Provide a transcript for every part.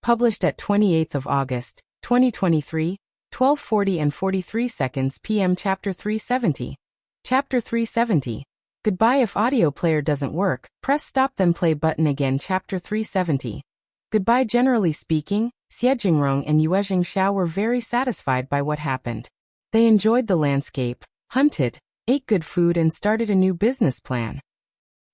Published at 28th of August, 2023, 12:40 and 43 seconds p.m. Chapter 370. Chapter 370. Goodbye. If audio player doesn't work, press stop then play button again. Chapter 370. Goodbye. Generally speaking, Yuezheng and Yuezheng Shao were very satisfied by what happened. They enjoyed the landscape, hunted, ate good food and started a new business plan.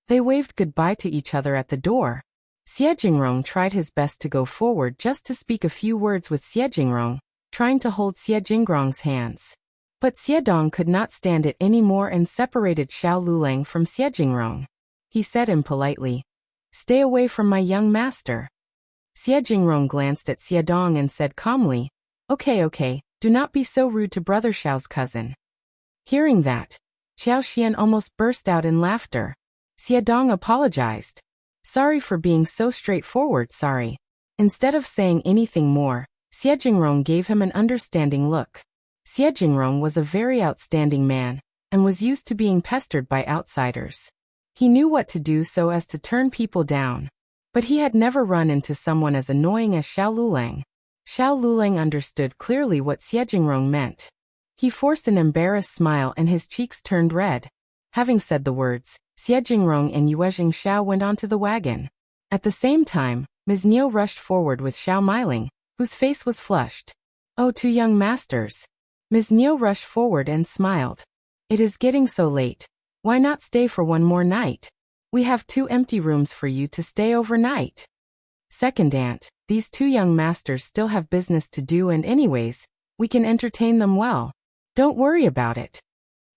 They waved goodbye to each other at the door. Yuezheng tried his best to go forward just to speak a few words with Yuezheng, trying to hold Yuezheng's hands. But Yuedong could not stand it anymore and separated Shao Liulang from Yuezheng. He said impolitely, "Stay away from my young master." Yuezheng glanced at Yuedong and said calmly, Okay, do not be so rude to brother Shao's cousin." Hearing that, Xiao Xian almost burst out in laughter. Yuedong apologized. "Sorry for being so straightforward, sorry." Instead of saying anything more, Yuezheng gave him an understanding look. Yuezheng was a very outstanding man, and was used to being pestered by outsiders. He knew what to do so as to turn people down. But he had never run into someone as annoying as Shao Liulang. Shao Liulang understood clearly what Yuezheng meant. He forced an embarrassed smile and his cheeks turned red. Having said the words, Yuezheng and Yuezheng Shao went onto the wagon. At the same time, Ms.Mi rushed forward with Shao Miling, whose face was flushed. "Oh, two young masters." Ms.Mi rushed forward and smiled. "It is getting so late. Why not stay for one more night? We have 2 empty rooms for you to stay overnight." "Second aunt, these 2 young masters still have business to do and anyways, we can entertain them well. Don't worry about it."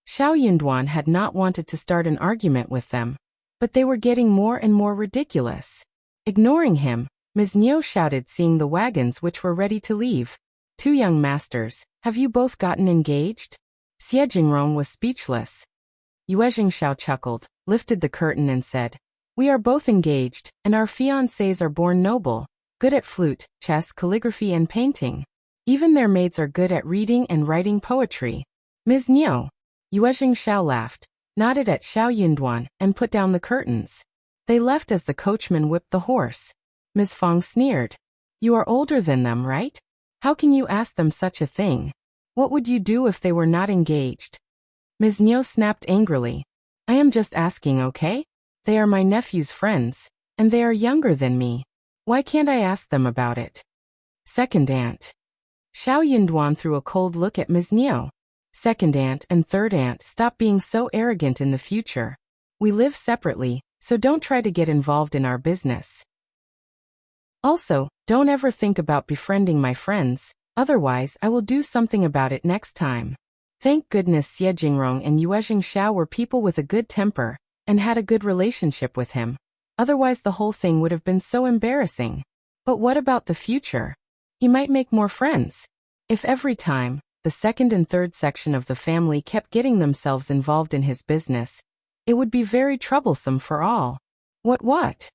Shao Yunduan had not wanted to start an argument with them, but they were getting more and more ridiculous. Ignoring him, Ms.Mi shouted seeing the wagons which were ready to leave. "2 young masters, have you both gotten engaged?" Yuezheng was speechless. Yuezheng Shao chuckled, lifted the curtain and said, "We are both engaged, and our fiancés are born noble, good at flute, chess, calligraphy and painting. Even their maids are good at reading and writing poetry." "Ms.Mi." Yuezheng Shao laughed, nodded at Shao Yunduan, and put down the curtains. They left as the coachman whipped the horse. Ms. Fong sneered. "You are older than them, right? How can you ask them such a thing? What would you do if they were not engaged?" Ms.Mi snapped angrily. "I am just asking, okay? They are my nephew's friends, and they are younger than me. Why can't I ask them about it?" "Second aunt." Shao Yunduan threw a cold look at Ms.Mi. "Second aunt and third aunt, stop being so arrogant in the future. We live separately, so don't try to get involved in our business. Also, don't ever think about befriending my friends, otherwise I will do something about it next time." Thank goodness Yuezheng and Yuezheng Shao were people with a good temper, and had a good relationship with him. Otherwise the whole thing would have been so embarrassing. But what about the future? He might make more friends. If every time, the second and third section of the family kept getting themselves involved in his business, it would be very troublesome for all. What?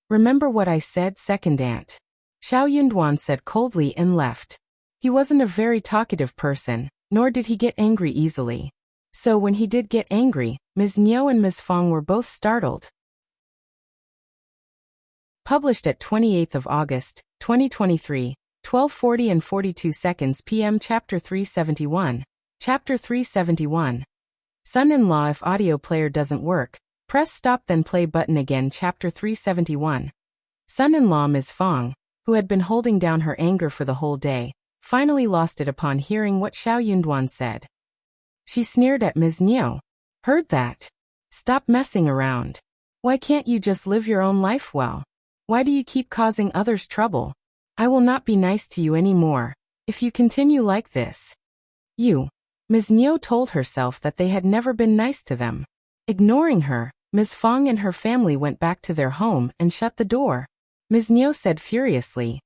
"Remember what I said, second aunt." Shao Yunduan said coldly and left. He wasn't a very talkative person, nor did he get angry easily. So when he did get angry, Ms.Mi and Ms. Fong were both startled. Published at 28th of August, 2023, 12:40 and 42 seconds p.m. Chapter 371. Chapter 371. Son-in-law. If audio player doesn't work, press stop then play button again. Chapter 371. Son-in-law Ms. Fong, who had been holding down her anger for the whole day, finally lost it upon hearing what Shao Yunduan said. She sneered at Ms.Mi. "Heard that? Stop messing around. Why can't you just live your own life well? Why do you keep causing others trouble? I will not be nice to you anymore, if you continue like this." Ms.Mi told herself that they had never been nice to them. Ignoring her, Ms. Fong and her family went back to their home and shut the door. Ms.Mi said furiously,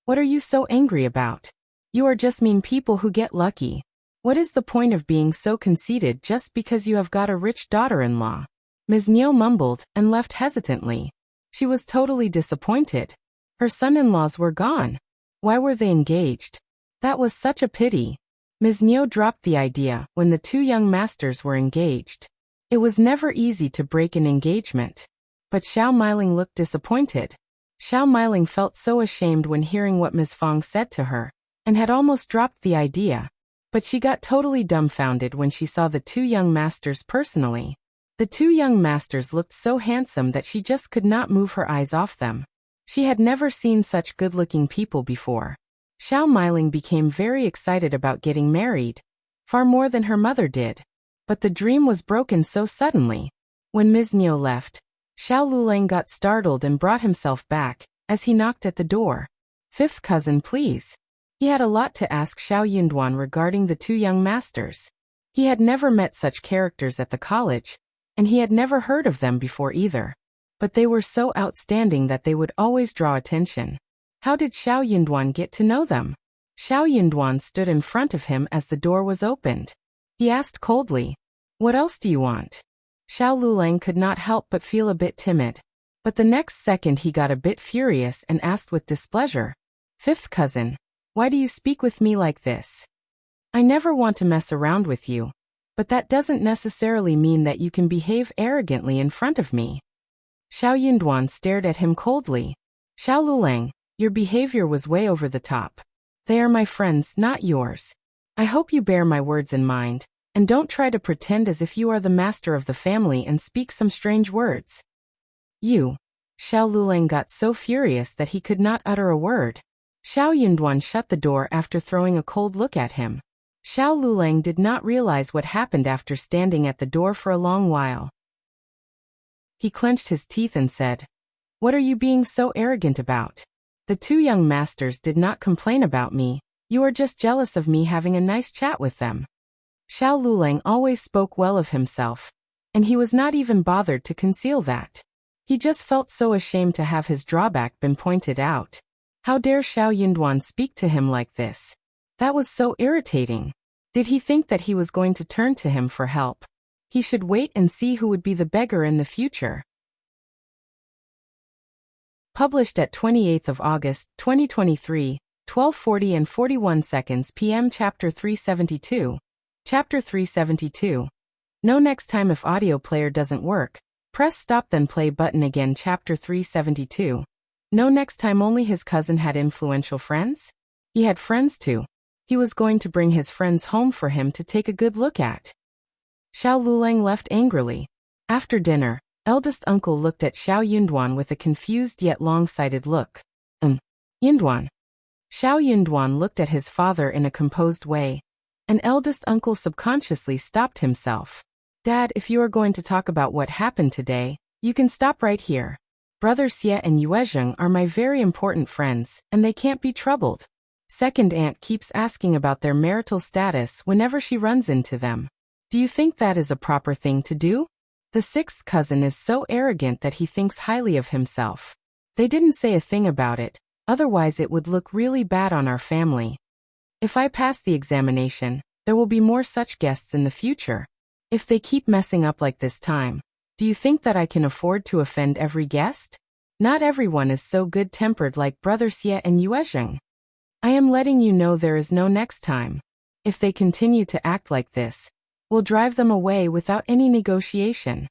"What are you so angry about? You are just mean people who get lucky. What is the point of being so conceited just because you have got a rich daughter-in-law?" Ms.Mi mumbled and left hesitantly. She was totally disappointed. Her son-in-laws were gone. Why were they engaged? That was such a pity. Ms.Mi dropped the idea when the 2 young masters were engaged. It was never easy to break an engagement. But Shao Miling looked disappointed. Shao Miling felt so ashamed when hearing what Ms. Fong said to her, and had almost dropped the idea. But she got totally dumbfounded when she saw the two young masters personally. The two young masters looked so handsome that she just could not move her eyes off them. She had never seen such good-looking people before. Shao Miling became very excited about getting married, far more than her mother did. But the dream was broken so suddenly. When Ms.Mi left, Shao Liulang got startled and brought himself back, as he knocked at the door. "Fifth cousin, please." He had a lot to ask Shao Yunduan regarding the two young masters. He had never met such characters at the college, and he had never heard of them before either. But they were so outstanding that they would always draw attention. How did Shao Yunduan get to know them? Shao Yunduan stood in front of him as the door was opened. He asked coldly, "What else do you want?" Shao Liulang could not help but feel a bit timid. But the next second he got a bit furious and asked with displeasure, "Fifth cousin, why do you speak with me like this? I never want to mess around with you, but that doesn't necessarily mean that you can behave arrogantly in front of me." Shao Yunduan stared at him coldly. "Shao Liulang, your behavior was way over the top. They are my friends, not yours. I hope you bear my words in mind, and don't try to pretend as if you are the master of the family and speak some strange words." "You." Shao Liulang got so furious that he could not utter a word. Shao Yunduan shut the door after throwing a cold look at him. Shao Liulang did not realize what happened after standing at the door for a long while. He clenched his teeth and said, "What are you being so arrogant about? The two young masters did not complain about me. You are just jealous of me having a nice chat with them." Shao Liulang always spoke well of himself, and he was not even bothered to conceal that. He just felt so ashamed to have his drawback been pointed out. How dare Shao Yunduan speak to him like this? That was so irritating. Did he think that he was going to turn to him for help? He should wait and see who would be the beggar in the future. Published at 28th of August, 2023, 12:40 and 41 seconds p.m. Chapter 372. Chapter 372. No, next time if audio player doesn't work, press stop then play button again. Chapter 372. No, next time only his cousin had influential friends? He had friends too. He was going to bring his friends home for him to take a good look at. Shao Liulang left angrily. After dinner, eldest uncle looked at Shao Yunduan with a confused yet long-sighted look. Yunduan. Shao Yunduan looked at his father in a composed way, and eldest uncle subconsciously stopped himself. "Dad, if you are going to talk about what happened today, you can stop right here. Brother Xie and Yuezheng are my very important friends, and they can't be troubled. Second aunt keeps asking about their marital status whenever she runs into them. Do you think that is a proper thing to do? The sixth cousin is so arrogant that he thinks highly of himself. They didn't say a thing about it, otherwise it would look really bad on our family. If I pass the examination, there will be more such guests in the future. If they keep messing up like this time, do you think that I can afford to offend every guest? Not everyone is so good-tempered like Brother Xie and Yuezheng. I am letting you know there is no next time. If they continue to act like this, we'll drive them away without any negotiation."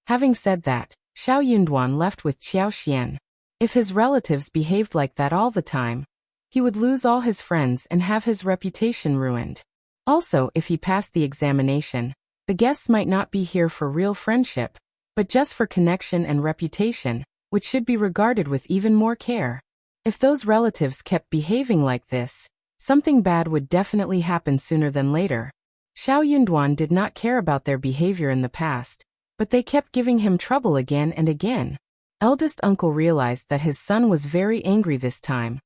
Having said that, Shao Yunduan left with Qiao Xian. If his relatives behaved like that all the time, he would lose all his friends and have his reputation ruined. Also, if he passed the examination, the guests might not be here for real friendship, but just for connection and reputation, which should be regarded with even more care. If those relatives kept behaving like this, something bad would definitely happen sooner than later. Shao Yunduan did not care about their behavior in the past, but they kept giving him trouble again and again. Eldest uncle realized that his son was very angry this time,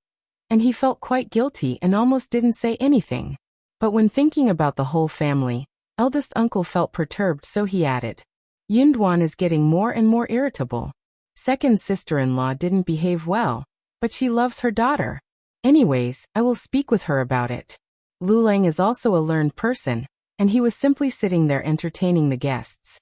and he felt quite guilty and almost didn't say anything. But when thinking about the whole family, eldest uncle felt perturbed, so he added, "Yunduan is getting more and more irritable. Second sister-in-law didn't behave well, but she loves her daughter. Anyways, I will speak with her about it." Liulang is also a learned person, and he was simply sitting there entertaining the guests.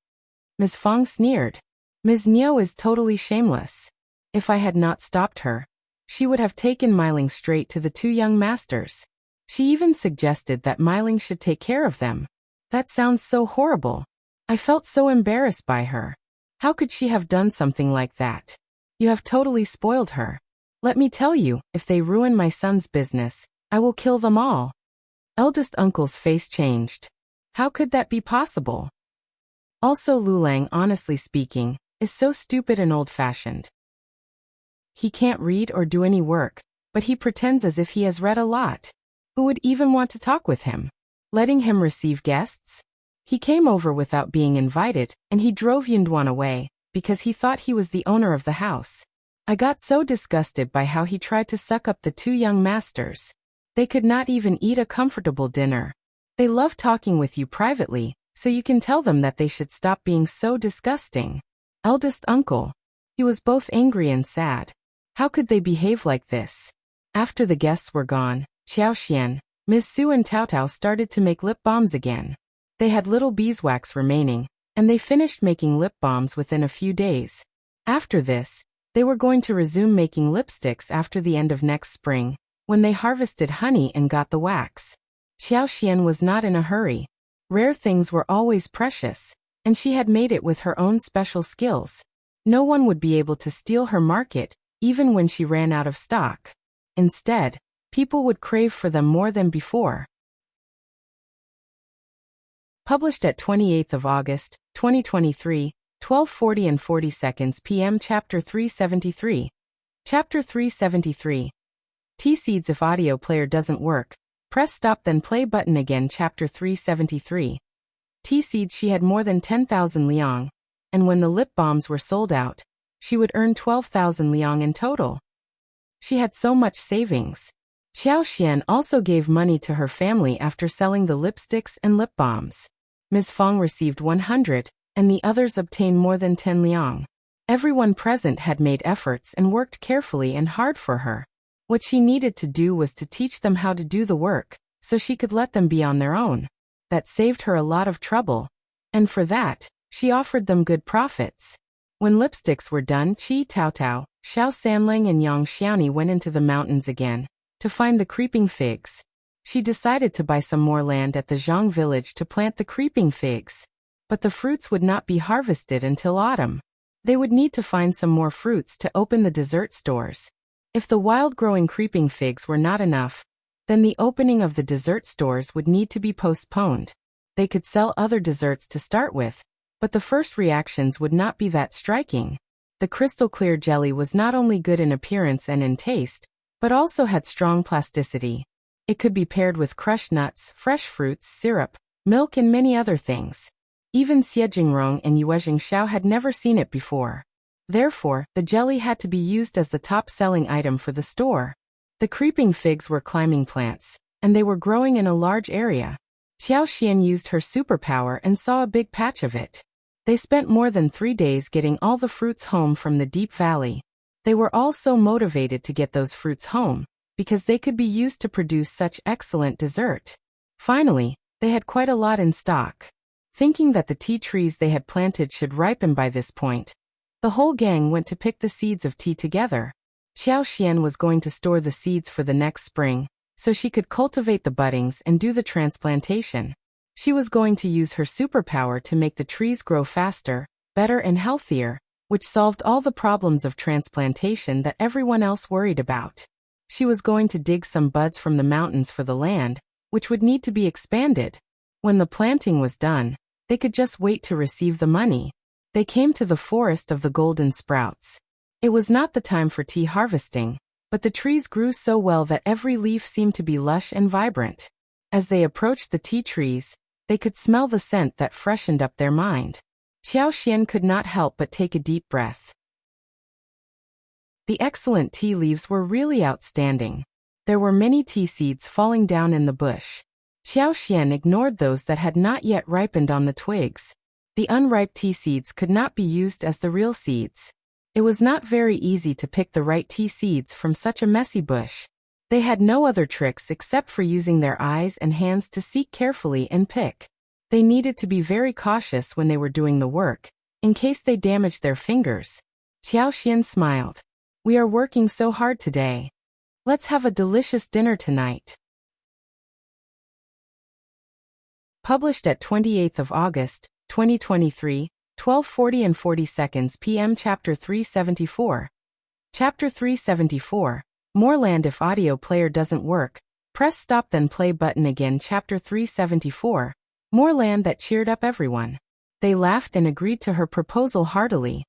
Ms. Fong sneered. "Ms.Mi is totally shameless. If I had not stopped her, she would have taken Miling straight to the two young masters. She even suggested that Miling should take care of them. That sounds so horrible. I felt so embarrassed by her. How could she have done something like that? You have totally spoiled her. Let me tell you, if they ruin my son's business, I will kill them all. Eldest uncle's face changed. How could that be possible? Also, Liulang, honestly speaking, is so stupid and old-fashioned. He can't read or do any work, but he pretends as if he has read a lot. Who would even want to talk with him? Letting him receive guests? He came over without being invited, and he drove Yuezheng away, because he thought he was the owner of the house. I got so disgusted by how he tried to suck up the two young masters. They could not even eat a comfortable dinner. They love talking with you privately, so you can tell them that they should stop being so disgusting. Eldest uncle. He was both angry and sad. How could they behave like this? After the guests were gone, Xiaoxian, Ms.Mi and Taotao started to make lip balms again. They had little beeswax remaining, and they finished making lip balms within a few days. After this, they were going to resume making lipsticks after the end of next spring, when they harvested honey and got the wax. Xiaoxian was not in a hurry. Rare things were always precious, and she had made it with her own special skills. No one would be able to steal her market, even when she ran out of stock. Instead, people would crave for them more than before. Published at 28th of August, 2023, 12:40 and 40 seconds p.m. Chapter 373. Chapter 373. T-Seeds. If audio player doesn't work, press stop then play button again. Chapter 373. T-Seeds. She had more than 10,000 liang, and when the lip balms were sold out, she would earn 12,000 liang in total. She had so much savings. Xiaoxian also gave money to her family after selling the lipsticks and lip balms. Ms. Fang received 100, and the others obtained more than 10 liang. Everyone present had made efforts and worked carefully and hard for her. What she needed to do was to teach them how to do the work, so she could let them be on their own. That saved her a lot of trouble. And for that, she offered them good profits. When lipsticks were done, Qi Taotao, Shao Sanlang and Yang Xiaoni went into the mountains again, to find the creeping figs. She decided to buy some more land at the Zhang village to plant the creeping figs. But the fruits would not be harvested until autumn. They would need to find some more fruits to open the dessert stores. If the wild-growing creeping figs were not enough, then the opening of the dessert stores would need to be postponed. They could sell other desserts to start with, but the first reactions would not be that striking. The crystal-clear jelly was not only good in appearance and in taste, but also had strong plasticity. It could be paired with crushed nuts, fresh fruits, syrup, milk and many other things. Even Yuezheng and Yuezheng Shao had never seen it before. Therefore, the jelly had to be used as the top-selling item for the store. The creeping figs were climbing plants, and they were growing in a large area. Xiaoxian used her superpower and saw a big patch of it. They spent more than 3 days getting all the fruits home from the deep valley. They were all so motivated to get those fruits home, because they could be used to produce such excellent dessert. Finally, they had quite a lot in stock. Thinking that the tea trees they had planted should ripen by this point, the whole gang went to pick the seeds of tea together. Xiaoxian was going to store the seeds for the next spring, so she could cultivate the buddings and do the transplantation. She was going to use her superpower to make the trees grow faster, better and healthier, which solved all the problems of transplantation that everyone else worried about. She was going to dig some buds from the mountains for the land, which would need to be expanded. When the planting was done, they could just wait to receive the money. They came to the forest of the golden sprouts. It was not the time for tea harvesting, but the trees grew so well that every leaf seemed to be lush and vibrant. As they approached the tea trees, they could smell the scent that freshened up their mind. Xiaoxian could not help but take a deep breath. The excellent tea leaves were really outstanding. There were many tea seeds falling down in the bush. Xiaoxian ignored those that had not yet ripened on the twigs. The unripe tea seeds could not be used as the real seeds. It was not very easy to pick the right tea seeds from such a messy bush. They had no other tricks except for using their eyes and hands to seek carefully and pick. They needed to be very cautious when they were doing the work, in case they damaged their fingers. Xiaoxian smiled. "We are working so hard today. Let's have a delicious dinner tonight." Published at 28th of August, 2023, 12:40 and 40 seconds p.m. Chapter 374. Chapter 374. More land. If audio player doesn't work, press stop then play button again. Chapter 374. More land. That cheered up everyone. They laughed and agreed to her proposal heartily.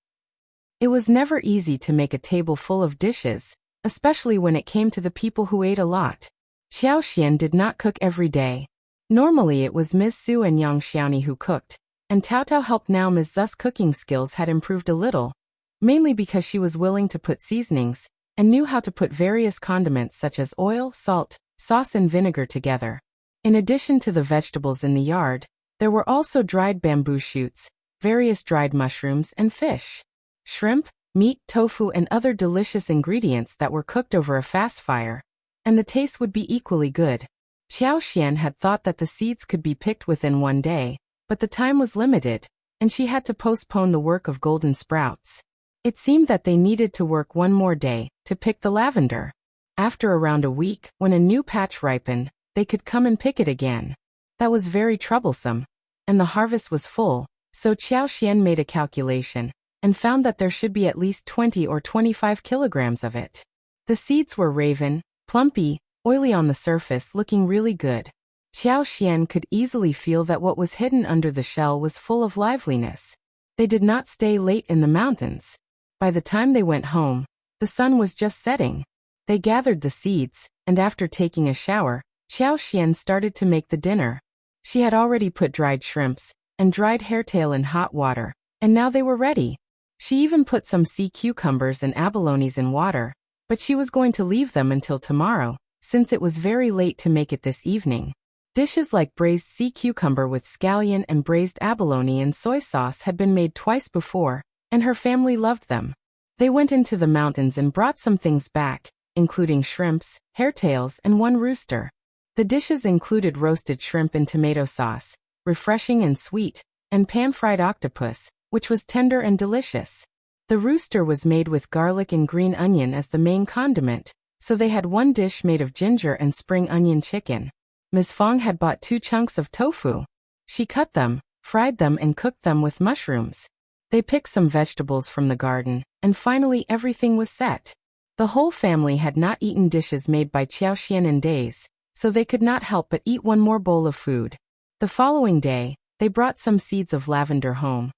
It was never easy to make a table full of dishes, especially when it came to the people who ate a lot. Xiao Xian did not cook every day. Normally it was Ms. Su and Yang Xiaoni who cooked, and Tao Tao helped. Now Ms. Zu's cooking skills had improved a little, mainly because she was willing to put seasonings, and knew how to put various condiments such as oil, salt, sauce and vinegar together. In addition to the vegetables in the yard, there were also dried bamboo shoots, various dried mushrooms and fish, shrimp, meat, tofu and other delicious ingredients that were cooked over a fast fire, and the taste would be equally good. Xiao Xian had thought that the seeds could be picked within one day, but the time was limited, and she had to postpone the work of golden sprouts. It seemed that they needed to work one more day to pick the lavender. After around a week, when a new patch ripened, they could come and pick it again. That was very troublesome, and the harvest was full, so Xiao Xian made a calculation, and found that there should be at least 20 or 25 kilograms of it. The seeds were raven, plumpy, oily on the surface, looking really good. Xiao Xian could easily feel that what was hidden under the shell was full of liveliness. They did not stay late in the mountains. By the time they went home, the sun was just setting. They gathered the seeds, and after taking a shower, Xiao Xian started to make the dinner. She had already put dried shrimps and dried hairtail in hot water, and now they were ready. She even put some sea cucumbers and abalones in water, but she was going to leave them until tomorrow, since it was very late to make it this evening. Dishes like braised sea cucumber with scallion and braised abalone and soy sauce had been made twice before, and her family loved them. They went into the mountains and brought some things back, including shrimps, hairtails, and one rooster. The dishes included roasted shrimp in tomato sauce, refreshing and sweet, and pan-fried octopus, which was tender and delicious. The rooster was made with garlic and green onion as the main condiment, so they had one dish made of ginger and spring onion chicken. Ms. Fong had bought 2 chunks of tofu. She cut them, fried them and cooked them with mushrooms. They picked some vegetables from the garden, and finally everything was set. The whole family had not eaten dishes made by Xiao Xian in days, so they could not help but eat one more bowl of food. The following day, they brought some seeds of lavender home.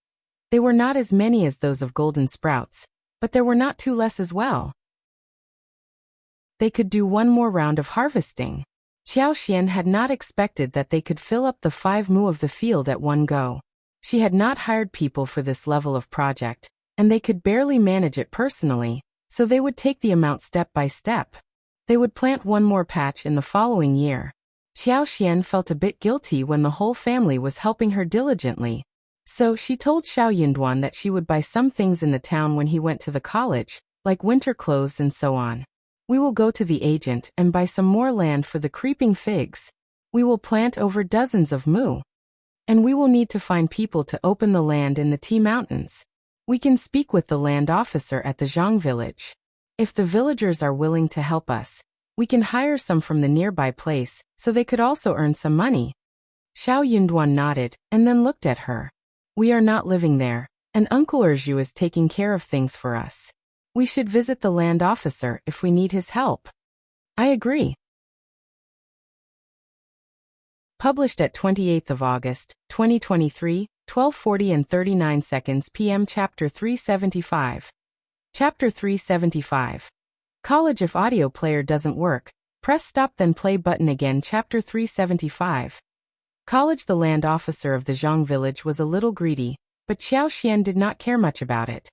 They were not as many as those of golden sprouts, but there were not 2 less as well. They could do one more round of harvesting. Xiao Xian had not expected that they could fill up the 5 mu of the field at one go. She had not hired people for this level of project, and they could barely manage it personally, so they would take the amount step by step. They would plant one more patch in the following year. Xiao Xian felt a bit guilty when the whole family was helping her diligently, so she told Shao Yunduan that she would buy some things in the town when he went to the college, like winter clothes and so on. We will go to the agent and buy some more land for the creeping figs. We will plant over dozens of mu. And we will need to find people to open the land in the tea mountains. We can speak with the land officer at the Zhang village. If the villagers are willing to help us, we can hire some from the nearby place, so they could also earn some money. Shao Yunduan nodded, and then looked at her. We are not living there, and Uncle Erju is taking care of things for us. We should visit the land officer if we need his help. I agree. Published at 28th of August, 2023, 12:40 and 39 seconds p.m. Chapter 375. Chapter 375. College. If audio player doesn't work, press stop then play button again. Chapter 375. College. The land officer of the Zhang village was a little greedy, but Xiao Xian did not care much about it.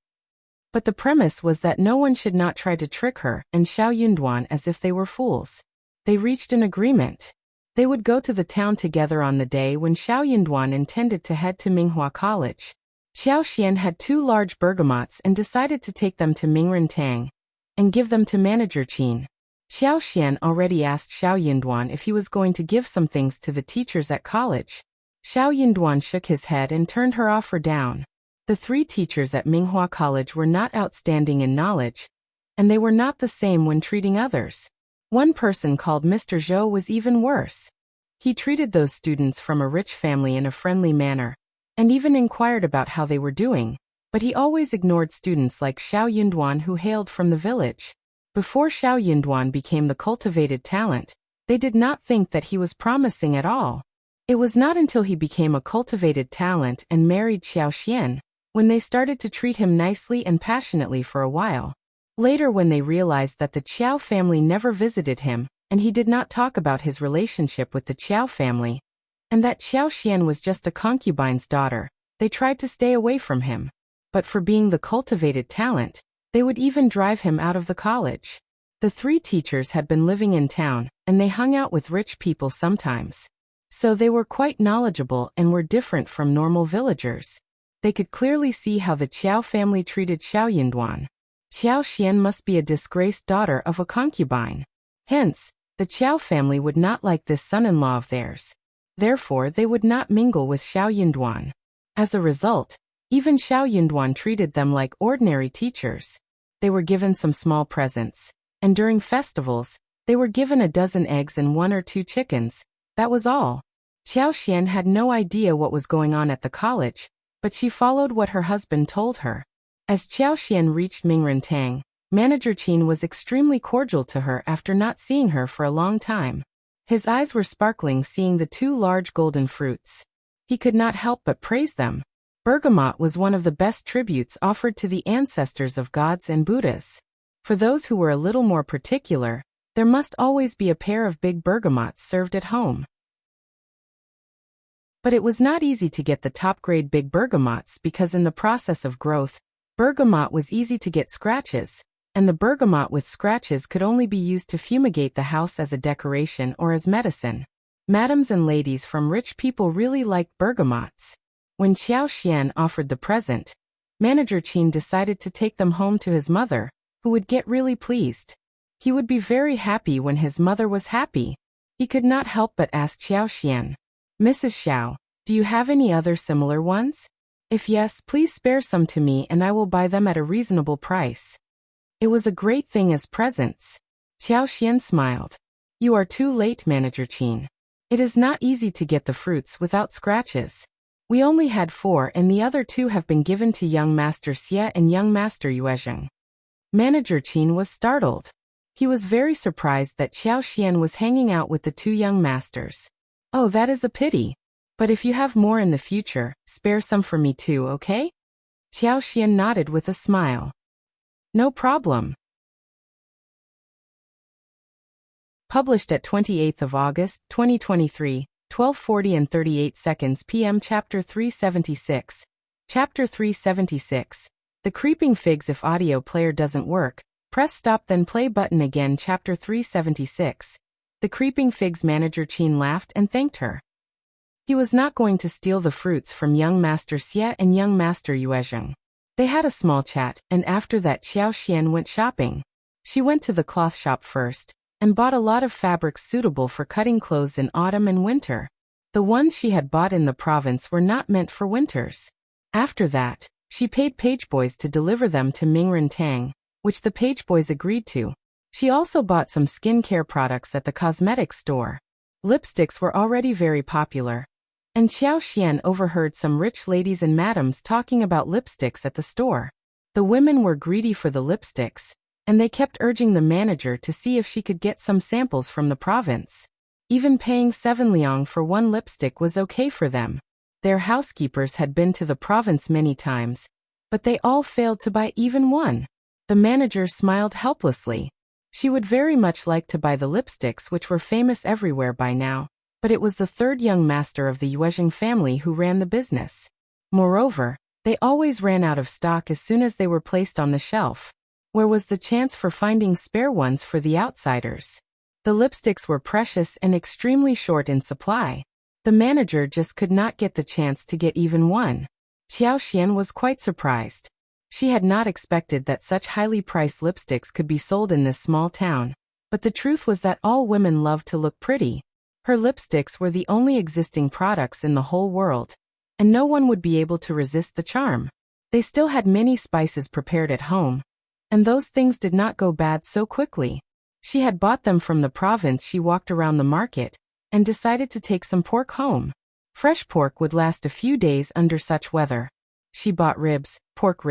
But the premise was that no one should not try to trick her and Shao Yunduan as if they were fools. They reached an agreement. They would go to the town together on the day when Shao Yunduan intended to head to Minghua College. Xiao Xian had 2 large bergamots and decided to take them to Mingren Tang and give them to Manager Qin. Xiao Xian already asked Shao Yunduan if he was going to give some things to the teachers at college. Shao Yunduan shook his head and turned her offer down. The 3 teachers at Minghua College were not outstanding in knowledge, and they were not the same when treating others. One person called Mr. Zhou was even worse. He treated those students from a rich family in a friendly manner, and even inquired about how they were doing, But he always ignored students like Shao Yunduan who hailed from the village. Before Shao Yunduan became the cultivated talent, they did not think that he was promising at all. It was not until he became a cultivated talent and married Xiao Xian, when they started to treat him nicely and passionately for a while. Later when they realized that the Qiao family never visited him, and he did not talk about his relationship with the Qiao family, and that Xiao Xian was just a concubine's daughter, they tried to stay away from him. But for being the cultivated talent, they would even drive him out of the college. The three teachers had been living in town, and they hung out with rich people sometimes. So they were quite knowledgeable and were different from normal villagers. They could clearly see how the Qiao family treated Xiao Yunduan. Xiao Xian must be a disgraced daughter of a concubine. Hence, the Qiao family would not like this son-in-law of theirs. Therefore they would not mingle with Xiao Yunduan. As a result, even Xiao Yunduan treated them like ordinary teachers. They were given some small presents, and during festivals, they were given a dozen eggs and 1 or 2 chickens. That was all. Xiao Xian had no idea what was going on at the college, but she followed what her husband told her. As Xiao Xian reached Mingrentang, Manager Qin was extremely cordial to her after not seeing her for a long time. His eyes were sparkling seeing the 2 large golden fruits. He could not help but praise them. Bergamot was one of the best tributes offered to the ancestors of gods and Buddhas. For those who were a little more particular, there must always be a pair of big bergamots served at home. But it was not easy to get the top-grade big bergamots because in the process of growth, bergamot was easy to get scratches, and the bergamot with scratches could only be used to fumigate the house as a decoration or as medicine. Madams and ladies from rich people really liked bergamots. When Xiao Xian offered the present, Manager Qin decided to take them home to his mother, who would get really pleased. He would be very happy when his mother was happy. He could not help but ask Xiao Xian, "Mrs. Shao, do you have any other similar ones? If yes, please spare some to me and I will buy them at a reasonable price." It was a great thing as presents. Xiao Xian smiled. "You are too late, Manager Qin. It is not easy to get the fruits without scratches. We only had 4 and the other 2 have been given to young Master Xie and young Master Yuezheng." Manager Qin was startled. He was very surprised that Xiao Xian was hanging out with the 2 young masters. "Oh, that is a pity. But if you have more in the future, spare some for me too, okay?" Xiao Xian nodded with a smile. "No problem." Published at 28th of August, 2023, 12:40 and 38 seconds p.m. Chapter 376. Chapter 376. The Creeping Figs. If audio player doesn't work, press stop then play button again. Chapter 376. The Creeping Figs. Manager Qin laughed and thanked her. He was not going to steal the fruits from young Master Xie and young Master Yuezheng. They had a small chat, and after that Xiao Xian went shopping. She went to the cloth shop first, and bought a lot of fabrics suitable for cutting clothes in autumn and winter. The ones she had bought in the province were not meant for winters. After that, she paid pageboys to deliver them to Mingrentang, which the pageboys agreed to. She also bought some skincare products at the cosmetics store. Lipsticks were already very popular, and Xiao Xian overheard some rich ladies and madams talking about lipsticks at the store. The women were greedy for the lipsticks, and they kept urging the manager to see if she could get some samples from the province. Even paying 7 liang for 1 lipstick was okay for them. Their housekeepers had been to the province many times, but they all failed to buy even 1. The manager smiled helplessly. She would very much like to buy the lipsticks which were famous everywhere by now, but it was the 3rd young master of the Yuezheng family who ran the business. Moreover, they always ran out of stock as soon as they were placed on the shelf. Where was the chance for finding spare ones for the outsiders? The lipsticks were precious and extremely short in supply. The manager just could not get the chance to get even 1. Xiao Xian was quite surprised. She had not expected that such highly priced lipsticks could be sold in this small town, but the truth was that all women loved to look pretty. Her lipsticks were the only existing products in the whole world, and no one would be able to resist the charm. They still had many spices prepared at home, and those things did not go bad so quickly. She had bought them from the province. She walked around the market, and decided to take some pork home. Fresh pork would last a few days under such weather. She bought ribs, pork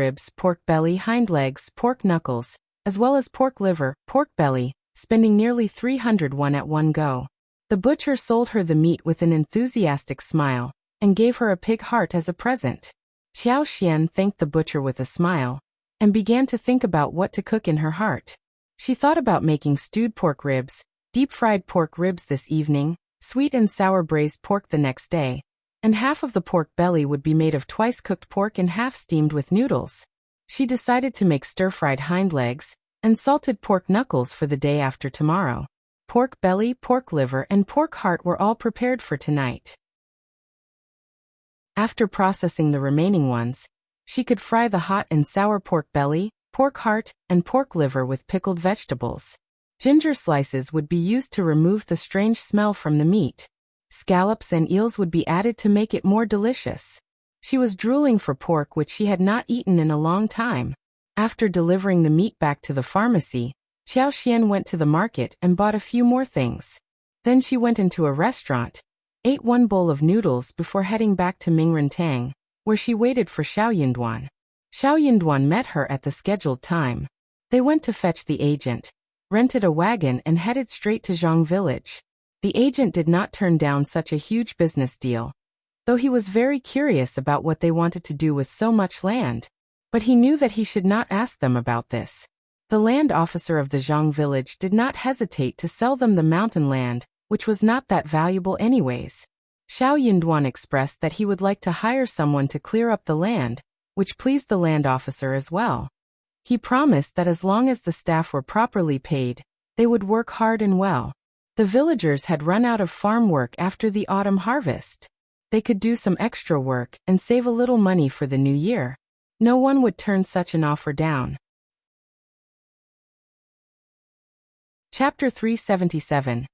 belly, hind legs, pork knuckles, as well as pork liver, pork belly, spending nearly 300 won at one go. The butcher sold her the meat with an enthusiastic smile, and gave her a pig heart as a present. Xiao Xian thanked the butcher with a smile, and began to think about what to cook in her heart. She thought about making stewed pork ribs, deep-fried pork ribs this evening, sweet and sour braised pork the next day, and half of the pork belly would be made of twice-cooked pork and half steamed with noodles. She decided to make stir-fried hind legs and salted pork knuckles for the day after tomorrow. Pork belly, pork liver, and pork heart were all prepared for tonight. After processing the remaining ones, she could fry the hot and sour pork belly, pork heart, and pork liver with pickled vegetables. Ginger slices would be used to remove the strange smell from the meat. Scallops and eels would be added to make it more delicious. She was drooling for pork which she had not eaten in a long time. After delivering the meat back to the pharmacy, Xiao Xian went to the market and bought a few more things. Then she went into a restaurant, ate one bowl of noodles before heading back to Mingrantang, where she waited for Shao Yinduan. Shao Yinduan met her at the scheduled time. They went to fetch the agent, rented a wagon and headed straight to Zhang village. The agent did not turn down such a huge business deal, though he was very curious about what they wanted to do with so much land. But he knew that he should not ask them about this. The land officer of the Zhang village did not hesitate to sell them the mountain land, which was not that valuable anyways. Shao Yinduan expressed that he would like to hire someone to clear up the land, which pleased the land officer as well. He promised that as long as the staff were properly paid, they would work hard and well. The villagers had run out of farm work after the autumn harvest. They could do some extra work and save a little money for the new year. No one would turn such an offer down. Chapter 377.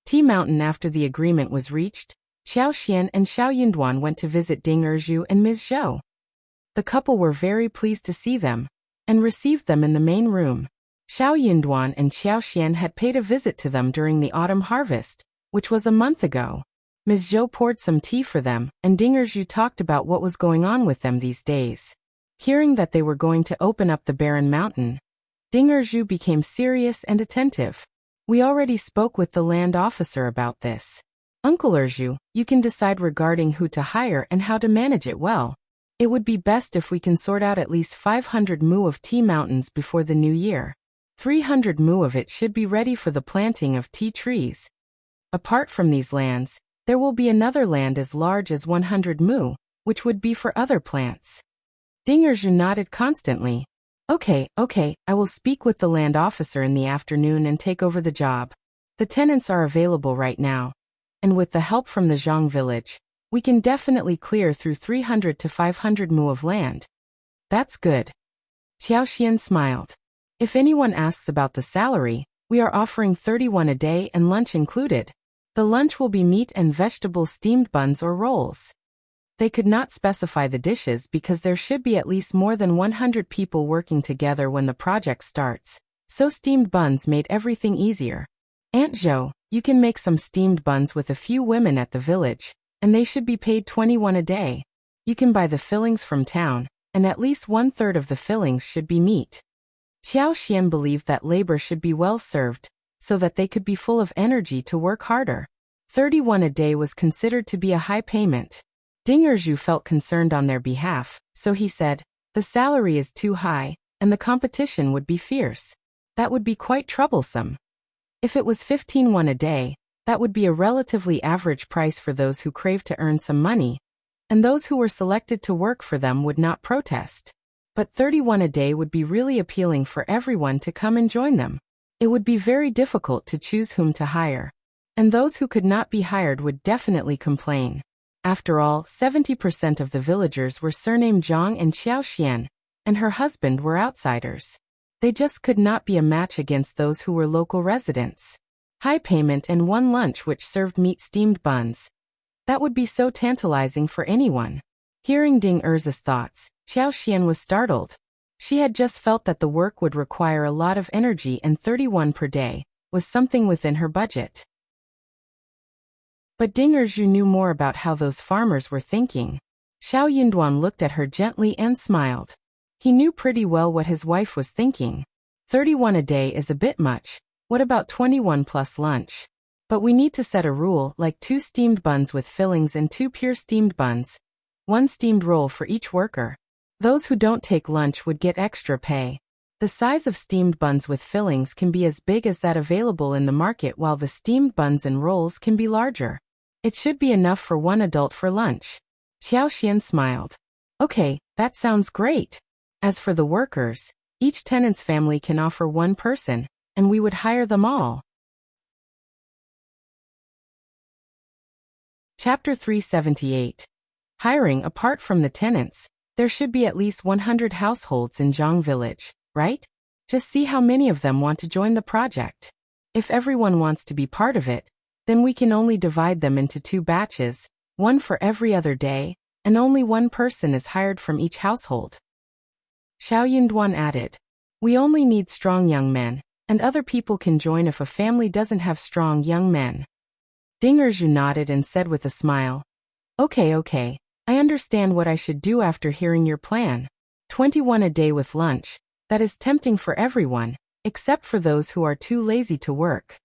Tea Mountain. After the agreement was reached, Xiao Xian and Shao Yinduan went to visit Ding Erzhu and Ms. Zhou. The couple were very pleased to see them, and received them in the main room. Shao Yinduan and Xiao Xian had paid a visit to them during the autumn harvest, which was a month ago. Ms. Zhou poured some tea for them, and Ding Erzhu talked about what was going on with them these days. Hearing that they were going to open up the barren mountain, Ding Erzhu became serious and attentive. We already spoke with the land officer about this. Uncle Erzhu, you can decide regarding who to hire and how to manage it well. It would be best if we can sort out at least 500 mu of tea mountains before the new year. 300 mu of it should be ready for the planting of tea trees. Apart from these lands, there will be another land as large as 100 mu, which would be for other plants. Ding Erzhu nodded constantly. Okay, I will speak with the land officer in the afternoon and take over the job. The tenants are available right now, and with the help from the Zhang village, we can definitely clear through 300 to 500 mu of land. That's good. Xiao Xian smiled. If anyone asks about the salary, we are offering 31 a day and lunch included. The lunch will be meat and vegetable steamed buns or rolls. They could not specify the dishes because there should be at least more than 100 people working together when the project starts, so steamed buns made everything easier. Aunt Zhou, you can make some steamed buns with a few women at the village, and they should be paid 21 a day. You can buy the fillings from town, and at least 1/3 of the fillings should be meat. Xiao Xian believed that labor should be well served, so that they could be full of energy to work harder. 31 a day was considered to be a high payment. Ding Erzhu felt concerned on their behalf, so he said, the salary is too high, and the competition would be fierce. That would be quite troublesome. If it was 15 won a day, that would be a relatively average price for those who crave to earn some money, and those who were selected to work for them would not protest. But 31 a day would be really appealing for everyone to come and join them. It would be very difficult to choose whom to hire, and those who could not be hired would definitely complain. After all, 70% of the villagers were surnamed Zhang and Xiao Xian, and her husband were outsiders. They just could not be a match against those who were local residents. High payment and one lunch which served meat steamed buns. That would be so tantalizing for anyone. Hearing Ding Erzhu's thoughts, Xiao Xian was startled. She had just felt that the work would require a lot of energy, and 31 per day was something within her budget. But Ding Erzhu knew more about how those farmers were thinking. Shao Yunduan looked at her gently and smiled. He knew pretty well what his wife was thinking. 31 a day is a bit much. What about 21 plus lunch? But we need to set a rule, like 2 steamed buns with fillings and 2 pure steamed buns. 1 steamed roll for each worker. Those who don't take lunch would get extra pay. The size of steamed buns with fillings can be as big as that available in the market, while the steamed buns and rolls can be larger. It should be enough for 1 adult for lunch. Xiao Xian smiled. Okay, that sounds great. As for the workers, each tenant's family can offer 1 person, and we would hire them all. Chapter 378. Hiring. Apart from the tenants, there should be at least 100 households in Zhang Village, right? Just see how many of them want to join the project. If everyone wants to be part of it, then we can only divide them into 2 batches, 1 for every other day, and only 1 person is hired from each household. Shao Yunduan added. We only need strong young men, and other people can join if a family doesn't have strong young men. Ding Erju nodded and said with a smile. Okay. I understand what I should do after hearing your plan. 21 a day with lunch. That is tempting for everyone, except for those who are too lazy to work.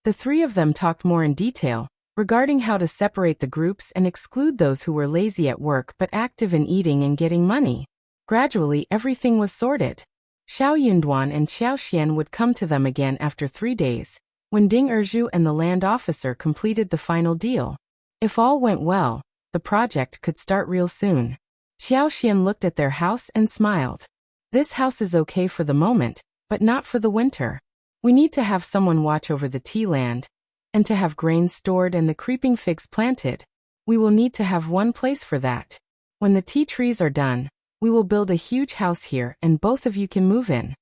The 3 of them talked more in detail, regarding how to separate the groups and exclude those who were lazy at work but active in eating and getting money. Gradually, everything was sorted. Shao Yunduan and Xiao Xian would come to them again after 3 days, when Ding Erju and the land officer completed the final deal. If all went well, the project could start real soon. Xiao Xian looked at their house and smiled. This house is okay for the moment, but not for the winter. We need to have someone watch over the tea land, and to have grain stored and the creeping figs planted. We will need to have 1 place for that. When the tea trees are done, we will build a huge house here and both of you can move in.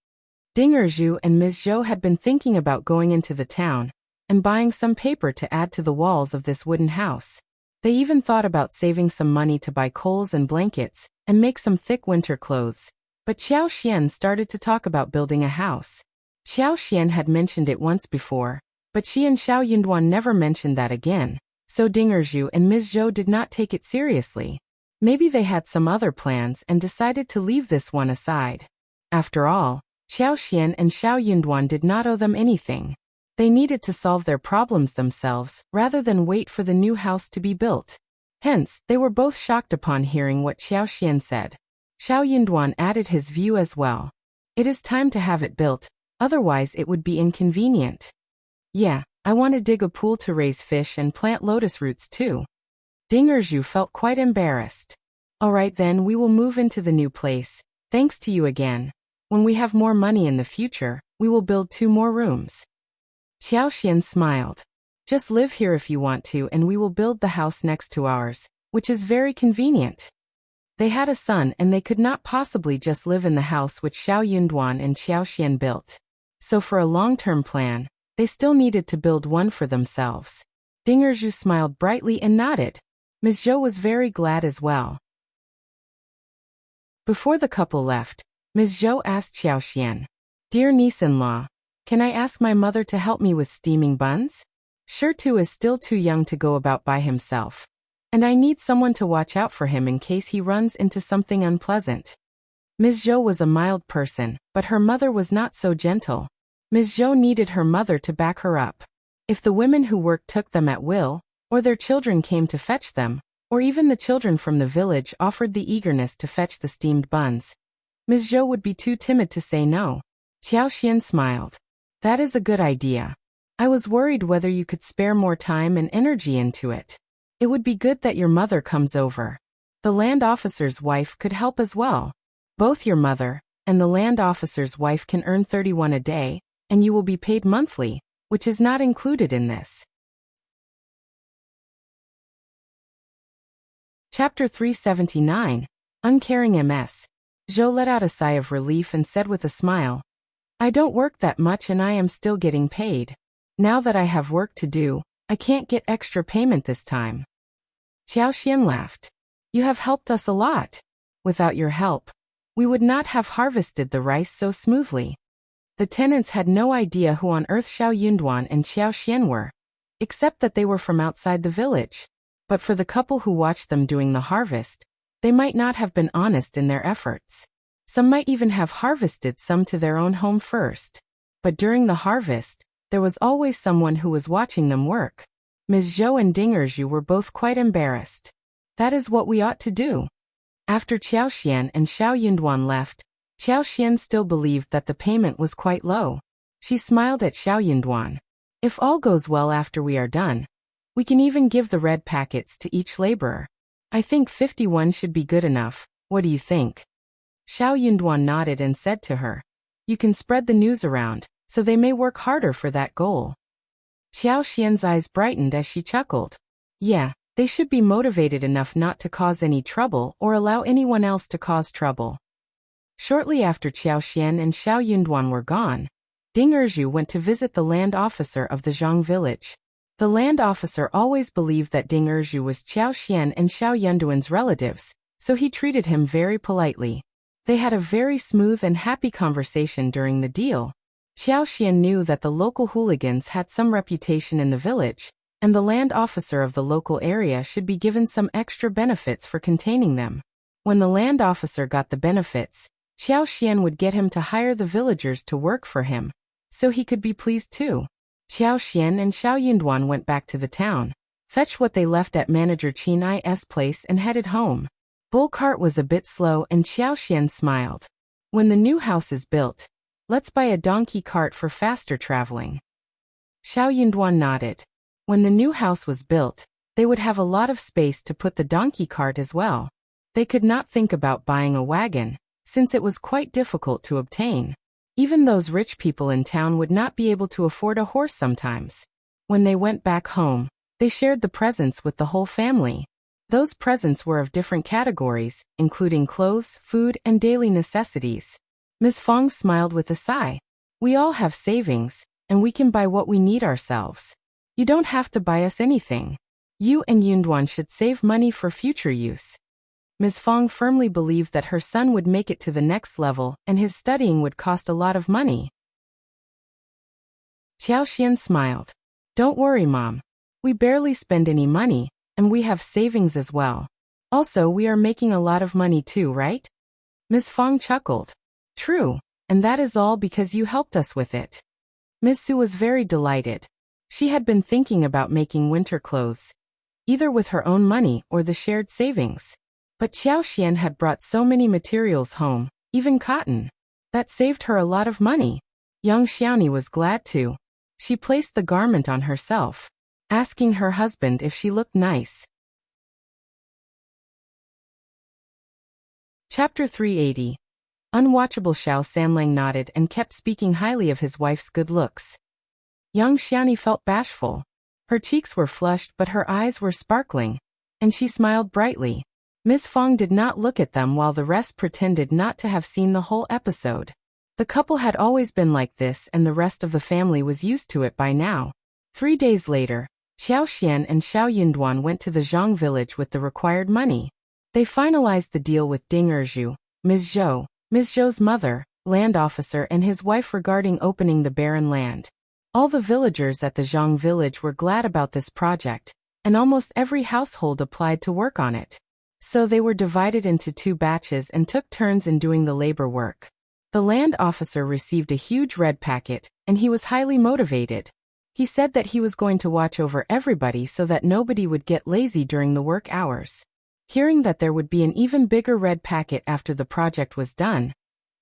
Ding Erju and Ms. Zhou had been thinking about going into the town and buying some paper to add to the walls of this wooden house. They even thought about saving some money to buy coals and blankets and make some thick winter clothes. But Xiao Xian started to talk about building a house. Xiao Xian had mentioned it once before, but she and Shao Yunduan never mentioned that again, so Ding Erju and Ms. Zhou did not take it seriously. Maybe they had some other plans and decided to leave this one aside. After all, Xiao Xian and Shao Yunduan did not owe them anything. They needed to solve their problems themselves, rather than wait for the new house to be built. Hence, they were both shocked upon hearing what Xiao Xian said. Shao Yunduan added his view as well. It is time to have it built, otherwise it would be inconvenient. Yeah, I want to dig a pool to raise fish and plant lotus roots too. Ding Erju felt quite embarrassed. Alright then, we will move into the new place, thanks to you again. When we have more money in the future, we will build 2 more rooms. Xiao Xian smiled. Just live here if you want to and we will build the house next to ours, which is very convenient. They had a son and they could not possibly just live in the house which Shao Yunduan and Xiao Xian built. So for a long-term plan, they still needed to build one for themselves. Ding Erju smiled brightly and nodded. Ms. Zhou was very glad as well. Before the couple left, Ms. Zhou asked Xiao Xian, Dear niece-in-law, can I ask my mother to help me with steaming buns? Tu is still too young to go about by himself. And I need someone to watch out for him in case he runs into something unpleasant. Ms. Zhou was a mild person, but her mother was not so gentle. Ms. Zhou needed her mother to back her up. If the women who worked took them at will, or their children came to fetch them, or even the children from the village offered the eagerness to fetch the steamed buns, Ms. Zhou would be too timid to say no. Xiao Xian smiled. That is a good idea. I was worried whether you could spare more time and energy into it. It would be good that your mother comes over. The land officer's wife could help as well. Both your mother and the land officer's wife can earn 31 a day, and you will be paid monthly, which is not included in this. Chapter 379. Uncaring Ms. Zhou let out a sigh of relief and said with a smile, I don't work that much and I am still getting paid. Now that I have work to do, I can't get extra payment this time. Xiao Xian laughed. You have helped us a lot. Without your help, we would not have harvested the rice so smoothly. The tenants had no idea who on earth Shao Yunduan and Xiao Xian were, except that they were from outside the village. But for the couple who watched them doing the harvest, They might not have been honest in their efforts. Some might even have harvested some to their own home first. But during the harvest, there was always someone who was watching them work. Ms. Zhou and Ding Erju were both quite embarrassed. That is what we ought to do. After Qiao Xian and Xiao Yunduan left, Qiao Xian still believed that the payment was quite low. She smiled at Xiao Yunduan. If all goes well after we are done, we can even give the red packets to each laborer. I think 51 should be good enough. What do you think? Xiao Yunduan nodded and said to her, you can spread the news around, so they may work harder for that goal. Qiao Xian's eyes brightened as she chuckled. Yeah, they should be motivated enough not to cause any trouble or allow anyone else to cause trouble. Shortly after Qiao Xian and Xiao Yunduan were gone, Ding Erju went to visit the land officer of the Zhang village. The land officer always believed that Ding Erju was Qiao Xian and Xiao Yunduan's relatives, so he treated him very politely. They had a very smooth and happy conversation during the deal. Qiao Xian knew that the local hooligans had some reputation in the village, and the land officer of the local area should be given some extra benefits for containing them. When the land officer got the benefits, Qiao Xian would get him to hire the villagers to work for him, so he could be pleased too. Qiao Xian and Xiao Yunduan went back to the town, fetched what they left at manager Qin I's place and headed home. Bull cart was a bit slow and Qiao Xian smiled. When the new house is built, let's buy a donkey cart for faster traveling. Xiao Yunduan nodded. When the new house was built, they would have a lot of space to put the donkey cart as well. They could not think about buying a wagon, since it was quite difficult to obtain. Even those rich people in town would not be able to afford a horse sometimes. When they went back home, they shared the presents with the whole family. Those presents were of different categories, including clothes, food, and daily necessities. Ms. Fong smiled with a sigh. We all have savings, and we can buy what we need ourselves. You don't have to buy us anything. You and Yunduan should save money for future use. Ms. Fong firmly believed that her son would make it to the next level and his studying would cost a lot of money. Qiao Xian smiled. Don't worry, Mom. We barely spend any money, and we have savings as well. Also, we are making a lot of money too, right? Ms. Fong chuckled. True, and that is all because you helped us with it. Ms. Su was very delighted. She had been thinking about making winter clothes, either with her own money or the shared savings. But Qiao Xian had brought so many materials home, even cotton. That saved her a lot of money. Young Xiaoni was glad too. She placed the garment on herself, asking her husband if she looked nice. Chapter 380. Unwatchable. Shao Sanlang nodded and kept speaking highly of his wife's good looks. Young Xiaoni felt bashful. Her cheeks were flushed but her eyes were sparkling, and she smiled brightly. Ms. Fong did not look at them while the rest pretended not to have seen the whole episode. The couple had always been like this and the rest of the family was used to it by now. 3 days later, Qiao Xian and Xiao Yunduan went to the Zhang village with the required money. They finalized the deal with Ding Erju, Ms. Zhou's mother, land officer and his wife regarding opening the barren land. All the villagers at the Zhang village were glad about this project, and almost every household applied to work on it. So they were divided into 2 batches and took turns in doing the labor work. The land officer received a huge red packet, and he was highly motivated. He said that he was going to watch over everybody so that nobody would get lazy during the work hours. Hearing that there would be an even bigger red packet after the project was done,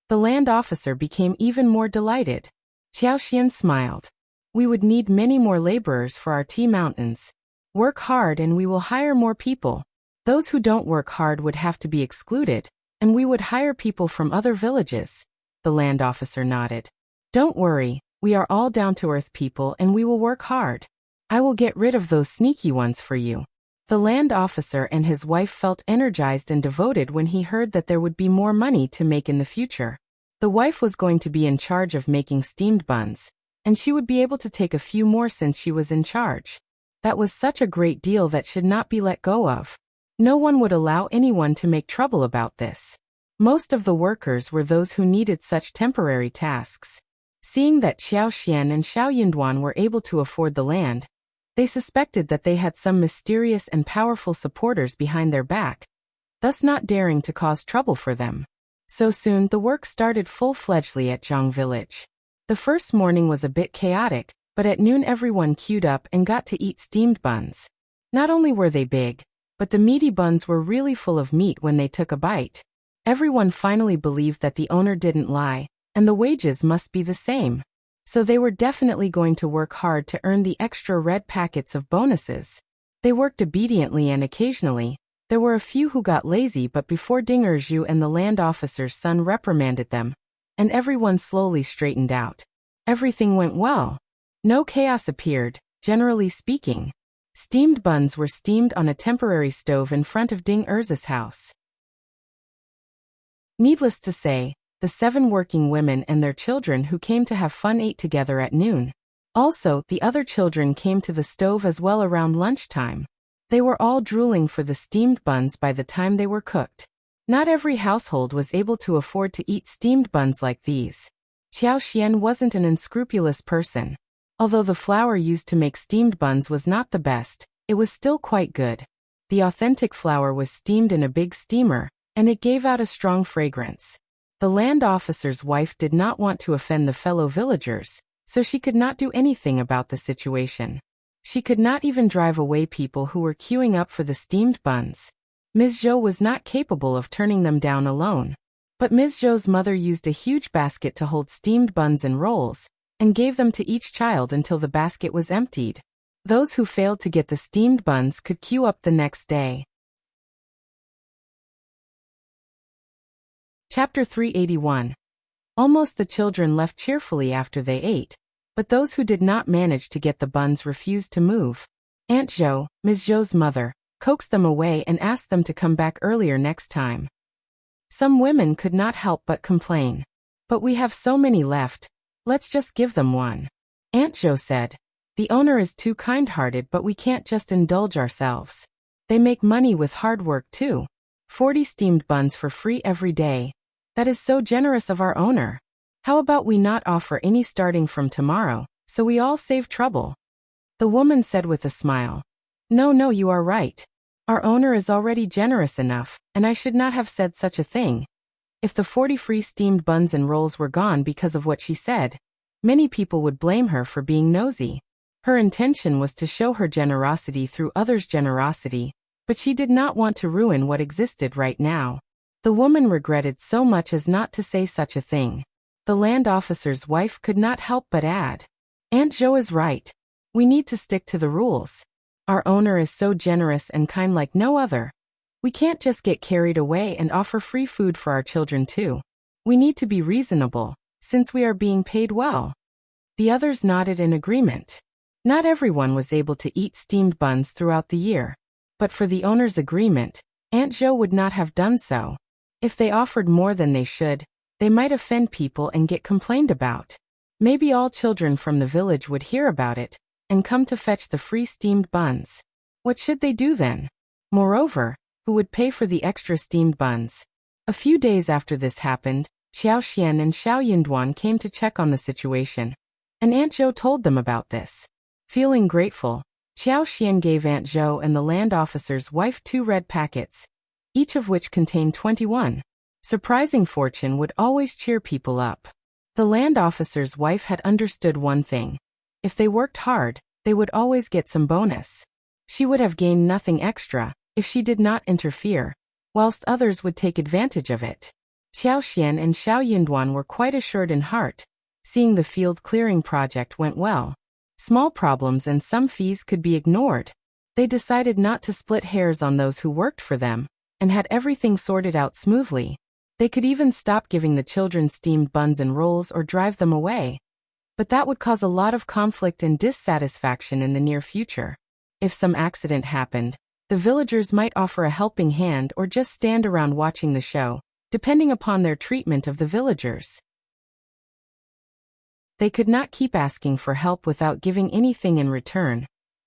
the land officer became even more delighted. Qiao Xian smiled. We would need many more laborers for our tea mountains. Work hard and we will hire more people. Those who don't work hard would have to be excluded, and we would hire people from other villages. The land officer nodded. Don't worry, we are all down-to-earth people and we will work hard. I will get rid of those sneaky ones for you. The land officer and his wife felt energized and devoted when he heard that there would be more money to make in the future. The wife was going to be in charge of making steamed buns, and she would be able to take a few more since she was in charge. That was such a great deal that should not be let go of. No one would allow anyone to make trouble about this. Most of the workers were those who needed such temporary tasks. Seeing that Qiao Xian and Xiao Yunduan were able to afford the land, they suspected that they had some mysterious and powerful supporters behind their back. thus not daring to cause trouble for them. So soon the work started full-fledgedly at Zhang village. The first morning was a bit chaotic, but at noon everyone queued up and got to eat steamed buns. Not only were they big, but the meaty buns were really full of meat when they took a bite. Everyone finally believed that the owner didn't lie, and the wages must be the same. So they were definitely going to work hard to earn the extra red packets of bonuses. They worked obediently and occasionally. There were a few who got lazy, but before Dinger Zhu and the land officer's son reprimanded them, and everyone slowly straightened out. Everything went well. No chaos appeared, generally speaking. Steamed buns were steamed on a temporary stove in front of Ding Erza's house. Needless to say, the 7 working women and their children who came to have fun ate together at noon. Also, the other children came to the stove as well around lunchtime. They were all drooling for the steamed buns by the time they were cooked. Not every household was able to afford to eat steamed buns like these. Xiao Xian wasn't an unscrupulous person. Although the flour used to make steamed buns was not the best, it was still quite good. The authentic flour was steamed in a big steamer, and it gave out a strong fragrance. The land officer's wife did not want to offend the fellow villagers, so she could not do anything about the situation. She could not even drive away people who were queuing up for the steamed buns. Ms. Zhou was not capable of turning them down alone. But Ms. Zhou's mother used a huge basket to hold steamed buns and rolls, and gave them to each child until the basket was emptied. Those who failed to get the steamed buns could queue up the next day. Chapter 381. Almost the children left cheerfully after they ate, but those who did not manage to get the buns refused to move. Aunt Zhou, Ms. Zhou's mother, coaxed them away and asked them to come back earlier next time. Some women could not help but complain. But we have so many left, let's just give them one. Aunt Zhou said. The owner is too kind-hearted, but we can't just indulge ourselves. They make money with hard work too. 40 steamed buns for free every day. That is so generous of our owner. How about we not offer any starting from tomorrow, so we all save trouble? The woman said with a smile. No, you are right. Our owner is already generous enough, and I should not have said such a thing. If the 40 free steamed buns and rolls were gone because of what she said, many people would blame her for being nosy. Her intention was to show her generosity through others' generosity, but she did not want to ruin what existed right now. The woman regretted so much as not to say such a thing. The land officer's wife could not help but add. Aunt Zhou is right. We need to stick to the rules. Our owner is so generous and kind like no other. We can't just get carried away and offer free food for our children too. We need to be reasonable, since we are being paid well. The others nodded in agreement. Not everyone was able to eat steamed buns throughout the year. But for the owner's agreement, Aunt Zhou would not have done so. If they offered more than they should, they might offend people and get complained about. Maybe all children from the village would hear about it, and come to fetch the free steamed buns. What should they do then? Moreover, who would pay for the extra steamed buns? A few days after this happened, Xiao Xian and Shao Yunduan came to check on the situation, and Aunt Zhou told them about this. Feeling grateful, Xiao Xian gave Aunt Zhou and the land officer's wife 2 red packets, each of which contained 21. Surprising fortune would always cheer people up. The land officer's wife had understood one thing. If they worked hard, they would always get some bonus. She would have gained nothing extra if she did not interfere, whilst others would take advantage of it. Xiao Xian and Shao Yunduan were quite assured in heart, seeing the field clearing project went well. Small problems and some fees could be ignored. They decided not to split hairs on those who worked for them, and had everything sorted out smoothly. They could even stop giving the children steamed buns and rolls or drive them away. But that would cause a lot of conflict and dissatisfaction in the near future. If some accident happened, the villagers might offer a helping hand or just stand around watching the show, depending upon their treatment of the villagers. They could not keep asking for help without giving anything in return,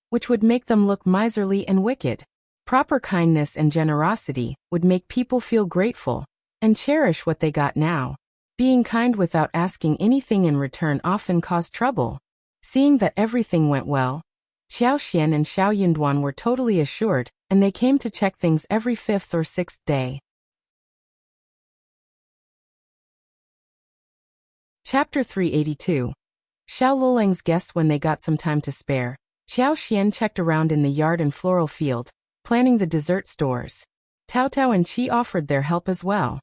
which would make them look miserly and wicked. Proper kindness and generosity would make people feel grateful and cherish what they got now. Being kind without asking anything in return often caused trouble. Seeing that everything went well, Xiao Xian and Shao Yunduan were totally assured, and they came to check things every 5th or 6th day. Chapter 382. Xiao Lulang's guests. When they got some time to spare, Xiao Xian checked around in the yard and floral field, planning the dessert stores. Tao Tao and Qi offered their help as well.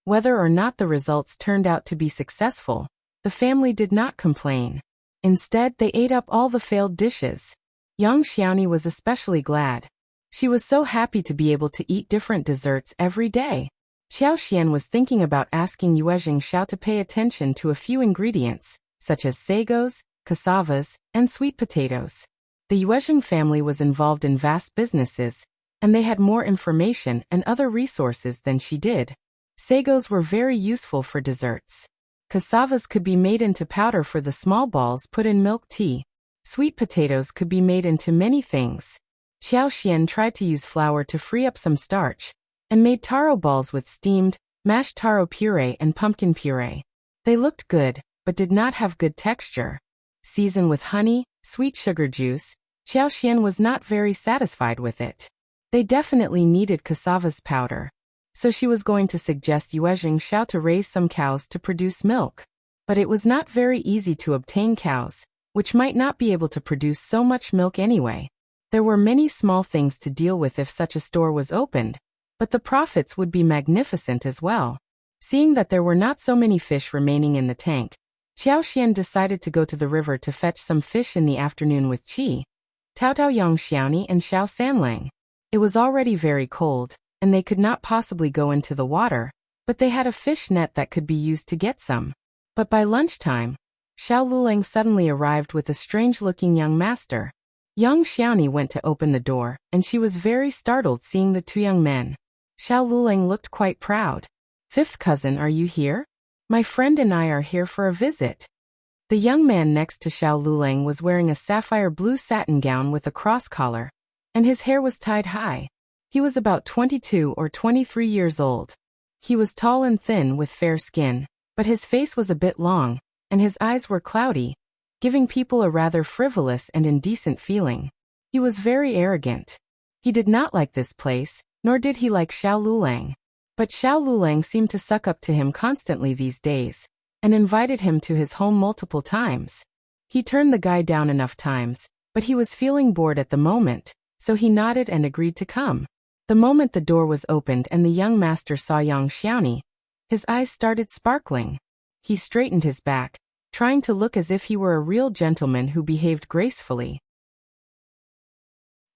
Whether or not the results turned out to be successful, the family did not complain. Instead, they ate up all the failed dishes. Young Xiaoni was especially glad. She was so happy to be able to eat different desserts every day. Xiao Xian was thinking about asking Yuezheng Shao to pay attention to a few ingredients, such as sagos, cassavas, and sweet potatoes. The Yuezheng family was involved in vast businesses, and they had more information and other resources than she did. Sagos were very useful for desserts. Cassavas could be made into powder for the small balls put in milk tea. Sweet potatoes could be made into many things. Xiao Xian tried to use flour to free up some starch, and made taro balls with steamed, mashed taro puree and pumpkin puree. They looked good, but did not have good texture. Seasoned with honey, sweet sugar juice, Xiao Xian was not very satisfied with it. They definitely needed cassava's powder. So she was going to suggest Yuezheng Shao to raise some cows to produce milk. But it was not very easy to obtain cows, which might not be able to produce so much milk anyway. There were many small things to deal with if such a store was opened, but the profits would be magnificent as well. Seeing that there were not so many fish remaining in the tank, Xiao Xian decided to go to the river to fetch some fish in the afternoon with Qi, Tao Tao, Yang Xiaoni, and Shao Sanlang. It was already very cold, and they could not possibly go into the water, but they had a fish net that could be used to get some. But by lunchtime, Xiao Lulang suddenly arrived with a strange-looking young master. Yang Xiaoni went to open the door, and she was very startled seeing the two young men. Xiao Lulang looked quite proud. "Fifth cousin, are you here? My friend and I are here for a visit." The young man next to Xiao Lulang was wearing a sapphire blue satin gown with a cross collar, and his hair was tied high. He was about 22 or 23 years old. He was tall and thin with fair skin, but his face was a bit long, and his eyes were cloudy, giving people a rather frivolous and indecent feeling. He was very arrogant. He did not like this place, nor did he like Xiao Lulang. But Xiao Lulang seemed to suck up to him constantly these days, and invited him to his home multiple times. He turned the guy down enough times, but he was feeling bored at the moment, so he nodded and agreed to come. The moment the door was opened and the young master saw Yang Xiaoni, his eyes started sparkling. He straightened his back, trying to look as if he were a real gentleman who behaved gracefully.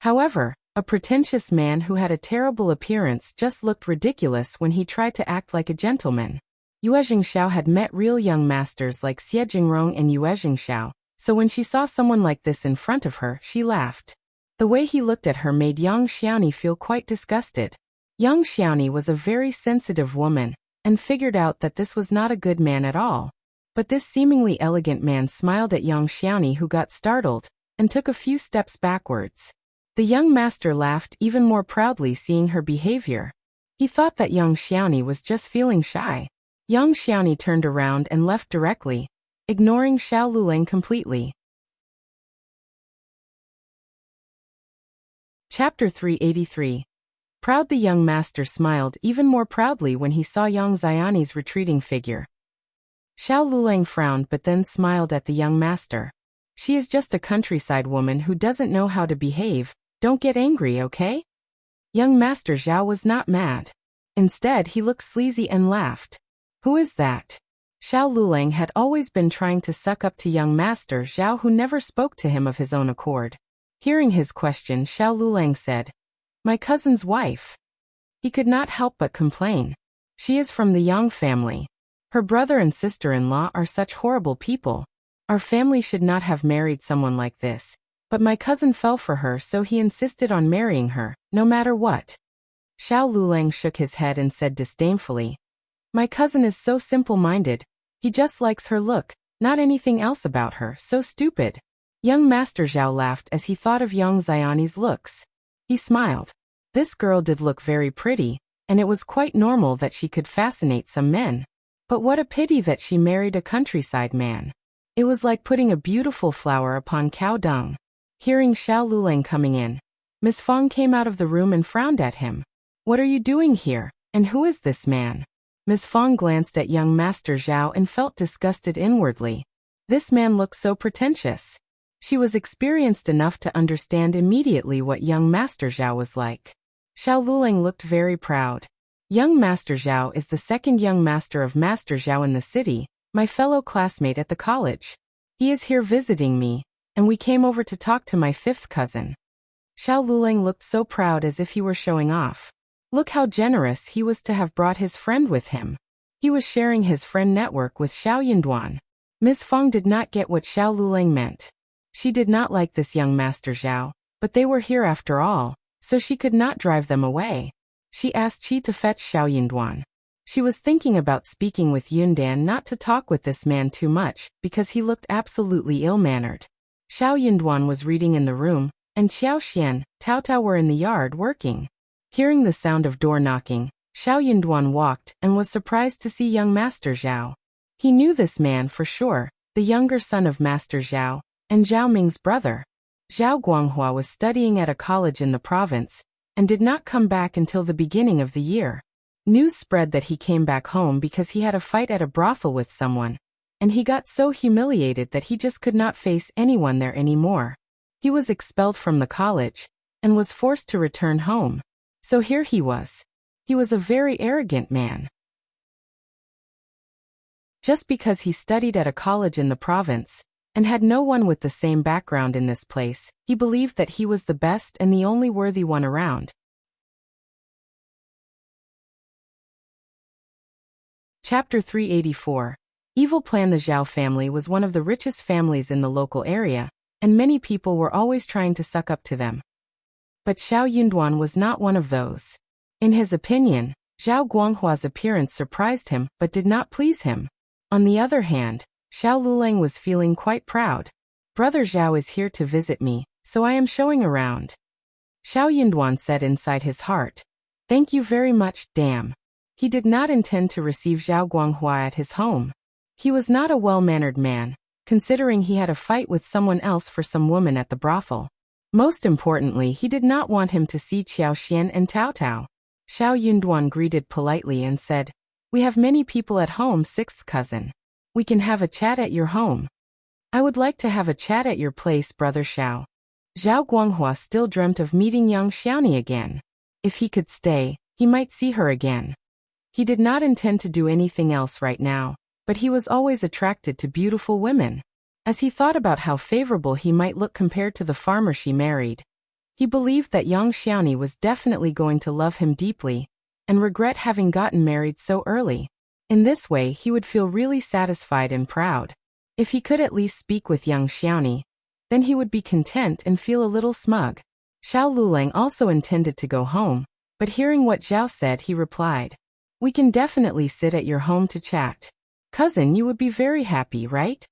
However, a pretentious man who had a terrible appearance just looked ridiculous when he tried to act like a gentleman. Yuezheng Shao had met real young masters like Xie Jingrong and Yuezheng Shao, so when she saw someone like this in front of her, she laughed. The way he looked at her made Yang Xiaoni feel quite disgusted. Yang Xiaoni was a very sensitive woman, and figured out that this was not a good man at all. But this seemingly elegant man smiled at Yang Xiaoni, who got startled, and took a few steps backwards. The young master laughed even more proudly seeing her behavior. He thought that Yang Xiaoni was just feeling shy. Yang Xiaoni turned around and left directly, ignoring Xiao Lulang completely. Chapter 383. Proud. The young master smiled even more proudly when he saw Yang Xiaoni's retreating figure. Xiao Lulang frowned but then smiled at the young master. "She is just a countryside woman who doesn't know how to behave. Don't get angry, okay?" Young Master Zhao was not mad. Instead, he looked sleazy and laughed. "Who is that?" Xiao Lulang had always been trying to suck up to young Master Zhao, who never spoke to him of his own accord. Hearing his question, Xiao Lulang said, "My cousin's wife." He could not help but complain. "She is from the Yang family. Her brother and sister-in-law are such horrible people. Our family should not have married someone like this. But my cousin fell for her, so he insisted on marrying her, no matter what." Xiao Lulang shook his head and said disdainfully, "My cousin is so simple-minded. He just likes her look, not anything else about her. So stupid." Young Master Zhao laughed as he thought of Yang Xiaoni's looks. He smiled. This girl did look very pretty, and it was quite normal that she could fascinate some men. But what a pity that she married a countryside man. It was like putting a beautiful flower upon cow dung. Hearing Xiao Lulang coming in, Miss Fong came out of the room and frowned at him. What are you doing here, and who is this man? Miss Fong glanced at young Master Zhao and felt disgusted inwardly. This man looked so pretentious. She was experienced enough to understand immediately what young Master Zhao was like. Xiao Lulang looked very proud. Young Master Zhao is the second young master of Master Zhao in the city, my fellow classmate at the college. He is here visiting me, and we came over to talk to my fifth cousin. Xiao Lulang looked so proud as if he were showing off. Look how generous he was to have brought his friend with him. He was sharing his friend network with Xiao Yinduan. Miss Fong did not get what Xiao Lulang meant. She did not like this young Master Zhao, but they were here after all, so she could not drive them away. She asked Qi to fetch Xiao Yinduan. She was thinking about speaking with Yundan not to talk with this man too much, because he looked absolutely ill-mannered. Xiao Yinduan was reading in the room, and Xiao Xian, Tao Tao were in the yard working. Hearing the sound of door knocking, Xiao Yinduan walked and was surprised to see young Master Zhao. He knew this man for sure, the younger son of Master Zhao, and Zhao Ming's brother. Zhao Guanghua was studying at a college in the province, and did not come back until the beginning of the year. News spread that he came back home because he had a fight at a brothel with someone, and he got so humiliated that he just could not face anyone there anymore. He was expelled from the college, and was forced to return home. So here he was. He was a very arrogant man. Just because he studied at a college in the province, and had no one with the same background in this place, he believed that he was the best and the only worthy one around. Chapter 384. Evil Plan. The Zhao family was one of the richest families in the local area, and many people were always trying to suck up to them. But Xiao Yunduan was not one of those. In his opinion, Zhao Guanghua's appearance surprised him but did not please him. On the other hand, Xiao Lulang was feeling quite proud. Brother Zhao is here to visit me, so I am showing around. Xiao Yunduan said inside his heart. Thank you very much, damn. He did not intend to receive Zhao Guanghua at his home. He was not a well-mannered man, considering he had a fight with someone else for some woman at the brothel. Most importantly, he did not want him to see Qiao Xian and Tao Tao. Xiao Yunduan greeted politely and said, We have many people at home, sixth cousin. We can have a chat at your home. I would like to have a chat at your place, brother Xiao. Zhao Guanghua still dreamt of meeting young Xiaoni again. If he could stay, he might see her again. He did not intend to do anything else right now, but he was always attracted to beautiful women. As he thought about how favorable he might look compared to the farmer she married, he believed that young Xiaoni was definitely going to love him deeply, and regret having gotten married so early. In this way he would feel really satisfied and proud. If he could at least speak with young Xiaoni, then he would be content and feel a little smug. Xiao Lulang also intended to go home, but hearing what Zhao said he replied, We can definitely sit at your home to chat. Cousin, you would be very happy, right?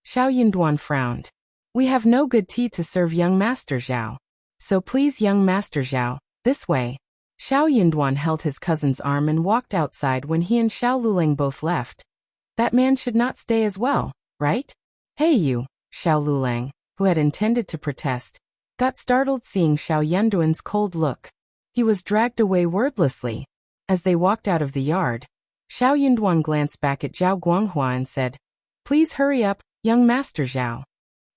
Xiao Yunduan frowned. We have no good tea to serve young Master Zhao. So please young Master Zhao, this way. Xiao Yunduan held his cousin's arm and walked outside when he and Xiao Lulang both left. That man should not stay as well, right? Hey you, Xiao Lulang, who had intended to protest, got startled seeing Xiao Yunduan's cold look. He was dragged away wordlessly. As they walked out of the yard, Xiao Yunduan glanced back at Zhao Guanghua and said, Please hurry up, young Master Zhao.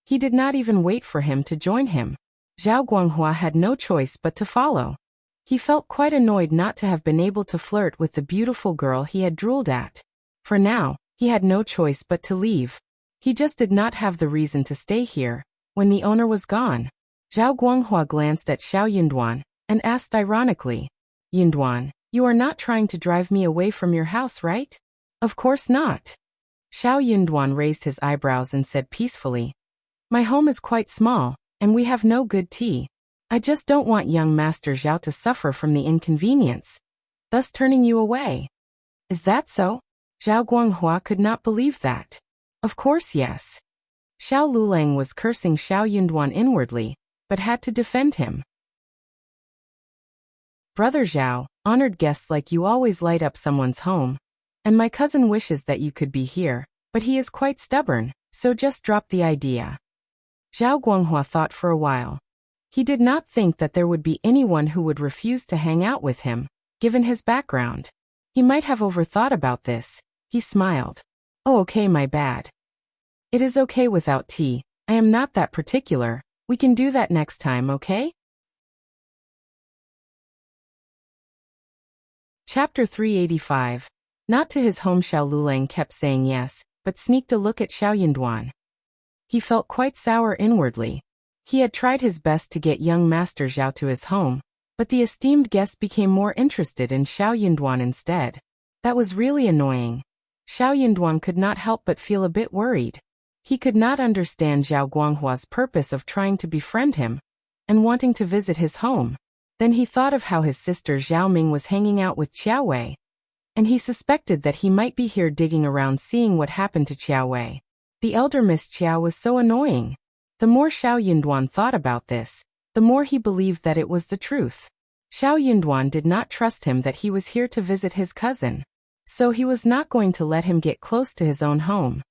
He did not even wait for him to join him. Zhao Guanghua had no choice but to follow. He felt quite annoyed not to have been able to flirt with the beautiful girl he had drooled at. For now, he had no choice but to leave. He just did not have the reason to stay here, when the owner was gone. Zhao Guanghua glanced at Xiao Yunduan, and asked ironically, Yunduan, you are not trying to drive me away from your house, right? Of course not. Xiao Yunduan raised his eyebrows and said peacefully, My home is quite small, and we have no good tea. I just don't want young Master Zhao to suffer from the inconvenience, thus turning you away. Is that so? Zhao Guanghua could not believe that. Of course yes. Xiao Lulang was cursing Xiao Yunduan inwardly, but had to defend him. Brother Zhao, honored guests like you always light up someone's home. And my cousin wishes that you could be here, but he is quite stubborn, so just drop the idea. Zhao Guanghua thought for a while. He did not think that there would be anyone who would refuse to hang out with him, given his background. He might have overthought about this. He smiled. Oh, okay, my bad. It is okay without tea. I am not that particular. We can do that next time, okay? Chapter 385. Not to his home. Xiao Liulang kept saying yes, but sneaked a look at Xiao Yunduan. He felt quite sour inwardly. He had tried his best to get young Master Zhao to his home, but the esteemed guest became more interested in Xiao Yunduan instead. That was really annoying. Xiao Yunduan could not help but feel a bit worried. He could not understand Zhao Guanghua's purpose of trying to befriend him and wanting to visit his home. Then he thought of how his sister Zhao Ming was hanging out with Qiao Wei, and he suspected that he might be here digging around seeing what happened to Qiao Wei. The elder Miss Qiao was so annoying. The more Xiao Yunduan thought about this, the more he believed that it was the truth. Xiao Yunduan did not trust him that he was here to visit his cousin, so he was not going to let him get close to his own home.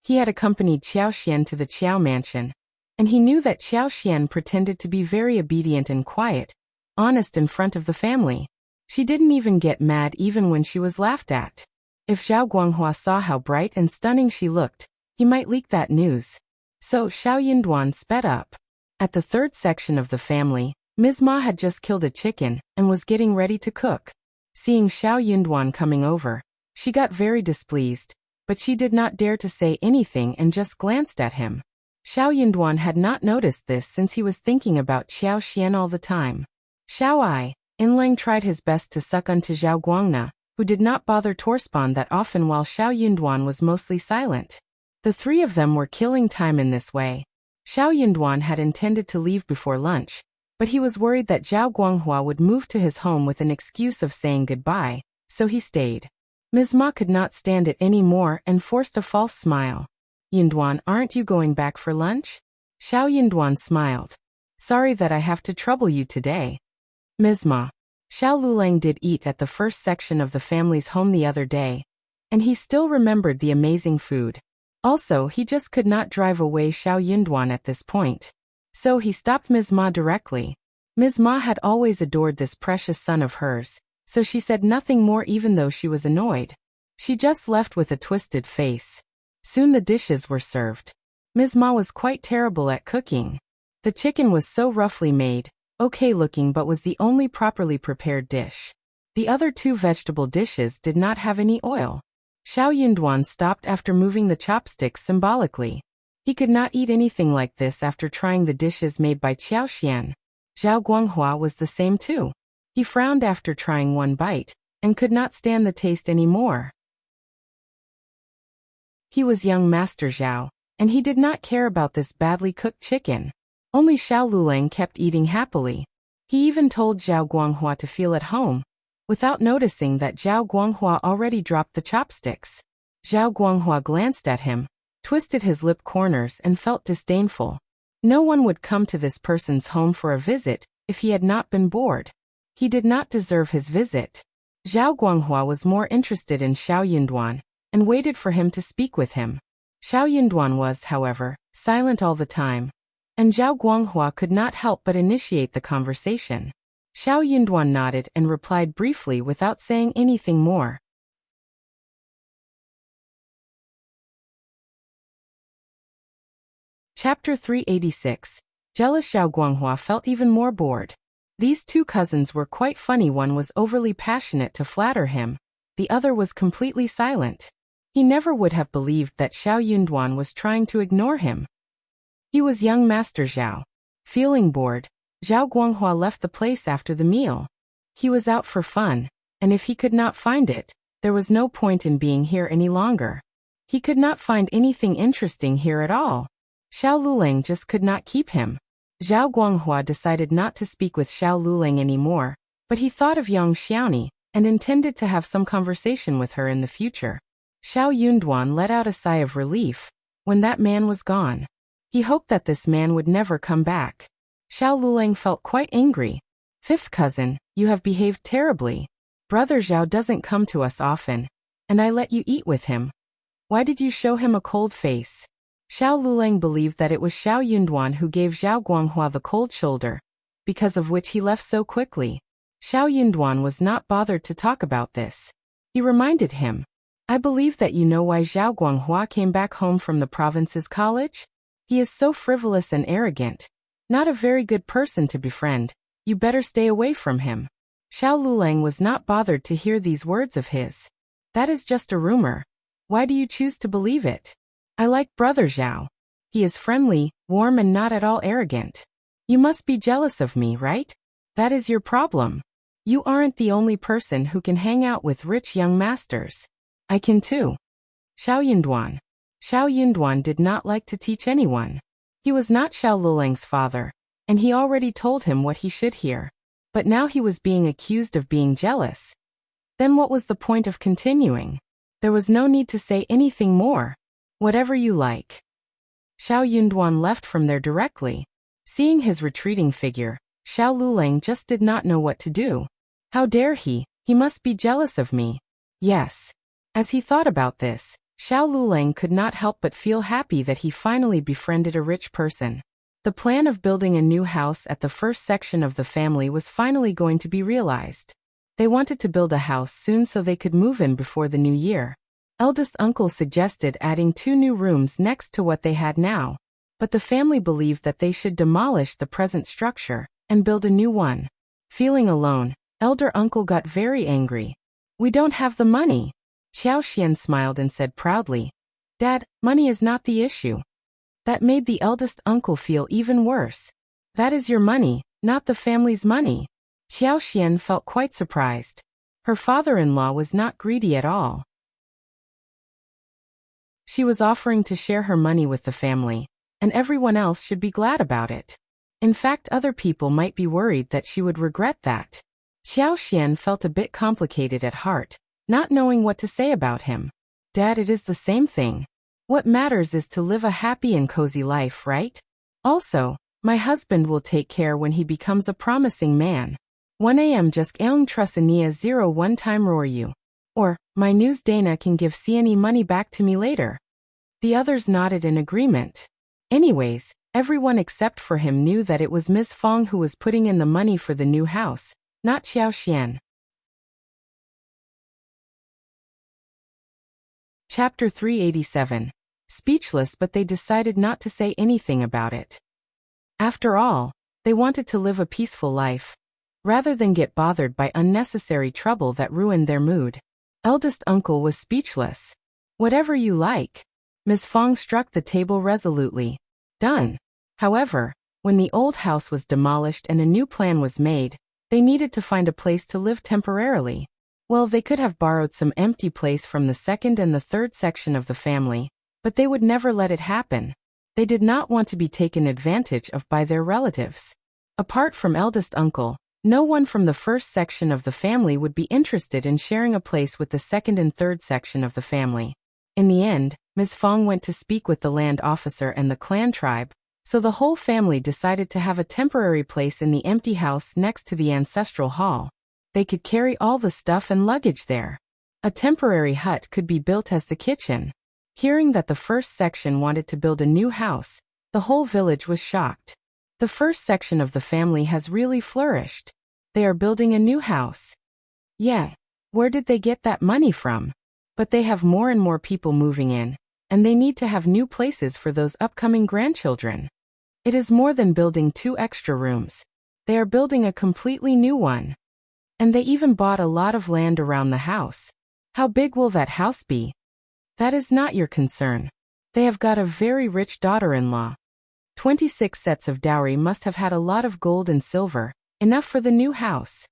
He had accompanied Qiao Xian to the Qiao mansion, and he knew that Qiao Xian pretended to be very obedient and quiet, honest in front of the family. She didn't even get mad even when she was laughed at. If Zhao Guanghua saw how bright and stunning she looked, he might leak that news. So Xiao Yunduan sped up. At the third section of the family, Ms.Mi had just killed a chicken and was getting ready to cook. Seeing Xiao Yunduan coming over, she got very displeased, but she did not dare to say anything and just glanced at him. Xiao Yunduan had not noticed this since he was thinking about Qiao Xian all the time. Xiao Yunlang tried his best to suck onto Zhao Guangna, who did not bother to respond that often while Xiao Yunduan was mostly silent. The three of them were killing time in this way. Xiao Yunduan had intended to leave before lunch, but he was worried that Zhao Guanghua would move to his home with an excuse of saying goodbye, so he stayed. Ms.Mi could not stand it anymore and forced a false smile. Yunduan, aren't you going back for lunch? Xiao Yunduan smiled. Sorry that I have to trouble you today. Ms.Mi. Xiao Liulang did eat at the first section of the family's home the other day, and he still remembered the amazing food. Also, he just could not drive away Xiao Yunduan at this point. So he stopped Ms.Mi directly. Ms.Mi had always adored this precious son of hers, so she said nothing more even though she was annoyed. She just left with a twisted face. Soon the dishes were served. Ms.Mi was quite terrible at cooking. The chicken was so roughly made, okay looking, but was the only properly prepared dish. The other two vegetable dishes did not have any oil. Xiao Yunduan stopped after moving the chopsticks symbolically. He could not eat anything like this after trying the dishes made by Qiao Xian. Zhao Guanghua was the same too. He frowned after trying one bite, and could not stand the taste anymore. He was young Master Zhao, and he did not care about this badly cooked chicken. Only Xiao Liulang kept eating happily. He even told Zhao Guanghua to feel at home, without noticing that Zhao Guanghua already dropped the chopsticks. Zhao Guanghua glanced at him, twisted his lip corners and felt disdainful. No one would come to this person's home for a visit if he had not been bored. He did not deserve his visit. Zhao Guanghua was more interested in Xiao Yunduan and waited for him to speak with him. Xiao Yunduan was, however, silent all the time, and Zhao Guanghua could not help but initiate the conversation. Xiao Yunduan nodded and replied briefly without saying anything more. Chapter 386. Jealous Zhao Guanghua felt even more bored. These two cousins were quite funny. One was overly passionate to flatter him, the other was completely silent. He never would have believed that Xiao Yunduan was trying to ignore him. He was young Master Zhao. Feeling bored, Zhao Guanghua left the place after the meal. He was out for fun, and if he could not find it, there was no point in being here any longer. He could not find anything interesting here at all. Xiao Liulang just could not keep him. Zhao Guanghua decided not to speak with Xiao Liulang anymore, but he thought of young Xiaoni and intended to have some conversation with her in the future. Xiao Yunduan let out a sigh of relief when that man was gone. He hoped that this man would never come back. Xiao Liulang felt quite angry. Fifth cousin, you have behaved terribly. Brother Zhao doesn't come to us often, and I let you eat with him. Why did you show him a cold face? Xiao Liulang believed that it was Xiao Yunduan who gave Zhao Guanghua the cold shoulder, because of which he left so quickly. Xiao Yunduan was not bothered to talk about this. He reminded him, I believe that you know why Zhao Guanghua came back home from the province's college? He is so frivolous and arrogant. Not a very good person to befriend. You better stay away from him. Xiao Liulang was not bothered to hear these words of his. That is just a rumor. Why do you choose to believe it? I like Brother Zhao. He is friendly, warm and not at all arrogant. You must be jealous of me, right? That is your problem. You aren't the only person who can hang out with rich young masters. I can too. Xiao Yunduan. Xiao Yunduan did not like to teach anyone. He was not Xiao Liulang's father, and he already told him what he should hear. But now he was being accused of being jealous. Then what was the point of continuing? There was no need to say anything more. Whatever you like. Xiao Yunduan left from there directly. Seeing his retreating figure, Xiao Liulang just did not know what to do. How dare he? He must be jealous of me. Yes. As he thought about this, Xiao Liulang could not help but feel happy that he finally befriended a rich person. The plan of building a new house at the first section of the family was finally going to be realized. They wanted to build a house soon so they could move in before the new year. Eldest uncle suggested adding 2 new rooms next to what they had now, but the family believed that they should demolish the present structure and build a new one. Feeling alone, elder uncle got very angry. We don't have the money. Xiao Xian smiled and said proudly, Dad, money is not the issue. That made the eldest uncle feel even worse. That is your money, not the family's money. Xiao Xian felt quite surprised. Her father-in-law was not greedy at all. She was offering to share her money with the family, and everyone else should be glad about it. In fact, other people might be worried that she would regret that. Xiao Xian felt a bit complicated at heart, not knowing what to say about him. Dad, it is the same thing. What matters is to live a happy and cozy life, right? Also, my husband will take care when he becomes a promising man. 1 a.m. just Aung Trusania 01 time roar you. Or, my news Dana can give CNE money back to me later. The others nodded in agreement. Anyways, everyone except for him knew that it was Ms. Fong who was putting in the money for the new house, not Xiao Xian. Chapter 387. Speechless, but they decided not to say anything about it. After all, they wanted to live a peaceful life, rather than get bothered by unnecessary trouble that ruined their mood. Eldest uncle was speechless. Whatever you like. Ms. Fong struck the table resolutely. Done. However, when the old house was demolished and a new plan was made, they needed to find a place to live temporarily. Well, they could have borrowed some empty place from the second and the third section of the family, but they would never let it happen. They did not want to be taken advantage of by their relatives. Apart from eldest uncle, no one from the first section of the family would be interested in sharing a place with the second and third section of the family. In the end, Ms. Fong went to speak with the land officer and the clan tribe, so the whole family decided to have a temporary place in the empty house next to the ancestral hall. They could carry all the stuff and luggage there. A temporary hut could be built as the kitchen. Hearing that the first section wanted to build a new house, the whole village was shocked. The first section of the family has really flourished. They are building a new house. Yeah, where did they get that money from? But they have more and more people moving in, and they need to have new places for those upcoming grandchildren. It is more than building 2 extra rooms. They are building a completely new one. And they even bought a lot of land around the house. How big will that house be? That is not your concern. They have got a very rich daughter-in-law. 26 sets of dowry must have had a lot of gold and silver, enough for the new house.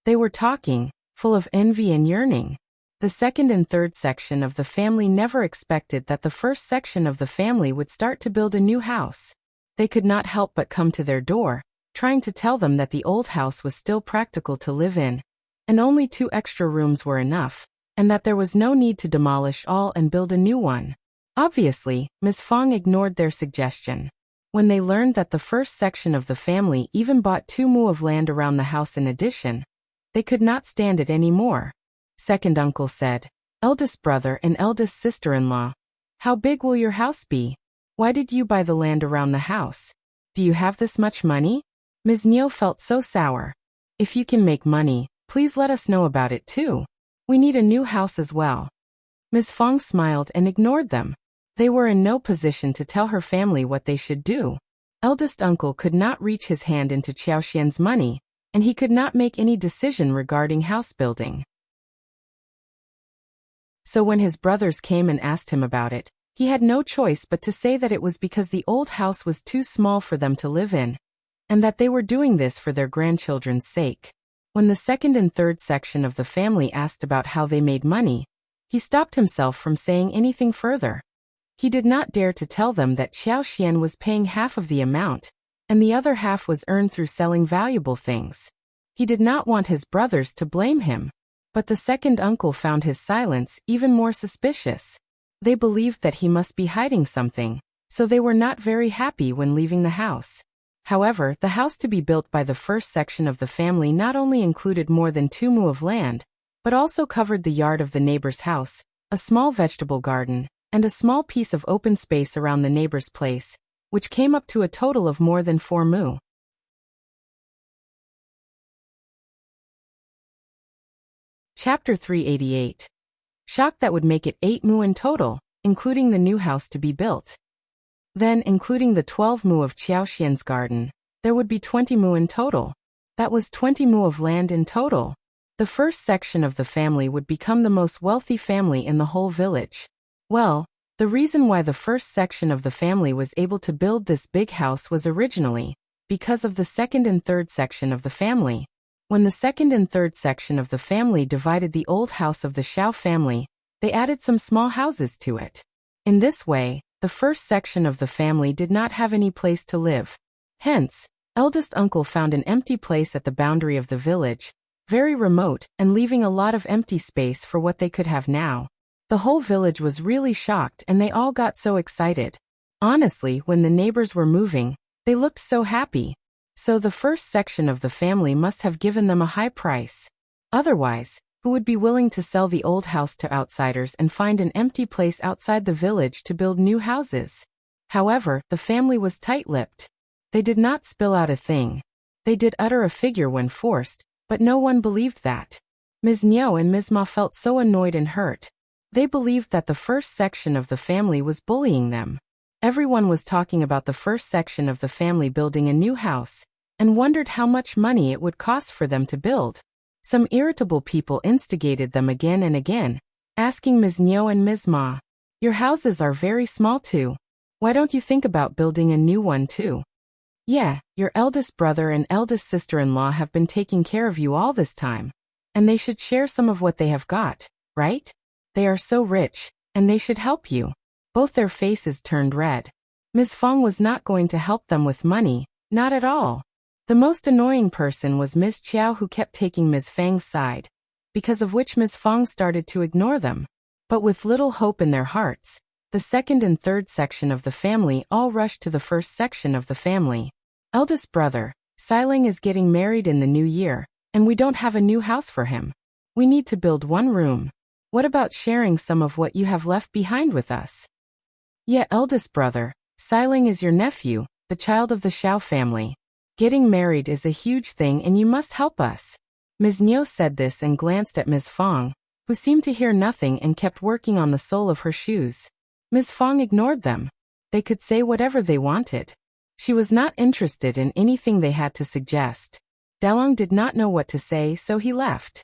They were talking, full of envy and yearning. The second and third section of the family never expected that the first section of the family would start to build a new house. They could not help but come to their door, trying to tell them that the old house was still practical to live in, and only 2 extra rooms were enough, and that there was no need to demolish all and build a new one. Obviously, Ms. Fong ignored their suggestion. When they learned that the first section of the family even bought 2 mu of land around the house in addition, they could not stand it anymore. Second uncle said, Eldest brother and eldest sister-in-law, how big will your house be? Why did you buy the land around the house? Do you have this much money? Ms.Mi felt so sour. If you can make money, please let us know about it too. We need a new house as well. Ms. Fong smiled and ignored them. They were in no position to tell her family what they should do. Eldest uncle could not reach his hand into Xiaoxian's money, and he could not make any decision regarding house building. So when his brothers came and asked him about it, he had no choice but to say that it was because the old house was too small for them to live in, and that they were doing this for their grandchildren's sake. When the second and third section of the family asked about how they made money, he stopped himself from saying anything further. He did not dare to tell them that Xiaoxian was paying half of the amount, and the other half was earned through selling valuable things. He did not want his brothers to blame him, but the second uncle found his silence even more suspicious. They believed that he must be hiding something, so they were not very happy when leaving the house. However, the house to be built by the first section of the family not only included more than 2 mu of land, but also covered the yard of the neighbor's house, a small vegetable garden, and a small piece of open space around the neighbor's place, which came up to a total of more than 4 mu. Chapter 388. Shock that would make it 8 mu in total, including the new house to be built. Then, including the 12 mu of Xiaoxian's garden, there would be 20 mu in total. That was 20 mu of land in total. The first section of the family would become the most wealthy family in the whole village. Well, the reason why the first section of the family was able to build this big house was originally because of the second and third section of the family. When the second and third section of the family divided the old house of the Shao family, they added some small houses to it. In this way, the first section of the family did not have any place to live. Hence, eldest uncle found an empty place at the boundary of the village, very remote and leaving a lot of empty space for what they could have now. The whole village was really shocked and they all got so excited. Honestly, when the neighbors were moving, they looked so happy. So the first section of the family must have given them a high price. Otherwise, who would be willing to sell the old house to outsiders and find an empty place outside the village to build new houses? However, the family was tight-lipped. They did not spill out a thing. They did utter a figure when forced, but no one believed that. Ms.Mi and Ms.Ma felt so annoyed and hurt. They believed that the first section of the family was bullying them. Everyone was talking about the first section of the family building a new house, and wondered how much money it would cost for them to build. Some irritable people instigated them again and again, asking Ms.Mi and Ms.Ma, "Your houses are very small too. Why don't you think about building a new one too? Yeah, your eldest brother and eldest sister-in-law have been taking care of you all this time, and they should share some of what they have got, right? They are so rich, and they should help you." Both their faces turned red. Ms. Fong was not going to help them with money, not at all. The most annoying person was Ms. Chiao, who kept taking Ms. Fang's side, because of which Ms. Fong started to ignore them. But with little hope in their hearts, the second and third section of the family all rushed to the first section of the family. "Eldest brother, Liulang is getting married in the new year, and we don't have a new house for him. We need to build one room. What about sharing some of what you have left behind with us?" "Yeah, eldest brother, Liulang is your nephew, the child of the Shao family. Getting married is a huge thing and you must help us." Ms.Mi said this and glanced at Ms. Fong, who seemed to hear nothing and kept working on the sole of her shoes. Ms. Fong ignored them. They could say whatever they wanted. She was not interested in anything they had to suggest. Liulang did not know what to say, so he left.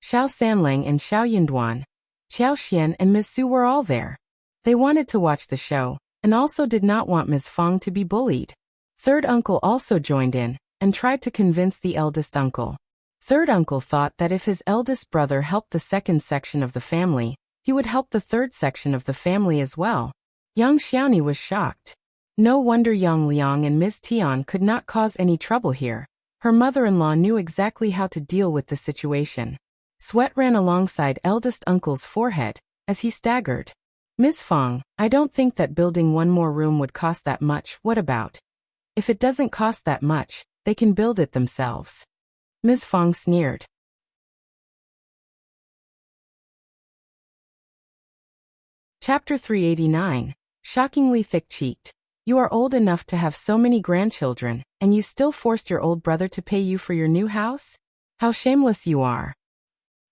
Shao Sanlang and Shao Yunduan, Xiao Xian and Ms. Su were all there. They wanted to watch the show, and also did not want Ms. Fong to be bullied. Third uncle also joined in, and tried to convince the eldest uncle. Third uncle thought that if his eldest brother helped the second section of the family, he would help the third section of the family as well. Young Xiaoni was shocked. No wonder young Liang and Ms. Tian could not cause any trouble here. Her mother-in-law knew exactly how to deal with the situation. Sweat ran alongside eldest uncle's forehead, as he staggered. "Ms. Fong, I don't think that building one more room would cost that much. What about? If it doesn't cost that much, they can build it themselves." Ms. Fong sneered. Chapter 389. Shockingly thick-cheeked. You are old enough to have so many grandchildren, and you still forced your old brother to pay you for your new house? How shameless you are.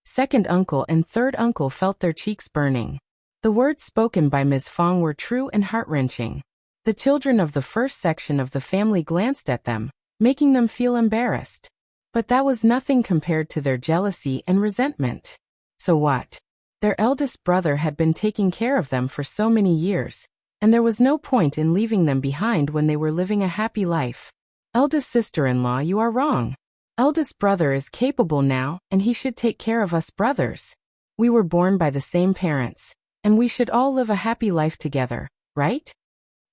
Second uncle and third uncle felt their cheeks burning. The words spoken by Ms. Fong were true and heart-wrenching. The children of the first section of the family glanced at them, making them feel embarrassed. But that was nothing compared to their jealousy and resentment. So what? Their eldest brother had been taking care of them for so many years, and there was no point in leaving them behind when they were living a happy life. Eldest sister-in-law, you are wrong. Eldest brother is capable now, and he should take care of us brothers. We were born by the same parents, and we should all live a happy life together, right?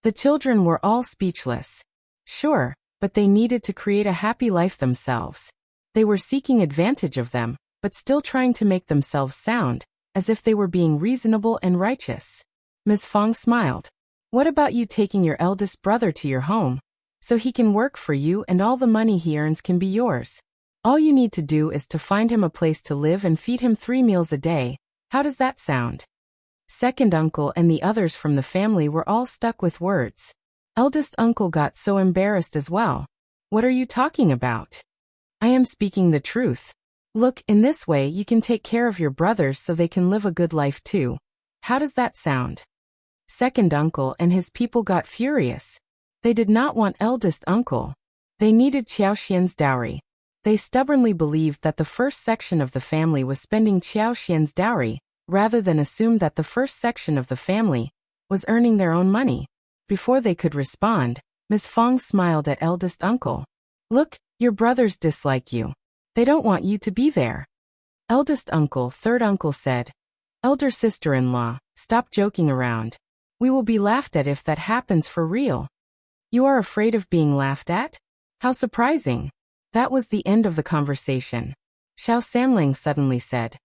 The children were all speechless. Sure, but they needed to create a happy life themselves. They were seeking advantage of them, but still trying to make themselves sound, as if they were being reasonable and righteous. Ms. Fong smiled. What about you taking your eldest brother to your home, so he can work for you and all the money he earns can be yours? All you need to do is to find him a place to live and feed him 3 meals a day. How does that sound? Second uncle and the others from the family were all stuck with words. Eldest uncle got so embarrassed as well. What are you talking about? I am speaking the truth. Look, in this way you can take care of your brothers so they can live a good life too. How does that sound? Second uncle and his people got furious. They did not want eldest uncle. They needed Qiao Xian's dowry. They stubbornly believed that the first section of the family was spending Qiao Xian's dowry, rather than assume that the first section of the family was earning their own money. Before they could respond, Ms. Fong smiled at eldest uncle. Look, your brothers dislike you. They don't want you to be there. Eldest uncle, third uncle said. Elder sister-in-law, stop joking around. We will be laughed at if that happens for real. You are afraid of being laughed at? How surprising. That was the end of the conversation. Shao Sanlang suddenly said.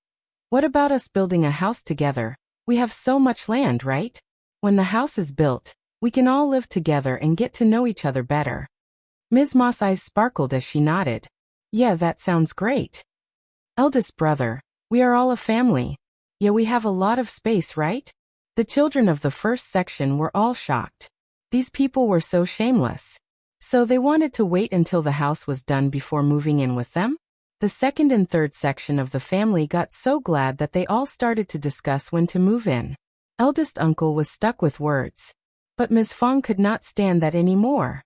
What about us building a house together? We have so much land, right? When the house is built, we can all live together and get to know each other better. Ms.Mi's eyes sparkled as she nodded. Yeah, that sounds great. Eldest brother, we are all a family. Yeah, we have a lot of space, right? The children of the first section were all shocked. These people were so shameless. So they wanted to wait until the house was done before moving in with them? The second and third section of the family got so glad that they all started to discuss when to move in. Eldest uncle was stuck with words. But Ms. Fong could not stand that anymore.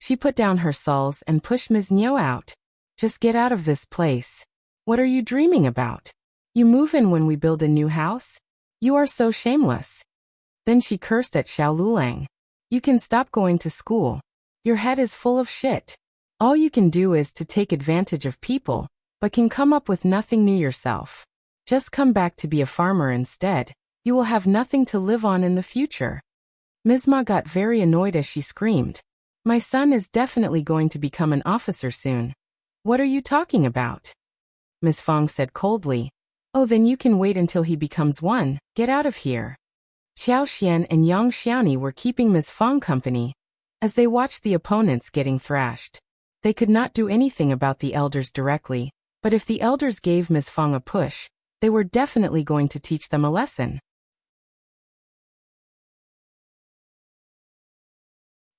She put down her sauls and pushed Ms. Nyo out. Just get out of this place. What are you dreaming about? You move in when we build a new house? You are so shameless. Then she cursed at Shao Liulang. You can stop going to school. Your head is full of shit. All you can do is to take advantage of people, but can come up with nothing new yourself. Just come back to be a farmer instead. You will have nothing to live on in the future. Ms.Mi got very annoyed as she screamed. My son is definitely going to become an officer soon. What are you talking about? Ms. Fong said coldly. Oh, then you can wait until he becomes one. Get out of here. Qiao Xian and Yang Xiaoni were keeping Ms. Fong company as they watched the opponents getting thrashed. They could not do anything about the elders directly, but if the elders gave Ms. Fong a push, they were definitely going to teach them a lesson.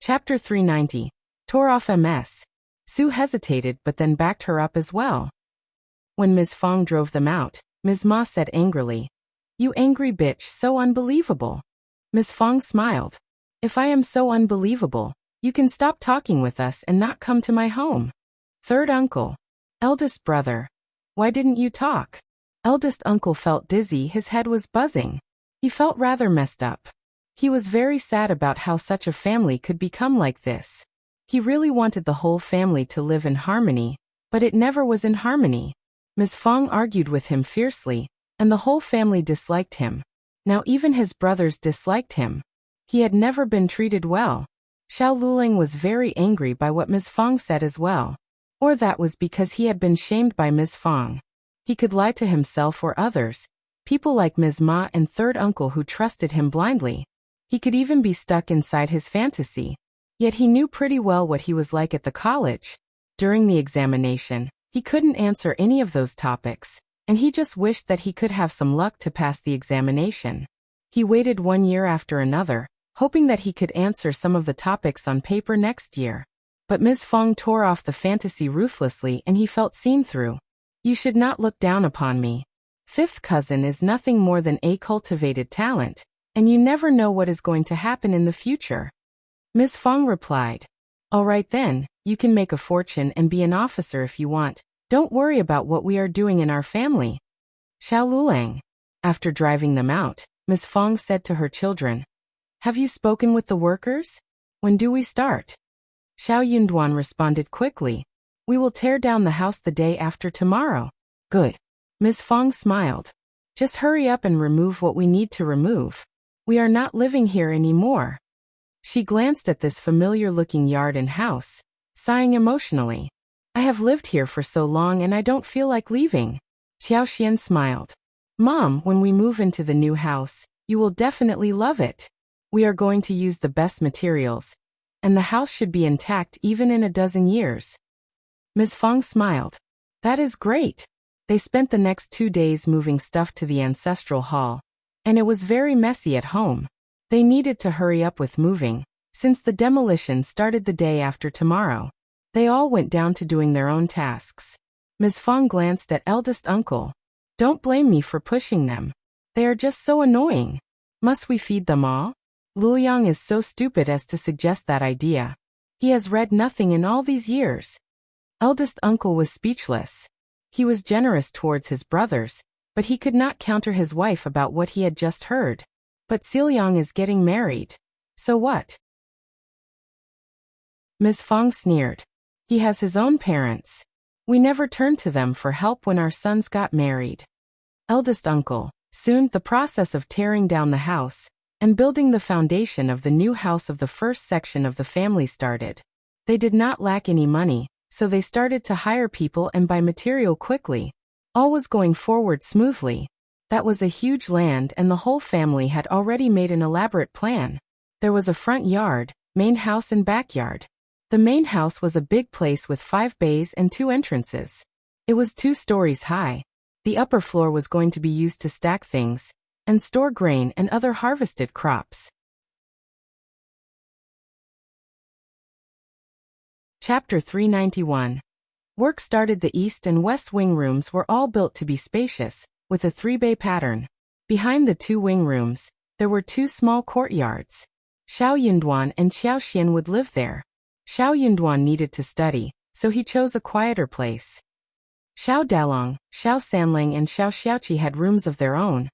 Chapter 390. Tore off Ms. Su hesitated but then backed her up as well. When Ms. Fong drove them out, Ms.Mi said angrily, You angry bitch, so unbelievable. Ms. Fong smiled. If I am so unbelievable, you can stop talking with us and not come to my home. Third uncle. Eldest brother. Why didn't you talk? Eldest uncle felt dizzy, his head was buzzing. He felt rather messed up. He was very sad about how such a family could become like this. He really wanted the whole family to live in harmony, but it never was in harmony. Ms. Fong argued with him fiercely, and the whole family disliked him. Now even his brothers disliked him. He had never been treated well. Shao Liulang was very angry by what Ms. Fong said as well. Or that was because he had been shamed by Ms. Fong. He could lie to himself or others, people like Ms.Mi and third uncle who trusted him blindly. He could even be stuck inside his fantasy. Yet he knew pretty well what he was like at the college. During the examination, he couldn't answer any of those topics. and he just wished that he could have some luck to pass the examination. He waited 1 year after another, hoping that he could answer some of the topics on paper next year. But Ms. Fong tore off the fantasy ruthlessly and he felt seen through. You should not look down upon me. Fifth cousin is nothing more than a cultivated talent, and you never know what is going to happen in the future. Ms. Fong replied. All right then, you can make a fortune and be an officer if you want. Don't worry about what we are doing in our family. Shao Liulang. After driving them out, Ms. Fong said to her children, Have you spoken with the workers? When do we start? Shao Yunduan responded quickly. We will tear down the house the day after tomorrow. Good. Ms. Fong smiled. Just hurry up and remove what we need to remove. We are not living here anymore. She glanced at this familiar-looking yard and house, sighing emotionally. I have lived here for so long and I don't feel like leaving. Xiao Xian smiled. Mom, when we move into the new house, you will definitely love it. We are going to use the best materials, and the house should be intact even in a dozen years. Ms. Fong smiled. That is great. They spent the next 2 days moving stuff to the ancestral hall, and it was very messy at home. They needed to hurry up with moving, since the demolition started the day after tomorrow. They all went down to doing their own tasks. Ms. Fong glanced at eldest uncle. Don't blame me for pushing them. They are just so annoying. Must we feed them all? Liulang is so stupid as to suggest that idea. He has read nothing in all these years. Eldest uncle was speechless. He was generous towards his brothers, but he could not counter his wife about what he had just heard. But Liulang is getting married. So what? Ms. Fong sneered. He has his own parents. We never turned to them for help when our sons got married. Eldest uncle. Soon the process of tearing down the house and building the foundation of the new house of the first section of the family started. They did not lack any money, so they started to hire people and buy material quickly. All was going forward smoothly. That was a huge land and the whole family had already made an elaborate plan. There was a front yard, main house and backyard. The main house was a big place with 5 bays and 2 entrances. It was 2 stories high. The upper floor was going to be used to stack things and store grain and other harvested crops. Chapter 391. Work started. The east and west wing rooms were all built to be spacious, with a 3-bay pattern. Behind the 2 wing rooms, there were 2 small courtyards. Shao Yunduan and Xiao Xian would live there. Shao Yunduan needed to study, so he chose a quieter place. Shao Dalong, Shao Sanlang and Shao Xiaoqi had rooms of their own,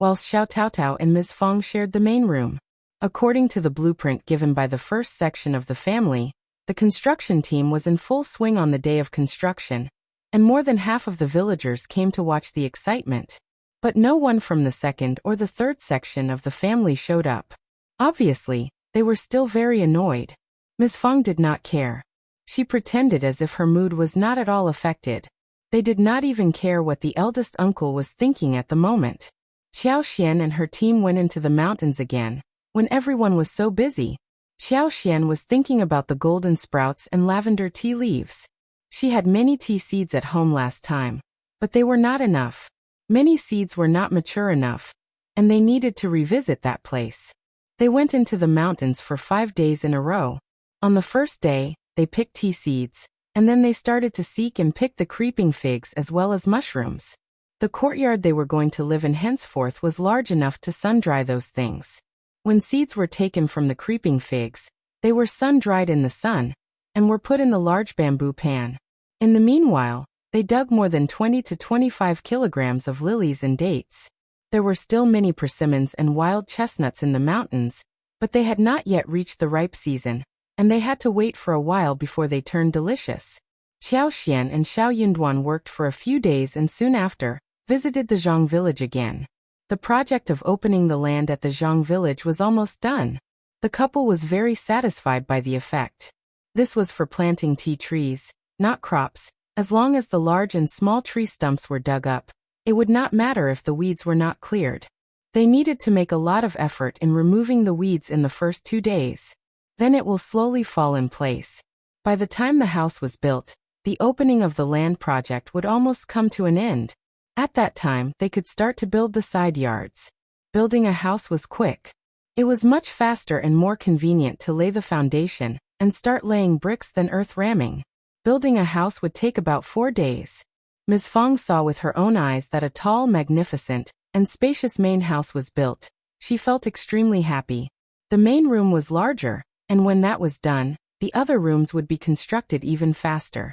whilst Shao Taotao and Ms. Fong shared the main room. According to the blueprint given by the first section of the family, the construction team was in full swing on the day of construction, and more than half of the villagers came to watch the excitement. But no one from the second or the third section of the family showed up. Obviously, they were still very annoyed. Ms. Fong did not care. She pretended as if her mood was not at all affected. They did not even care what the eldest uncle was thinking at the moment. Xiao Xian and her team went into the mountains again, when everyone was so busy. Xiao Xian was thinking about the golden sprouts and lavender tea leaves. She had many tea seeds at home last time, but they were not enough. Many seeds were not mature enough, and they needed to revisit that place. They went into the mountains for 5 days in a row. On the first day, they picked tea seeds, and then they started to seek and pick the creeping figs as well as mushrooms. The courtyard they were going to live in henceforth was large enough to sun-dry those things. When seeds were taken from the creeping figs, they were sun-dried in the sun, and were put in the large bamboo pan. In the meanwhile, they dug more than 20 to 25 kilograms of lilies and dates. There were still many persimmons and wild chestnuts in the mountains, but they had not yet reached the ripe season, and they had to wait for a while before they turned delicious. Xiao Xian and Shao Yunduan worked for a few days and soon after, visited the Zhang village again. The project of opening the land at the Zhang village was almost done. The couple was very satisfied by the effect. This was for planting tea trees, not crops. As long as the large and small tree stumps were dug up, it would not matter if the weeds were not cleared. They needed to make a lot of effort in removing the weeds in the first 2 days. Then it will slowly fall in place. By the time the house was built, the opening of the land project would almost come to an end. At that time, they could start to build the side yards. Building a house was quick. It was much faster and more convenient to lay the foundation and start laying bricks than earth ramming. Building a house would take about 4 days. Ms. Fong saw with her own eyes that a tall, magnificent, and spacious main house was built. She felt extremely happy. The main room was larger, and when that was done, the other rooms would be constructed even faster.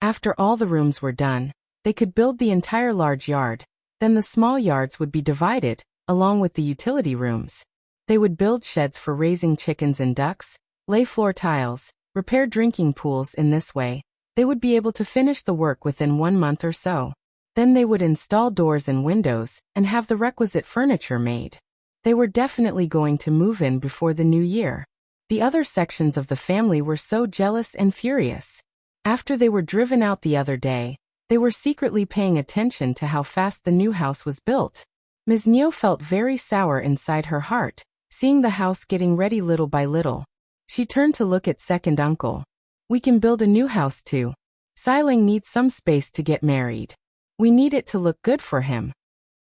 After all the rooms were done, they could build the entire large yard. Then the small yards would be divided, along with the utility rooms. They would build sheds for raising chickens and ducks, lay floor tiles, repair drinking pools. In this way, they would be able to finish the work within 1 month or so. Then they would install doors and windows and have the requisite furniture made. They were definitely going to move in before the new year. The other sections of the family were so jealous and furious. After they were driven out the other day, they were secretly paying attention to how fast the new house was built. Ms.Mi felt very sour inside her heart, seeing the house getting ready little by little. She turned to look at second uncle. We can build a new house too. Liulang needs some space to get married. We need it to look good for him.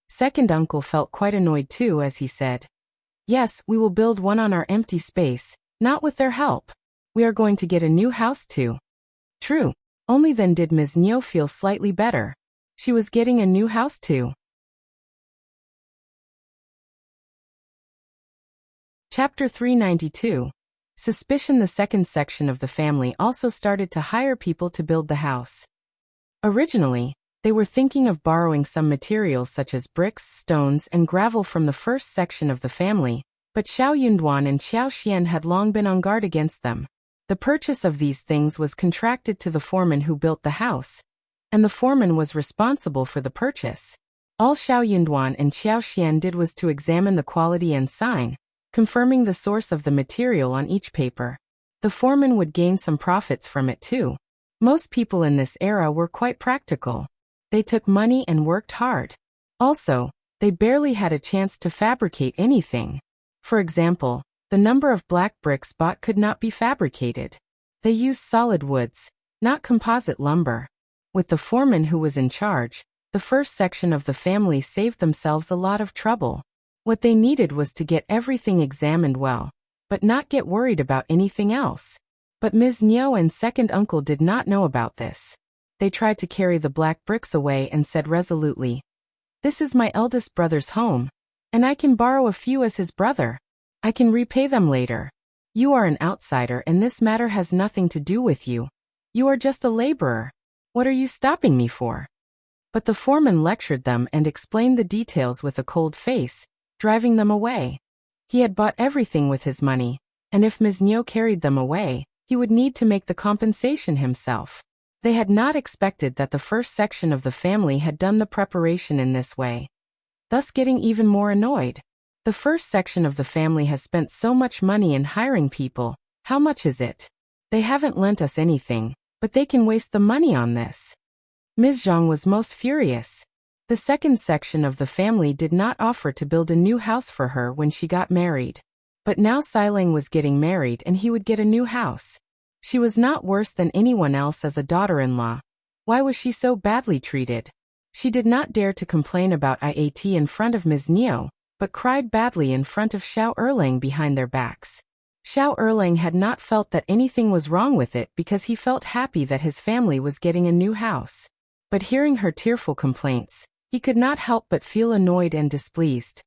Second uncle felt quite annoyed too as he said, yes, we will build one on our empty space, not with their help. We are going to get a new house too. True. Only then did Ms.Mi feel slightly better. She was getting a new house too. Chapter 392. Suspicion. The second section of the family also started to hire people to build the house. Originally, they were thinking of borrowing some materials such as bricks, stones, and gravel from the first section of the family, but Xiao Yunduan and Xiao Xian had long been on guard against them. The purchase of these things was contracted to the foreman who built the house, and the foreman was responsible for the purchase. All Xiao Yunduan and Xiao Xian did was to examine the quality and sign, confirming the source of the material on each paper. The foreman would gain some profits from it too. Most people in this era were quite practical. They took money and worked hard. Also, they barely had a chance to fabricate anything. For example, the number of black bricks bought could not be fabricated. They used solid woods, not composite lumber. With the foreman who was in charge, the first section of the family saved themselves a lot of trouble. What they needed was to get everything examined well, but not get worried about anything else. But Ms.Mi and second uncle did not know about this. They tried to carry the black bricks away and said resolutely, "This is my eldest brother's home, and I can borrow a few as his brother. I can repay them later. You are an outsider and this matter has nothing to do with you. You are just a laborer. What are you stopping me for?" But the foreman lectured them and explained the details with a cold face, driving them away. He had bought everything with his money, and if Ms.Mi carried them away, he would need to make the compensation himself. They had not expected that the first section of the family had done the preparation in this way, thus getting even more annoyed. The first section of the family has spent so much money in hiring people. How much is it? They haven't lent us anything, but they can waste the money on this. Ms. Zhang was most furious. The second section of the family did not offer to build a new house for her when she got married. But now Liulang was getting married and he would get a new house. She was not worse than anyone else as a daughter-in-law. Why was she so badly treated? She did not dare to complain about IAT in front of Ms.Mi, but cried badly in front of Shao Erlang behind their backs. Shao Erlang had not felt that anything was wrong with it because he felt happy that his family was getting a new house. But hearing her tearful complaints, he could not help but feel annoyed and displeased.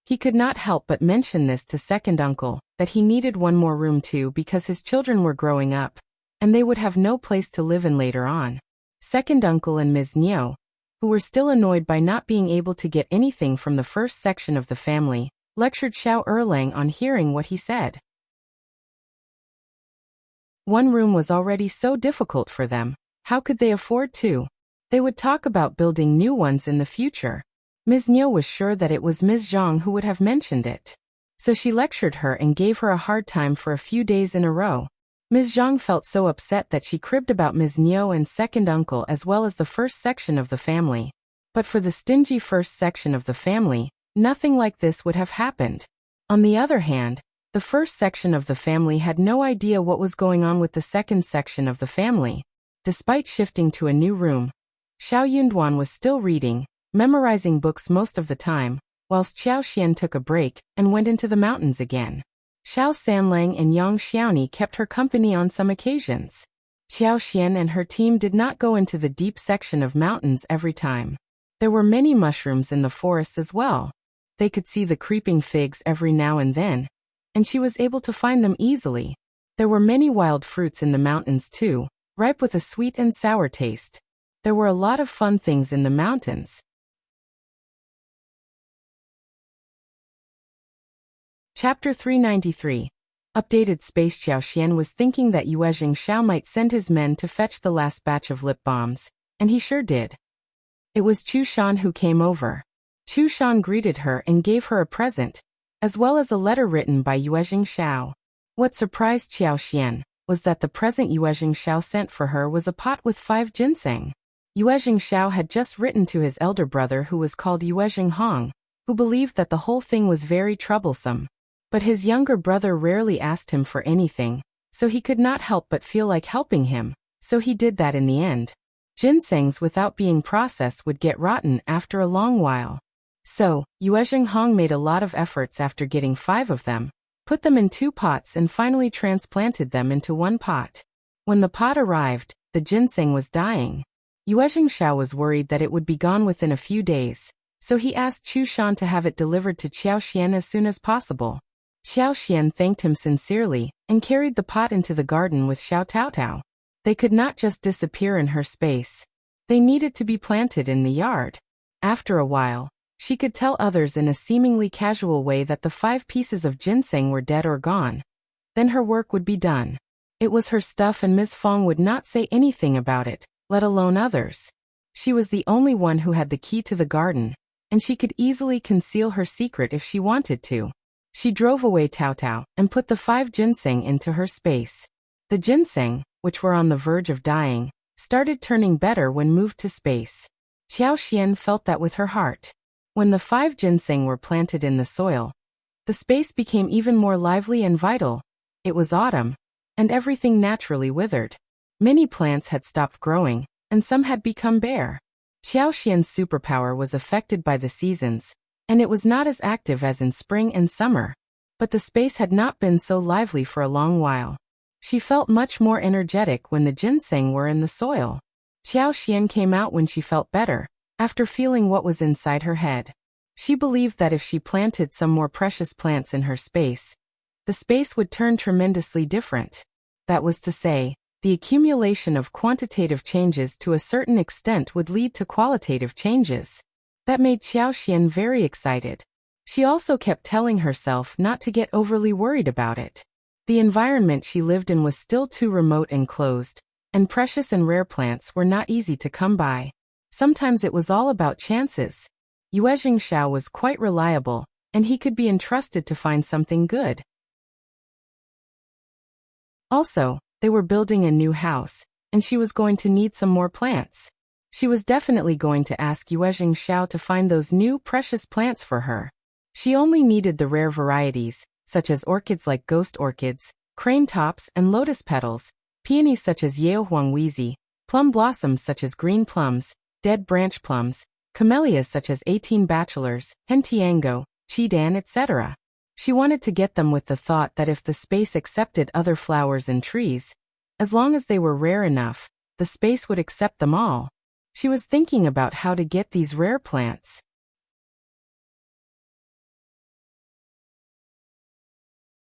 He could not help but mention this to second uncle, that he needed one more room too because his children were growing up, and they would have no place to live in later on. Second uncle and Ms.Mi, who were still annoyed by not being able to get anything from the first section of the family, lectured Shao Erlang on hearing what he said. One room was already so difficult for them. How could they afford two? They would talk about building new ones in the future. Ms.Mi was sure that it was Ms. Zhang who would have mentioned it. So she lectured her and gave her a hard time for a few days in a row. Ms. Zhang felt so upset that she cribbed about Ms.Mi and second uncle as well as the first section of the family. But for the stingy first section of the family, nothing like this would have happened. On the other hand, the first section of the family had no idea what was going on with the second section of the family. Despite shifting to a new room, Shao Yunduan was still reading, memorizing books most of the time, whilst Xiao Xian took a break and went into the mountains again. Xiao Sanlang and Yang Xiaoni kept her company on some occasions. Xiao Xian and her team did not go into the deep section of mountains every time. There were many mushrooms in the forests as well. They could see the creeping figs every now and then, and she was able to find them easily. There were many wild fruits in the mountains too, ripe with a sweet and sour taste. There were a lot of fun things in the mountains. Chapter 393. Updated Space. Xiao Xian was thinking that Yuezheng Shao might send his men to fetch the last batch of lip balms, and he sure did. It was Chu Shan who came over. Chu Shan greeted her and gave her a present, as well as a letter written by Yuezheng Shao. What surprised Xiao Xian was that the present Yuezheng Shao sent for her was a pot with 5 ginseng. Yuezheng Shao had just written to his elder brother who was called Yuezheng Hong, who believed that the whole thing was very troublesome. But his younger brother rarely asked him for anything, so he could not help but feel like helping him, so he did that in the end. Ginsengs without being processed would get rotten after a long while. So, Yuezheng Hong made a lot of efforts after getting 5 of them, put them in 2 pots and finally transplanted them into 1 pot. When the pot arrived, the ginseng was dying. Yuezheng Shao was worried that it would be gone within a few days, so he asked Chu Shan to have it delivered to Xiao Xian as soon as possible. Xiao Xian thanked him sincerely and carried the pot into the garden with Xiao Taotao. They could not just disappear in her space. They needed to be planted in the yard. After a while, she could tell others in a seemingly casual way that the 5 pieces of ginseng were dead or gone. Then her work would be done. It was her stuff and Ms. Fong would not say anything about it, let alone others. She was the only one who had the key to the garden, and she could easily conceal her secret if she wanted to. She drove away Taotao and put the 5 ginseng into her space. The ginseng, which were on the verge of dying, started turning better when moved to space. Xiao Xian felt that with her heart. When the 5 ginseng were planted in the soil, the space became even more lively and vital. It was autumn, and everything naturally withered. Many plants had stopped growing, and some had become bare. Xiao Xian's superpower was affected by the seasons, and it was not as active as in spring and summer. But the space had not been so lively for a long while. She felt much more energetic when the ginseng were in the soil. Xiao Xian came out when she felt better, after feeling what was inside her head. She believed that if she planted some more precious plants in her space, the space would turn tremendously different. That was to say, the accumulation of quantitative changes to a certain extent would lead to qualitative changes. That made Xiao Xian very excited. She also kept telling herself not to get overly worried about it. The environment she lived in was still too remote and closed, and precious and rare plants were not easy to come by. Sometimes it was all about chances. Yuezheng Shao was quite reliable, and he could be entrusted to find something good. Also, they were building a new house, and she was going to need some more plants. She was definitely going to ask Yuezheng Shao to find those new precious plants for her. She only needed the rare varieties, such as orchids like ghost orchids, crane tops and lotus petals, peonies such as Yaohuangwizi, plum blossoms such as green plums, dead branch plums, camellias such as 18 bachelors, hentiango, chidan, etc. She wanted to get them with the thought that if the space accepted other flowers and trees, as long as they were rare enough, the space would accept them all. She was thinking about how to get these rare plants.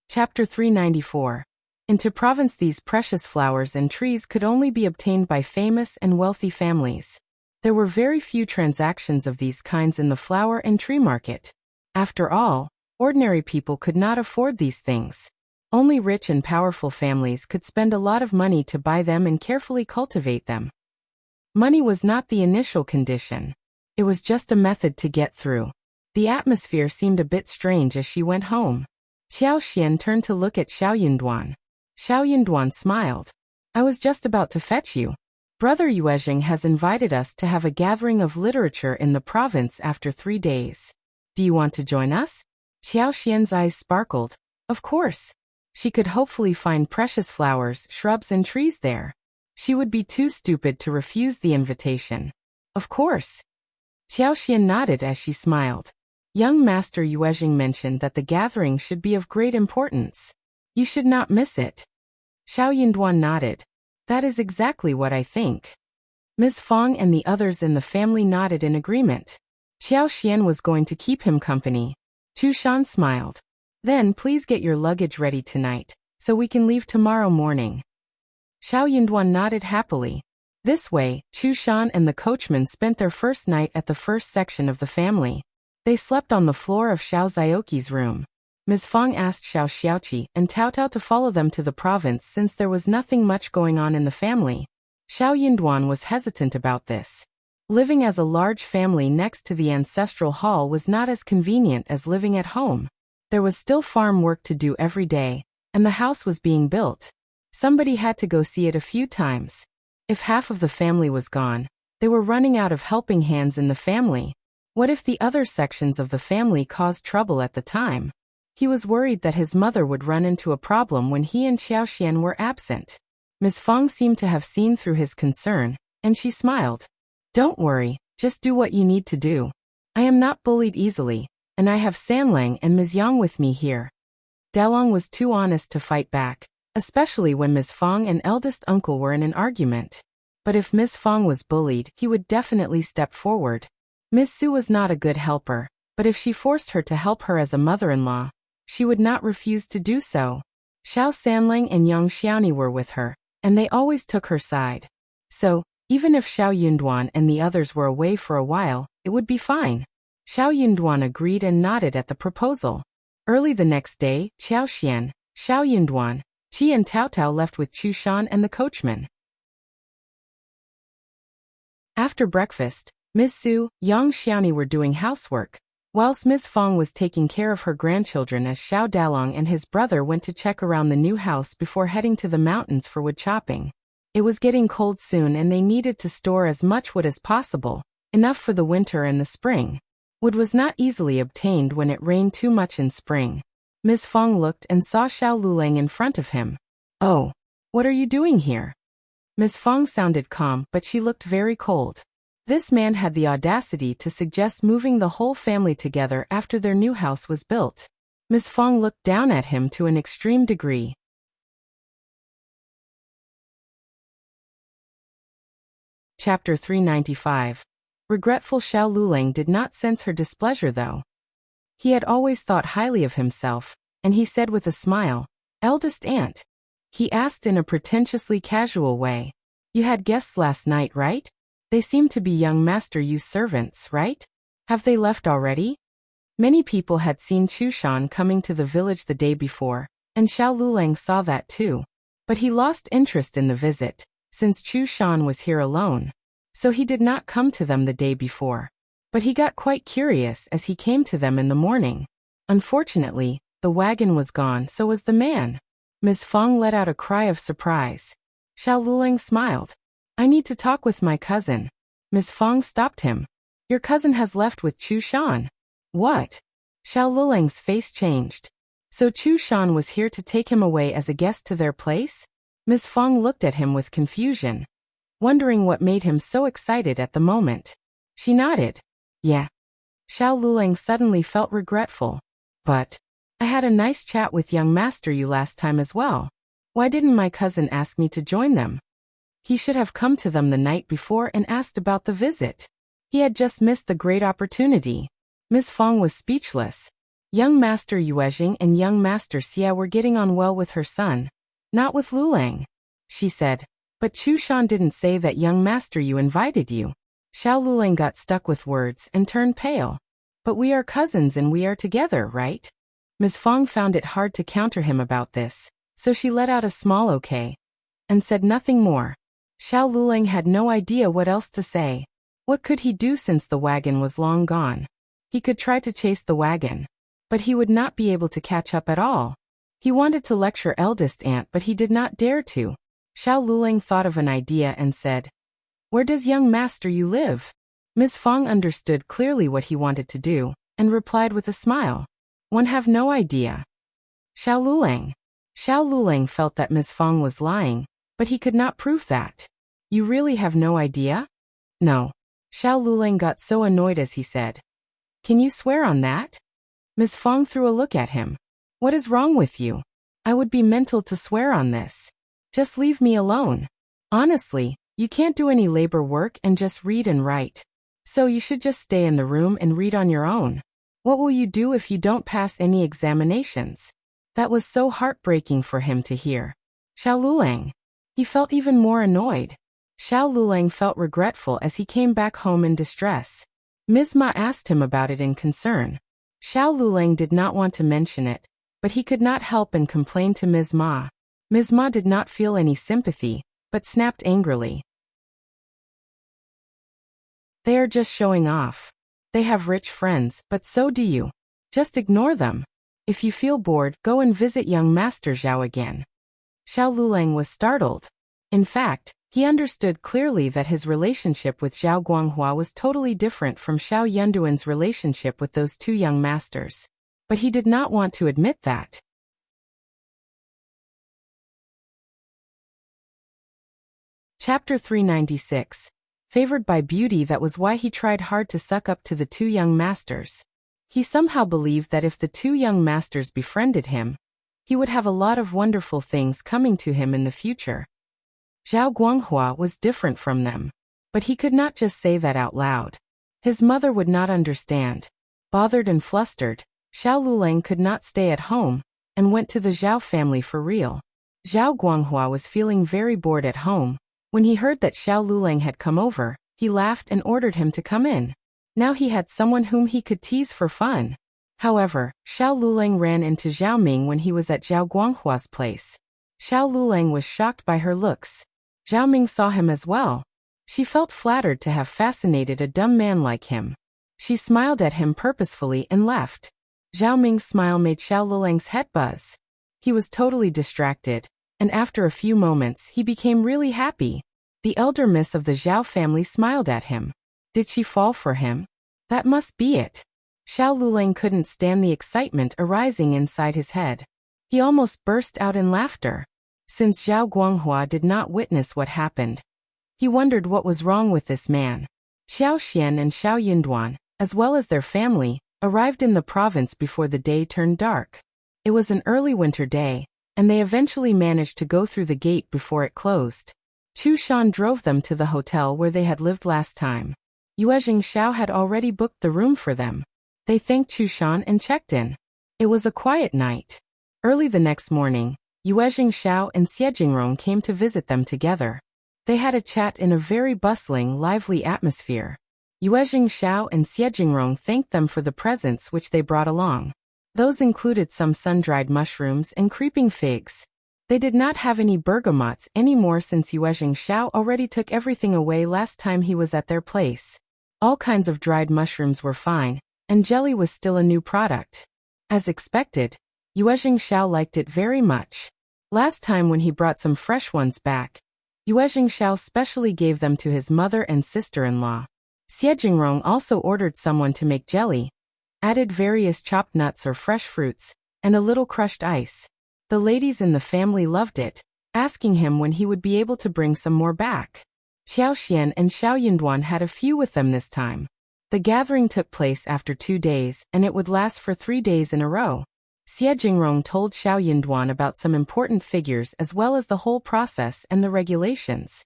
Chapter 394. Into province. These precious flowers and trees could only be obtained by famous and wealthy families. There were very few transactions of these kinds in the flower and tree market. After all, ordinary people could not afford these things. Only rich and powerful families could spend a lot of money to buy them and carefully cultivate them. Money was not the initial condition. It was just a method to get through. The atmosphere seemed a bit strange as she went home. Xiao Xian turned to look at Shao Yunduan. Shao Yunduan smiled. I was just about to fetch you. Brother Yuezheng has invited us to have a gathering of literature in the province after 3 days. Do you want to join us? Xiao Xian's eyes sparkled. Of course. She could hopefully find precious flowers, shrubs and trees there. She would be too stupid to refuse the invitation. Of course. Xiao Xian nodded as she smiled. Young Master Yuezheng mentioned that the gathering should be of great importance. You should not miss it. Xiao Yinduan nodded. That is exactly what I think. Ms. Fong and the others in the family nodded in agreement. Xiao Xian was going to keep him company. Chu Shan smiled. Then please get your luggage ready tonight, so we can leave tomorrow morning. Xiao Yinduan nodded happily. This way, Chu Shan and the coachman spent their first night at the first section of the family. They slept on the floor of Xiao Zioqi's room. Ms. Fong asked Xiao Xiaoqi and Tao Tao to follow them to the province since there was nothing much going on in the family. Xiao Yinduan was hesitant about this. Living as a large family next to the ancestral hall was not as convenient as living at home. There was still farm work to do every day, and the house was being built. Somebody had to go see it a few times. If half of the family was gone, they were running out of helping hands in the family. What if the other sections of the family caused trouble at the time? He was worried that his mother would run into a problem when he and Xiao Xian were absent. Ms. Fong seemed to have seen through his concern, and she smiled. Don't worry, just do what you need to do. I am not bullied easily, and I have Sanlang and Ms. Yang with me here. Dalong was too honest to fight back, especially when Ms. Fong and eldest uncle were in an argument. But if Ms. Fong was bullied, he would definitely step forward. Ms. Su was not a good helper, but if she forced her to help her as a mother-in-law, she would not refuse to do so. Xiao Sanlang and Yang Xiaoni were with her, and they always took her side. So, even if Xiao Yunduan and the others were away for a while, it would be fine. Xiao Yunduan agreed and nodded at the proposal. Early the next day, Xiao Xian, Xiao Yunduan, Qi and Tao Tao left with Chu Shan and the coachman. After breakfast, Ms. Su, Yang Xiaoni were doing housework, whilst Ms. Fong was taking care of her grandchildren as Xiao Dalong and his brother went to check around the new house before heading to the mountains for wood chopping. It was getting cold soon and they needed to store as much wood as possible, enough for the winter and the spring. Wood was not easily obtained when it rained too much in spring. Ms. Fong looked and saw Xiao Liulang in front of him. Oh, what are you doing here? Ms. Fong sounded calm, but she looked very cold. This man had the audacity to suggest moving the whole family together after their new house was built. Ms. Fong looked down at him to an extreme degree. Chapter 395. Regretful. Xiao Liulang did not sense her displeasure though. He had always thought highly of himself, and he said with a smile, "Eldest aunt." He asked in a pretentiously casual way, "You had guests last night, right? They seem to be young Master Yu's servants, right? Have they left already?" Many people had seen Chu Shan coming to the village the day before, and Xiao Liulang saw that too. But he lost interest in the visit, since Chu Shan was here alone. So he did not come to them the day before. But he got quite curious as he came to them in the morning. Unfortunately, the wagon was gone, so was the man. Ms. Fong let out a cry of surprise. Xiao Liulang smiled. "I need to talk with my cousin." Ms. Fong stopped him. "Your cousin has left with Chu Shan." "What?" Xiao Liulang's face changed. "So Chu Shan was here to take him away as a guest to their place?" Ms. Fong looked at him with confusion, wondering what made him so excited at the moment. She nodded. "Yeah." Xiao Liulang suddenly felt regretful. "But I had a nice chat with young Master Yu last time as well. Why didn't my cousin ask me to join them? He should have come to them the night before and asked about the visit. He had just missed the great opportunity." Ms. Fong was speechless. Young Master Yuezheng and young Master Xia were getting on well with her son. "Not with Liulang," she said. "But Chu Shan didn't say that young Master Yu invited you." Xiao Liulang got stuck with words and turned pale. "But we are cousins and we are together, right?" Ms. Fong found it hard to counter him about this, so she let out a small okay, and said nothing more. Xiao Liulang had no idea what else to say. What could he do since the wagon was long gone? He could try to chase the wagon, but he would not be able to catch up at all. He wanted to lecture eldest aunt, but he did not dare to. Xiao Liulang thought of an idea and said, "Where does young Master Yu live?" Ms. Fong understood clearly what he wanted to do, and replied with a smile, "One have no idea." Xiao Liulang. Xiao Liulang felt that Ms. Fong was lying, But he could not prove that. You really have no idea? No. Shao Liulang got so annoyed as he said. Can you swear on that? Ms. Fong threw a look at him. What is wrong with you? I would be mental to swear on this. Just leave me alone. Honestly, you can't do any labor work and just read and write. So you should just stay in the room and read on your own. What will you do if you don't pass any examinations? That was so heartbreaking for him to hear. Shao Liulang. He felt even more annoyed. Shao Liulang felt regretful as he came back home in distress. Ms.Mi asked him about it in concern. Shao Liulang did not want to mention it, but he could not help and complain to Ms.Mi. Ms.Mi did not feel any sympathy, but snapped angrily. They are just showing off. They have rich friends, but so do you. Just ignore them. If you feel bored, go and visit young Master Zhao again. Shao Liulang was startled. In fact, he understood clearly that his relationship with Zhao Guanghua was totally different from Shao Yunduan's relationship with those two young masters. But he did not want to admit that. Chapter 396. Favored by beauty. That was why he tried hard to suck up to the two young masters. He somehow believed that if the two young masters befriended him, he would have a lot of wonderful things coming to him in the future. Zhao Guanghua was different from them. But he could not just say that out loud. His mother would not understand. Bothered and flustered, Shao Liulang could not stay at home, and went to the Zhao family for real. Zhao Guanghua was feeling very bored at home. When he heard that Shao Liulang had come over, he laughed and ordered him to come in. Now he had someone whom he could tease for fun. However, Shao Liulang ran into Zhao Ming when he was at Zhao Guanghua's place. Shao Liulang was shocked by her looks. Zhao Ming saw him as well. She felt flattered to have fascinated a dumb man like him. She smiled at him purposefully and left. Zhao Ming's smile made Shao Liulang's head buzz. He was totally distracted, and after a few moments he became really happy. The elder miss of the Zhao family smiled at him. Did she fall for him? That must be it. Shao Liulang couldn't stand the excitement arising inside his head. He almost burst out in laughter. Since Zhao Guanghua did not witness what happened, he wondered what was wrong with this man. Xiao Xian and Xiao Yunduan, as well as their family, arrived in the province before the day turned dark. It was an early winter day, and they eventually managed to go through the gate before it closed. Chu Shan drove them to the hotel where they had lived last time. Yuezheng Shao had already booked the room for them. They thanked Chu Shan and checked in. It was a quiet night. Early the next morning, Yuezheng Shao and Yuezheng came to visit them together. They had a chat in a very bustling, lively atmosphere. Yuezheng Shao and Yuezheng thanked them for the presents which they brought along. Those included some sun-dried mushrooms and creeping figs. They did not have any bergamots anymore since Yuezheng Shao already took everything away last time he was at their place. All kinds of dried mushrooms were fine, and jelly was still a new product. As expected, Yuezheng Shao liked it very much. Last time when he brought some fresh ones back, Yuezheng Shao specially gave them to his mother and sister-in-law. Yuezheng also ordered someone to make jelly, added various chopped nuts or fresh fruits, and a little crushed ice. The ladies in the family loved it, asking him when he would be able to bring some more back. Xiao Xian and Xiao Yunduan had a few with them this time. The gathering took place after 2 days, and it would last for 3 days in a row. Yuezheng told Xiao Yunduan about some important figures as well as the whole process and the regulations.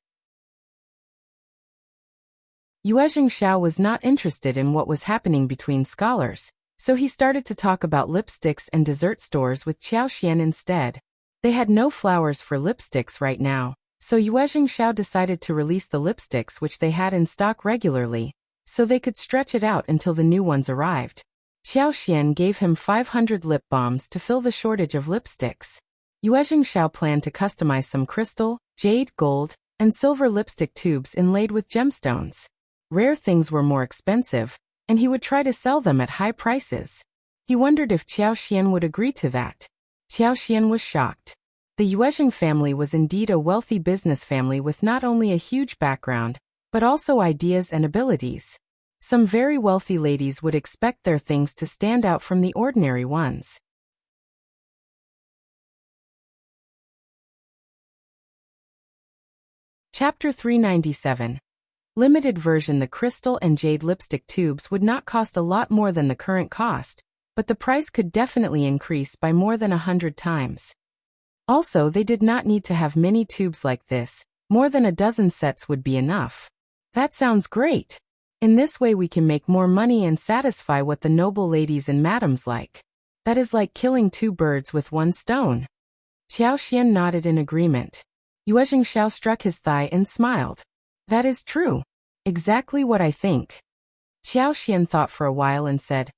Yuezheng Shao was not interested in what was happening between scholars, so he started to talk about lipsticks and dessert stores with Xiao Xian instead. They had no flowers for lipsticks right now, so Yuezheng Shao decided to release the lipsticks which they had in stock regularly, so they could stretch it out until the new ones arrived. Xiao Xian gave him 500 lip balms to fill the shortage of lipsticks. Yuezheng Shao planned to customize some crystal, jade, gold, and silver lipstick tubes inlaid with gemstones. Rare things were more expensive, and he would try to sell them at high prices. He wondered if Xiao Xian would agree to that. Xiao Xian was shocked. The Yuezheng family was indeed a wealthy business family with not only a huge background, but also ideas and abilities. Some very wealthy ladies would expect their things to stand out from the ordinary ones. Chapter 397. Limited version. The crystal and jade lipstick tubes would not cost a lot more than the current cost, but the price could definitely increase by more than 100 times. Also, they did not need to have many tubes like this. More than a dozen sets would be enough. That sounds great. In this way we can make more money and satisfy what the noble ladies and madams like. That is like killing two birds with one stone. Xiao Xian nodded in agreement. Yuezheng Shao struck his thigh and smiled. That is true. Exactly what I think. Xiao Xian thought for a while and said,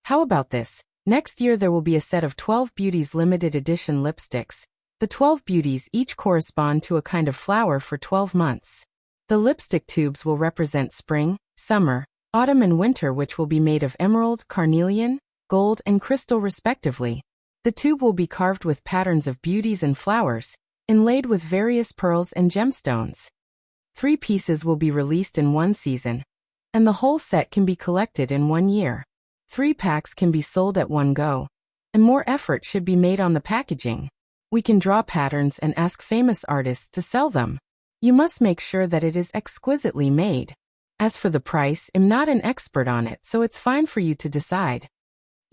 how about this? Next year there will be a set of 12 beauties limited edition lipsticks. The 12 beauties each correspond to a kind of flower for 12 months. The lipstick tubes will represent spring, summer, autumn and winter, which will be made of emerald, carnelian, gold and crystal respectively. The tube will be carved with patterns of beauties and flowers, inlaid with various pearls and gemstones. 3 pieces will be released in one season, and the whole set can be collected in 1 year. 3 packs can be sold at one go, and more effort should be made on the packaging. We can draw patterns and ask famous artists to sell them. You must make sure that it is exquisitely made. As for the price, I'm not an expert on it, so it's fine for you to decide.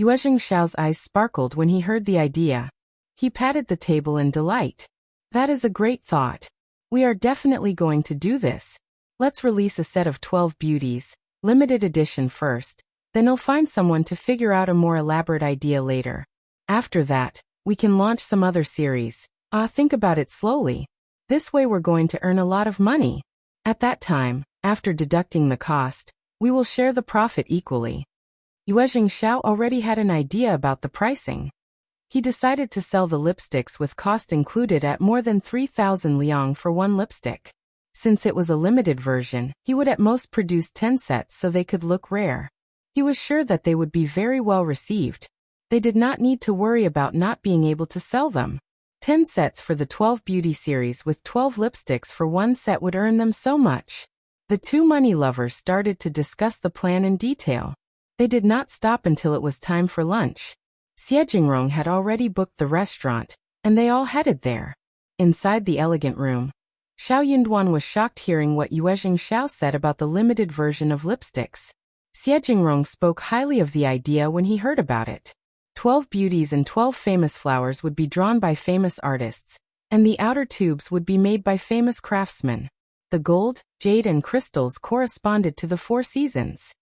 Yuezheng Shao's eyes sparkled when he heard the idea. He patted the table in delight. That is a great thought. We are definitely going to do this. Let's release a set of 12 beauties, limited edition first, then you'll find someone to figure out a more elaborate idea later. After that, we can launch some other series. Think about it slowly. This way we're going to earn a lot of money. At that time, after deducting the cost, we will share the profit equally. Yuezheng Shao already had an idea about the pricing. He decided to sell the lipsticks with cost included at more than 3,000 liang for one lipstick. Since it was a limited version, he would at most produce 10 sets so they could look rare. He was sure that they would be very well received. They did not need to worry about not being able to sell them. 10 sets for the 12 beauty series with 12 lipsticks for one set would earn them so much. The two money lovers started to discuss the plan in detail. They did not stop until it was time for lunch. Yuezheng had already booked the restaurant, and they all headed there. Inside the elegant room, Shao Yinduan was shocked hearing what Yuezheng Shao said about the limited version of lipsticks. Yuezheng spoke highly of the idea when he heard about it. 12 beauties and 12 famous flowers would be drawn by famous artists, and the outer tubes would be made by famous craftsmen. The gold, jade and crystals corresponded to the 4 seasons.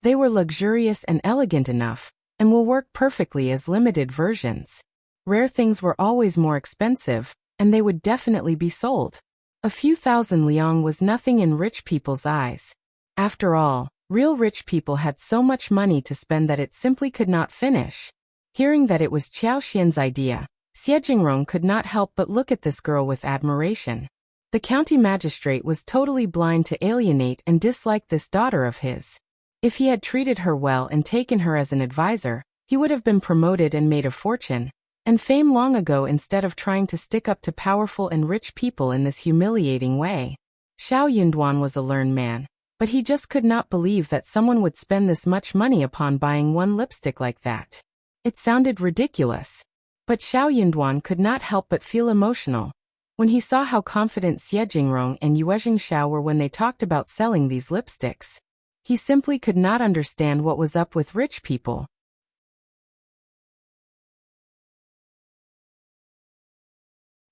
They were luxurious and elegant enough, and will work perfectly as limited versions. Rare things were always more expensive, and they would definitely be sold. A few thousand liang was nothing in rich people's eyes. After all, real rich people had so much money to spend that it simply could not finish. Hearing that it was Xiao Xian's idea, Yuezheng could not help but look at this girl with admiration. The county magistrate was totally blind to alienate and dislike this daughter of his. If he had treated her well and taken her as an advisor, he would have been promoted and made a fortune and fame long ago instead of trying to stick up to powerful and rich people in this humiliating way. Shao Yinduan was a learned man, but he just could not believe that someone would spend this much money upon buying one lipstick like that. It sounded ridiculous. But Shao Yinduan could not help but feel emotional when he saw how confident Yuezheng and Yuezheng Shao were when they talked about selling these lipsticks. He simply could not understand what was up with rich people.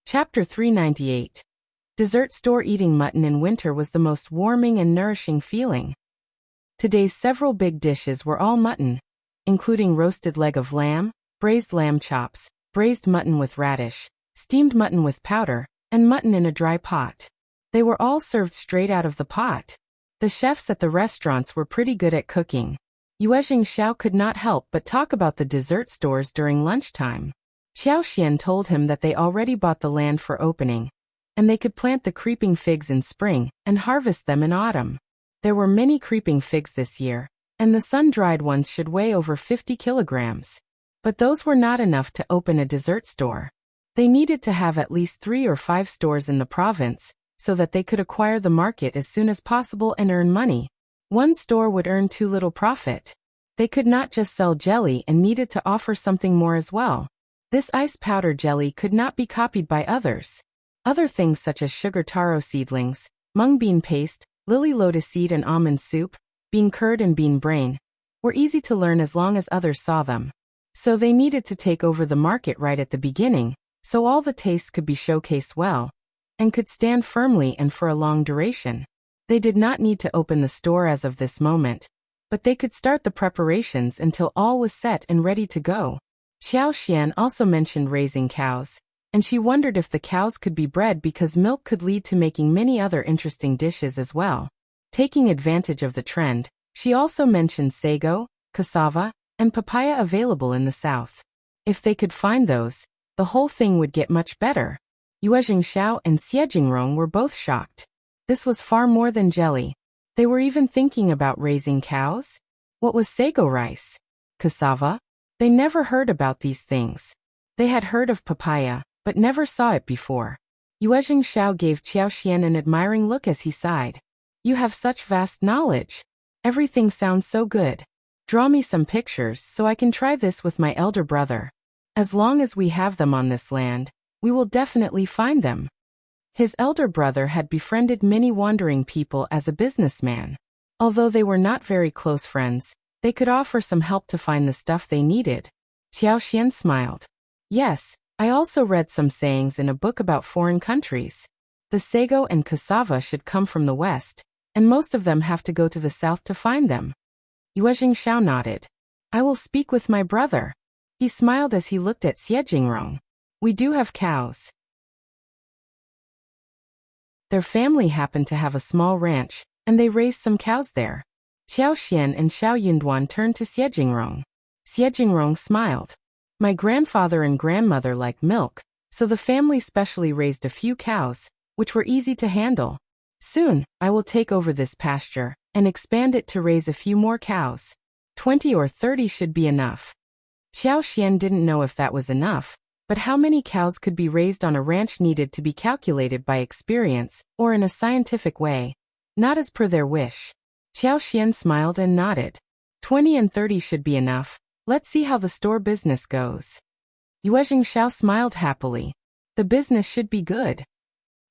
Chapter 398. Dessert store. Eating mutton in winter was the most warming and nourishing feeling. Today's several big dishes were all mutton, including roasted leg of lamb, braised lamb chops, braised mutton with radish, steamed mutton with powder, and mutton in a dry pot. They were all served straight out of the pot. The chefs at the restaurants were pretty good at cooking. Yuezheng Shao could not help but talk about the dessert stores during lunchtime. Xiao Xian told him that they already bought the land for opening, and they could plant the creeping figs in spring and harvest them in autumn. There were many creeping figs this year, and the sun-dried ones should weigh over 50 kilograms. But those were not enough to open a dessert store. They needed to have at least 3 or 5 stores in the province, so that they could acquire the market as soon as possible and earn money. One store would earn too little profit. They could not just sell jelly and needed to offer something more as well. This ice powder jelly could not be copied by others. Other things such as sugar taro seedlings, mung bean paste, lily lotus seed and almond soup, bean curd and bean brain, were easy to learn as long as others saw them. So they needed to take over the market right at the beginning, so all the tastes could be showcased well, and could stand firmly and for a long duration. They did not need to open the store as of this moment, but they could start the preparations until all was set and ready to go. Xiao Xian also mentioned raising cows, and she wondered if the cows could be bred because milk could lead to making many other interesting dishes as well. Taking advantage of the trend, she also mentioned sago, cassava, and papaya available in the south. If they could find those, the whole thing would get much better. Yuezheng, Shao, and Xie were both shocked. This was far more than jelly. They were even thinking about raising cows? What was sago rice? Cassava? They never heard about these things. They had heard of papaya, but never saw it before. Yuezheng Shao gave Xiao Xian an admiring look as he sighed. You have such vast knowledge. Everything sounds so good. Draw me some pictures so I can try this with my elder brother. As long as we have them on this land, we will definitely find them. His elder brother had befriended many wandering people as a businessman. Although they were not very close friends, they could offer some help to find the stuff they needed. Xiao Xian smiled. Yes, I also read some sayings in a book about foreign countries. The sago and cassava should come from the west, and most of them have to go to the south to find them. Yuezheng Shao nodded. I will speak with my brother. He smiled as he looked at Xie. We do have cows. Their family happened to have a small ranch, and they raised some cows there. Xiao Xian and Shao Yunduan turned to Xie. Xie smiled. My grandfather and grandmother liked milk, so the family specially raised a few cows, which were easy to handle. Soon, I will take over this pasture and expand it to raise a few more cows. 20 or 30 should be enough. Xiao Xian didn't know if that was enough, but how many cows could be raised on a ranch needed to be calculated by experience or in a scientific way, not as per their wish. Xiao Xian smiled and nodded. 20 and 30 should be enough. Let's see how the store business goes. Yuezheng Shao smiled happily. The business should be good.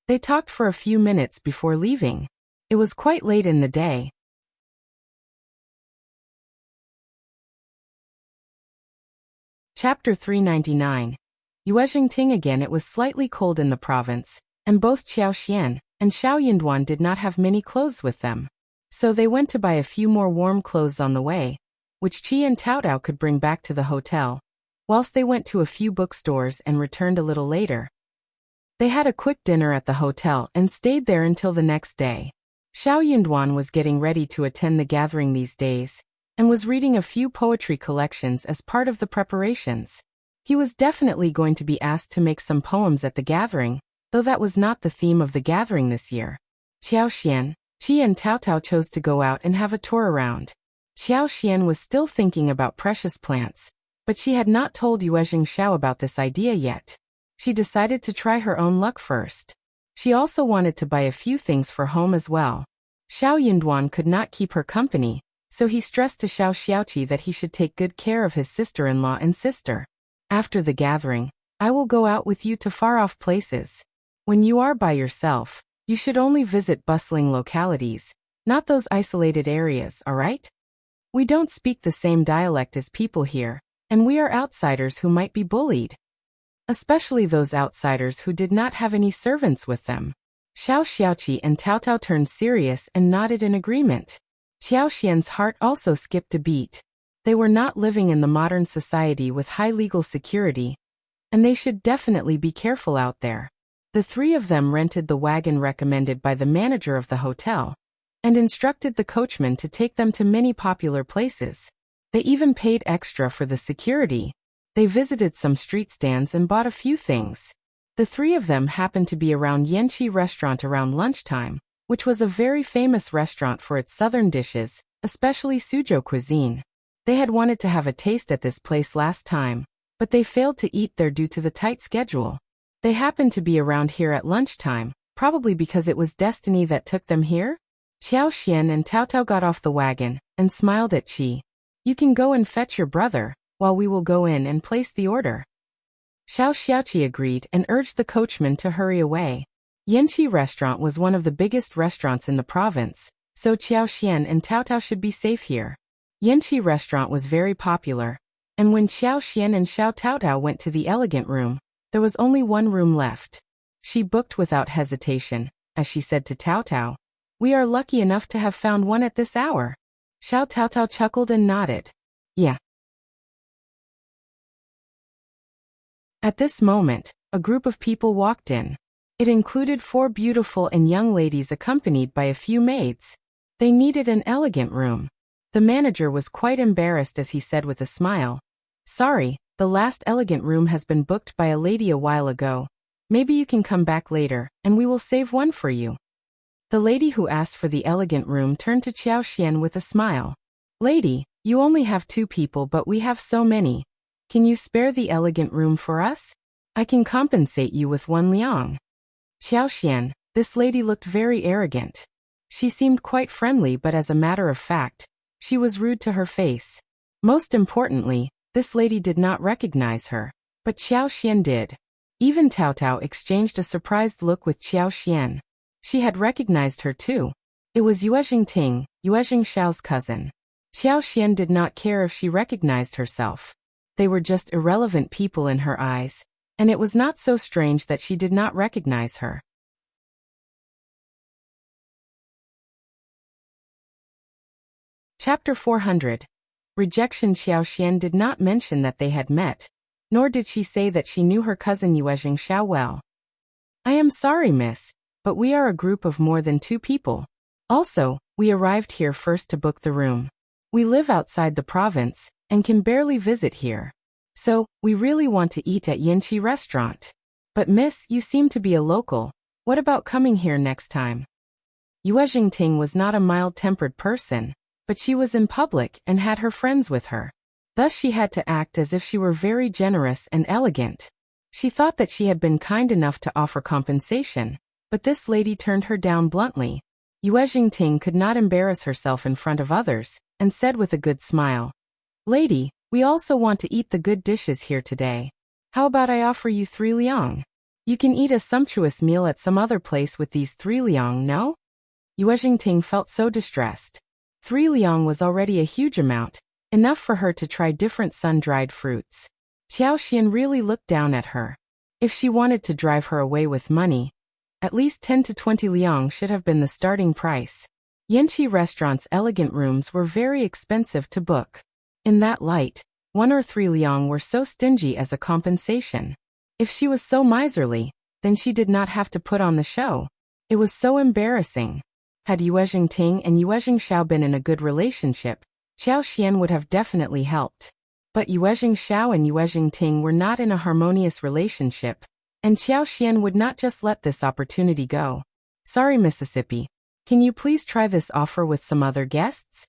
They talked for a few minutes before leaving. It was quite late in the day. Chapter 399. Yuezheng Ting again. It was slightly cold in the province, and both Xiao Xian and Shao Yunduan did not have many clothes with them. So they went to buy a few more warm clothes on the way, which Qi and Taotao could bring back to the hotel, whilst they went to a few bookstores and returned a little later. They had a quick dinner at the hotel and stayed there until the next day. Shao Yunduan was getting ready to attend the gathering these days, and was reading a few poetry collections as part of the preparations. He was definitely going to be asked to make some poems at the gathering, though that was not the theme of the gathering this year. Xiao Xian, Qi and Taotao chose to go out and have a tour around. Xiao Xian was still thinking about precious plants, but she had not told Yuezheng Shao about this idea yet. She decided to try her own luck first. She also wanted to buy a few things for home as well. Shao Yunduan could not keep her company, so he stressed to Shao Xiaoqi that he should take good care of his sister-in-law and sister. After the gathering, I will go out with you to far-off places. When you are by yourself, you should only visit bustling localities, not those isolated areas, alright? We don't speak the same dialect as people here, and we are outsiders who might be bullied. Especially those outsiders who did not have any servants with them. Shao Xiaoqi and Taotao turned serious and nodded in agreement. Xiao Xian's heart also skipped a beat. They were not living in the modern society with high legal security, and they should definitely be careful out there. The three of them rented the wagon recommended by the manager of the hotel, and instructed the coachman to take them to many popular places. They even paid extra for the security. They visited some street stands and bought a few things. The three of them happened to be around Yanqi restaurant around lunchtime, which was a very famous restaurant for its southern dishes, especially Suzhou cuisine. They had wanted to have a taste at this place last time, but they failed to eat there due to the tight schedule. They happened to be around here at lunchtime, probably because it was destiny that took them here? Xiao Xian and Taotao got off the wagon and smiled at Qi. You can go and fetch your brother, while we will go in and place the order. Xiao Xiaoqi agreed and urged the coachman to hurry away. Yanqi restaurant was one of the biggest restaurants in the province, so Qiao Xian and Tao Tao should be safe here. Yanqi restaurant was very popular, and when Xiao Xian and Xiao Tao Tao went to the elegant room, there was only one room left. She booked without hesitation, as she said to Tao Tao, "We are lucky enough to have found one at this hour." Xiao Tao Tao chuckled and nodded. "Yeah." At this moment, a group of people walked in. It included 4 beautiful and young ladies accompanied by a few maids. They needed an elegant room. The manager was quite embarrassed as he said with a smile, "Sorry, the last elegant room has been booked by a lady a while ago. Maybe you can come back later, and we will save one for you." The lady who asked for the elegant room turned to Qiao Xian with a smile. "Lady, you only have 2 people but we have so many. Can you spare the elegant room for us? I can compensate you with 1 liang." Qiao Xian, this lady looked very arrogant. She seemed quite friendly but as a matter of fact, she was rude to her face. Most importantly, this lady did not recognize her, but Qiao Xian did. Even Tao Tao exchanged a surprised look with Qiao Xian. She had recognized her too. It was Yuezheng Ting, Yuezheng Shao's cousin. Qiao Xian did not care if she recognized herself. They were just irrelevant people in her eyes, and it was not so strange that she did not recognize her. Chapter 400. Rejection. Xiao Xian did not mention that they had met, nor did she say that she knew her cousin Yuezheng Shao well. "I am sorry, miss, but we are a group of more than 2 people. Also, we arrived here first to book the room. We live outside the province, and can barely visit here. So, we really want to eat at Yanqi restaurant. But miss, you seem to be a local. What about coming here next time?" Yuezheng Ting was not a mild-tempered person, but she was in public and had her friends with her. Thus she had to act as if she were very generous and elegant. She thought that she had been kind enough to offer compensation, but this lady turned her down bluntly. Yuezheng Ting could not embarrass herself in front of others, and said with a good smile, "Lady, we also want to eat the good dishes here today. How about I offer you 3 liang? You can eat a sumptuous meal at some other place with these 3 liang, no?" Yuezheng Ting felt so distressed. 3 liang was already a huge amount, enough for her to try different sun-dried fruits. Qiao Xian really looked down at her. If she wanted to drive her away with money, at least 10 to 20 liang should have been the starting price. Yanqi restaurant's elegant rooms were very expensive to book. In that light, 1 or 3 liang were so stingy as a compensation. If she was so miserly, then she did not have to put on the show. It was so embarrassing. Had Yuezheng Ting and Yuezheng Shao been in a good relationship, Qiao Xian would have definitely helped. But Yuezheng Shao and Yuezheng Ting were not in a harmonious relationship, and Qiao Xian would not just let this opportunity go. "Sorry, Mississippi. Can you please try this offer with some other guests?"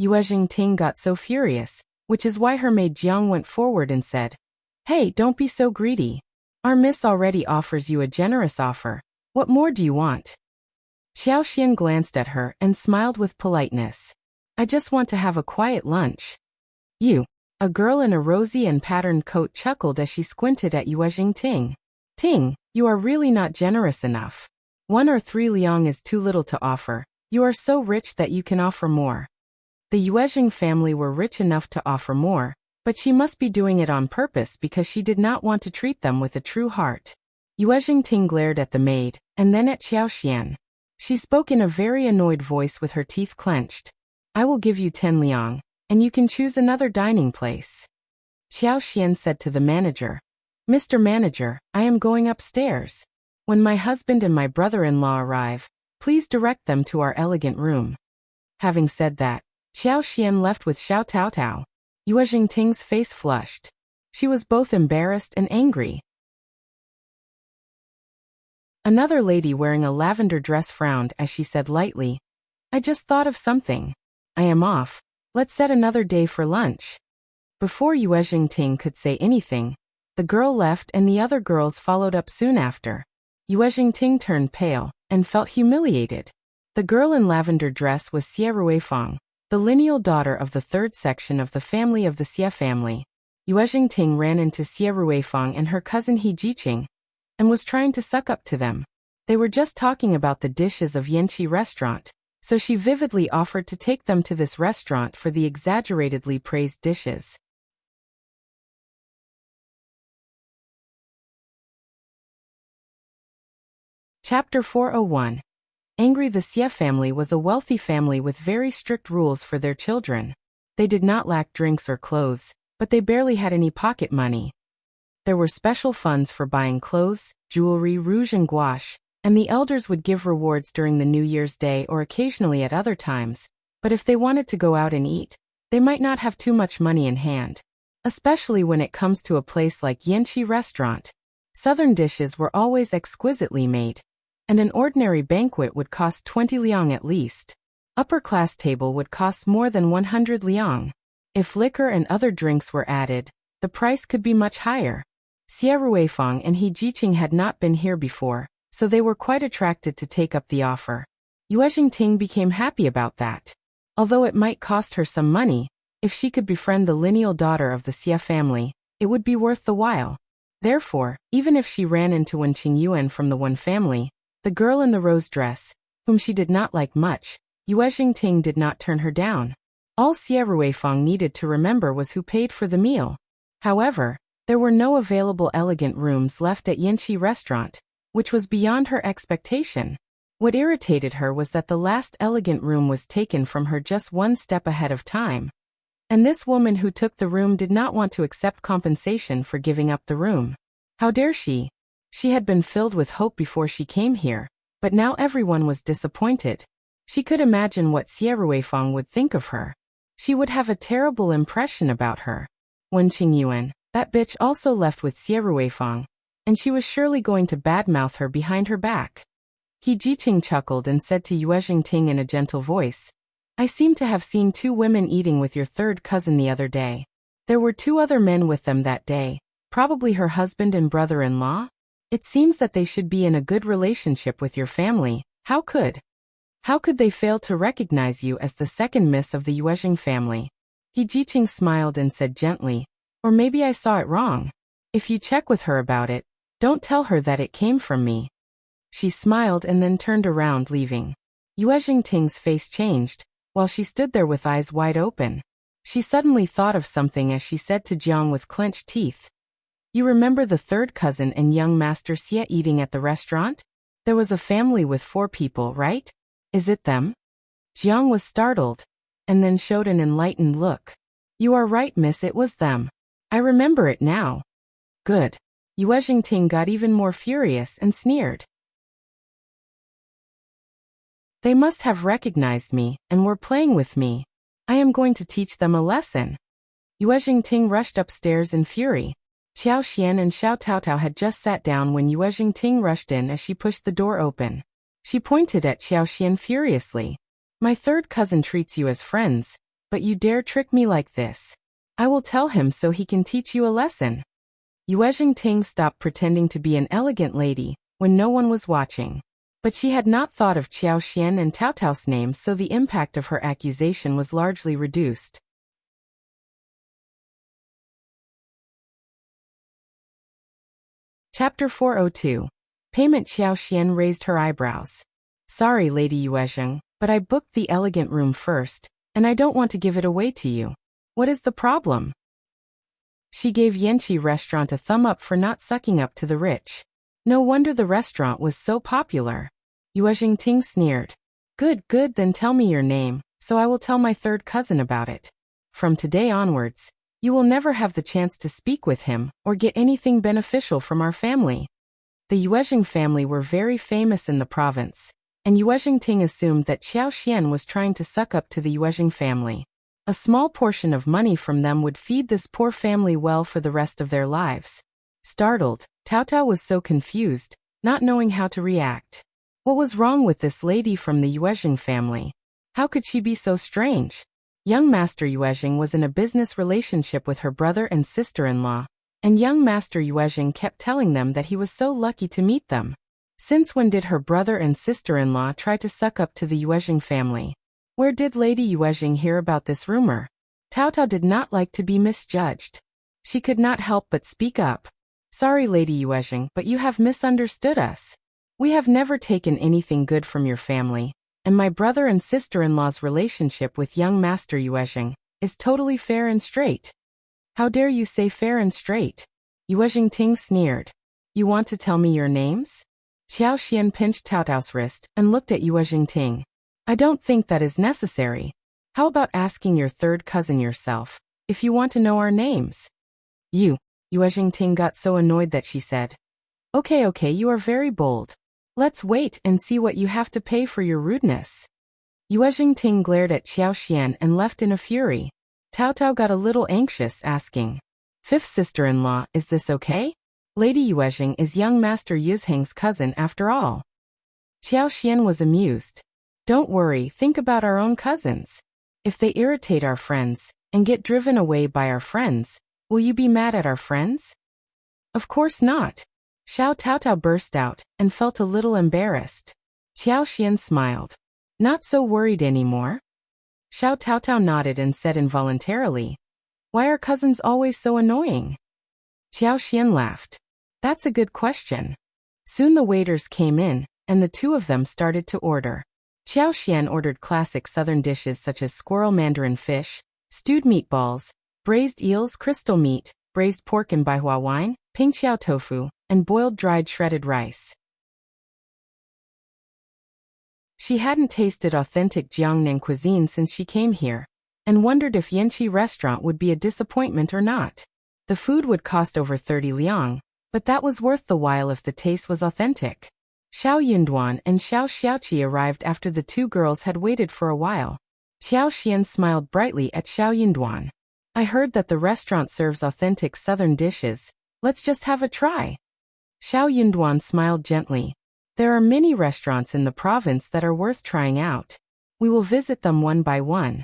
Yuezheng Ting got so furious, which is why her maid Jiang went forward and said, "Hey, don't be so greedy. Our miss already offers you a generous offer. What more do you want?" Qiao Xian glanced at her and smiled with politeness. "I just want to have a quiet lunch." "You." A girl in a rosy and patterned coat chuckled as she squinted at Yuezheng Ting. "Ting, you are really not generous enough. 1 or 3 liang is too little to offer. You are so rich that you can offer more." The Yuezheng family were rich enough to offer more, but she must be doing it on purpose because she did not want to treat them with a true heart. Yuezheng Ting glared at the maid, and then at Qiao Xian. She spoke in a very annoyed voice with her teeth clenched. "I will give you 10 liang, and you can choose another dining place." Qiao Xian said to the manager, "Mr. Manager, I am going upstairs. When my husband and my brother-in-law arrive, please direct them to our elegant room." Having said that, Qiao Xian left with Xiao Tao Tao. Yuezheng Ting's face flushed. She was both embarrassed and angry. Another lady wearing a lavender dress frowned as she said lightly, "I just thought of something. I am off. Let's set another day for lunch." Before Yuezheng Ting could say anything, the girl left and the other girls followed up soon after. Yuezheng Ting turned pale and felt humiliated. The girl in lavender dress was Xie Ruifang, the lineal daughter of the 3rd section of the family of the Xie family. Yuezheng Ting ran into Xie Ruifang and her cousin He Jiqing and was trying to suck up to them. They were just talking about the dishes of Yanqi restaurant, so she vividly offered to take them to this restaurant for the exaggeratedly praised dishes. Chapter 401. Angry. The Xie family was a wealthy family with very strict rules for their children. They did not lack drinks or clothes, but they barely had any pocket money. There were special funds for buying clothes, jewelry, rouge and gouache, and the elders would give rewards during the New Year's Day or occasionally at other times, but if they wanted to go out and eat, they might not have too much money in hand. Especially when it comes to a place like Yanqi restaurant. Southern dishes were always exquisitely made, and an ordinary banquet would cost 20 liang at least. Upper-class table would cost more than 100 liang. If liquor and other drinks were added, the price could be much higher. Xie Ruifang and He Jiqing had not been here before, so they were quite attracted to take up the offer. Yuezheng Ting became happy about that. Although it might cost her some money, if she could befriend the lineal daughter of the Xie family, it would be worth the while. Therefore, even if she ran into Wen Qingyuan from the Wen family, the girl in the rose dress, whom she did not like much, Yuezheng Ting did not turn her down. All Xie Ruifang needed to remember was who paid for the meal. However, there were no available elegant rooms left at Yanqi restaurant, which was beyond her expectation. What irritated her was that the last elegant room was taken from her just one step ahead of time. And this woman who took the room did not want to accept compensation for giving up the room. How dare she? She had been filled with hope before she came here, but now everyone was disappointed. She could imagine what Xie Ruifang would think of her. She would have a terrible impression about her. Wen Qingyuan, that bitch, also left with Xie Ruifang, and she was surely going to badmouth her behind her back. He Jiqing chuckled and said to Yuezheng Ting in a gentle voice, I seem to have seen 2 women eating with your third cousin the other day. There were 2 other men with them that day, probably her husband and brother-in-law? It seems that they should be in a good relationship with your family. How could they fail to recognize you as the second miss of the Yuezheng family? He Jiqing smiled and said gently, or maybe I saw it wrong. If you check with her about it, don't tell her that it came from me. She smiled and then turned around, leaving. Yuezheng Ting's face changed, while she stood there with eyes wide open. She suddenly thought of something as she said to Jiang with clenched teeth, You remember the third cousin and young Master Xie eating at the restaurant? There was a family with 4 people, right? Is it them? Jiang was startled, and then showed an enlightened look. You are right, miss, it was them. I remember it now. Good. Yuezheng Ting got even more furious and sneered. They must have recognized me and were playing with me. I am going to teach them a lesson. Yuezheng Ting rushed upstairs in fury. Xiao Xian and Shao Taotao had just sat down when Yuezheng Ting rushed in as she pushed the door open. She pointed at Xiao Xian furiously. My third cousin treats you as friends, but you dare trick me like this. I will tell him so he can teach you a lesson. Yuezheng Ting stopped pretending to be an elegant lady when no one was watching. But she had not thought of Xiao Xian and Taotao's names, so the impact of her accusation was largely reduced. Chapter 402. Payment. Xiao Xian raised her eyebrows. Sorry, Lady Yuezheng, but I booked the elegant room first, and I don't want to give it away to you. What is the problem? She gave Yanqi restaurant a thumb up for not sucking up to the rich. No wonder the restaurant was so popular. Yuezheng Ting sneered. Good, then tell me your name, so I will tell my third cousin about it. From today onwards, you will never have the chance to speak with him or get anything beneficial from our family. The Yuezheng family were very famous in the province, and Yuezheng Ting assumed that Xiao Xian was trying to suck up to the Yuezheng family. A small portion of money from them would feed this poor family well for the rest of their lives. Startled, Taotao was so confused, not knowing how to react. What was wrong with this lady from the Yuezheng family? How could she be so strange? Young Master Yuezheng was in a business relationship with her brother and sister-in-law, and young Master Yuezheng kept telling them that he was so lucky to meet them. Since when did her brother and sister-in-law try to suck up to the Yuezheng family? Where did Lady Yuezheng hear about this rumor? Taotao did not like to be misjudged. She could not help but speak up. Sorry, Lady Yuezheng, but you have misunderstood us. We have never taken anything good from your family, and my brother and sister-in-law's relationship with young Master Yuezheng is totally fair and straight. How dare you say fair and straight? Yuezheng Ting sneered. You want to tell me your names? Xiao Xian pinched Tao Tao's wrist and looked at Yuezheng Ting. I don't think that is necessary. How about asking your third cousin yourself, if you want to know our names? Yuezheng Ting got so annoyed that she said, Okay, you are very bold. Let's wait and see what you have to pay for your rudeness. Yuezheng Ting glared at Xiao Xian and left in a fury. Tao Tao got a little anxious, asking, Fifth sister-in-law, is this okay? Lady Yuezheng is young Master Yuezheng's cousin after all. Xiao Xian was amused. Don't worry, think about our own cousins. If they irritate our friends and get driven away by our friends, will you be mad at our friends? Of course not. Xiao Taotao burst out and felt a little embarrassed. Xiao Xian smiled. Not so worried anymore? Xiao Taotao nodded and said involuntarily, Why are cousins always so annoying? Xiao Xian laughed. That's a good question. Soon the waiters came in, and the two of them started to order. Xiao Xian ordered classic southern dishes such as squirrel mandarin fish, stewed meatballs, braised eels, crystal meat, braised pork and baihua wine, pingqiao tofu, and boiled dried shredded rice. She hadn't tasted authentic Jiangnan cuisine since she came here, and wondered if Yanqi restaurant would be a disappointment or not. The food would cost over 30 liang, but that was worth the while if the taste was authentic. Shao Yunduan and Shao Xiaoqi arrived after the two girls had waited for a while. Xiao Xian smiled brightly at Shao Yunduan. I heard that the restaurant serves authentic southern dishes. Let's just have a try. Shao Yunduan smiled gently. There are many restaurants in the province that are worth trying out. We will visit them one by one.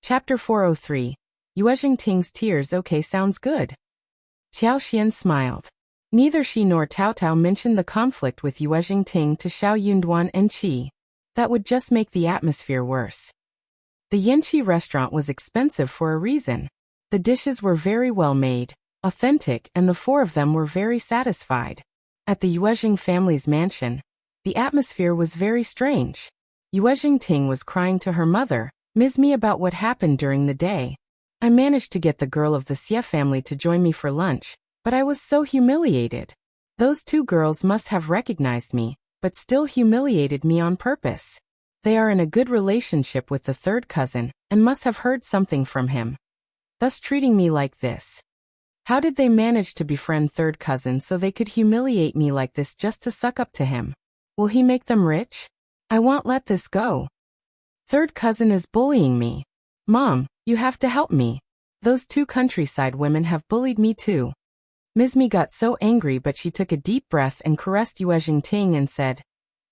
Chapter 403. Yuezheng Ting's tears. Okay, sounds good. Xiao Xian smiled. Neither she nor Tao Tao mentioned the conflict with Yuezheng Ting to Shao Yunduan and Qi. That would just make the atmosphere worse. The Yanqi restaurant was expensive for a reason. The dishes were very well made, authentic, and the four of them were very satisfied. At the Yuezheng family's mansion, the atmosphere was very strange. Yuezheng Ting was crying to her mother, Ms.Mi, about what happened during the day. I managed to get the girl of the Xie family to join me for lunch, but I was so humiliated. Those two girls must have recognized me, but still humiliated me on purpose. They are in a good relationship with the third cousin, and must have heard something from him, thus treating me like this. How did they manage to befriend third cousin so they could humiliate me like this just to suck up to him? Will he make them rich? I won't let this go. Third cousin is bullying me. Mom, you have to help me. Those two countryside women have bullied me too. Ms.Mi got so angry, but she took a deep breath and caressed Yuezheng Ting and said,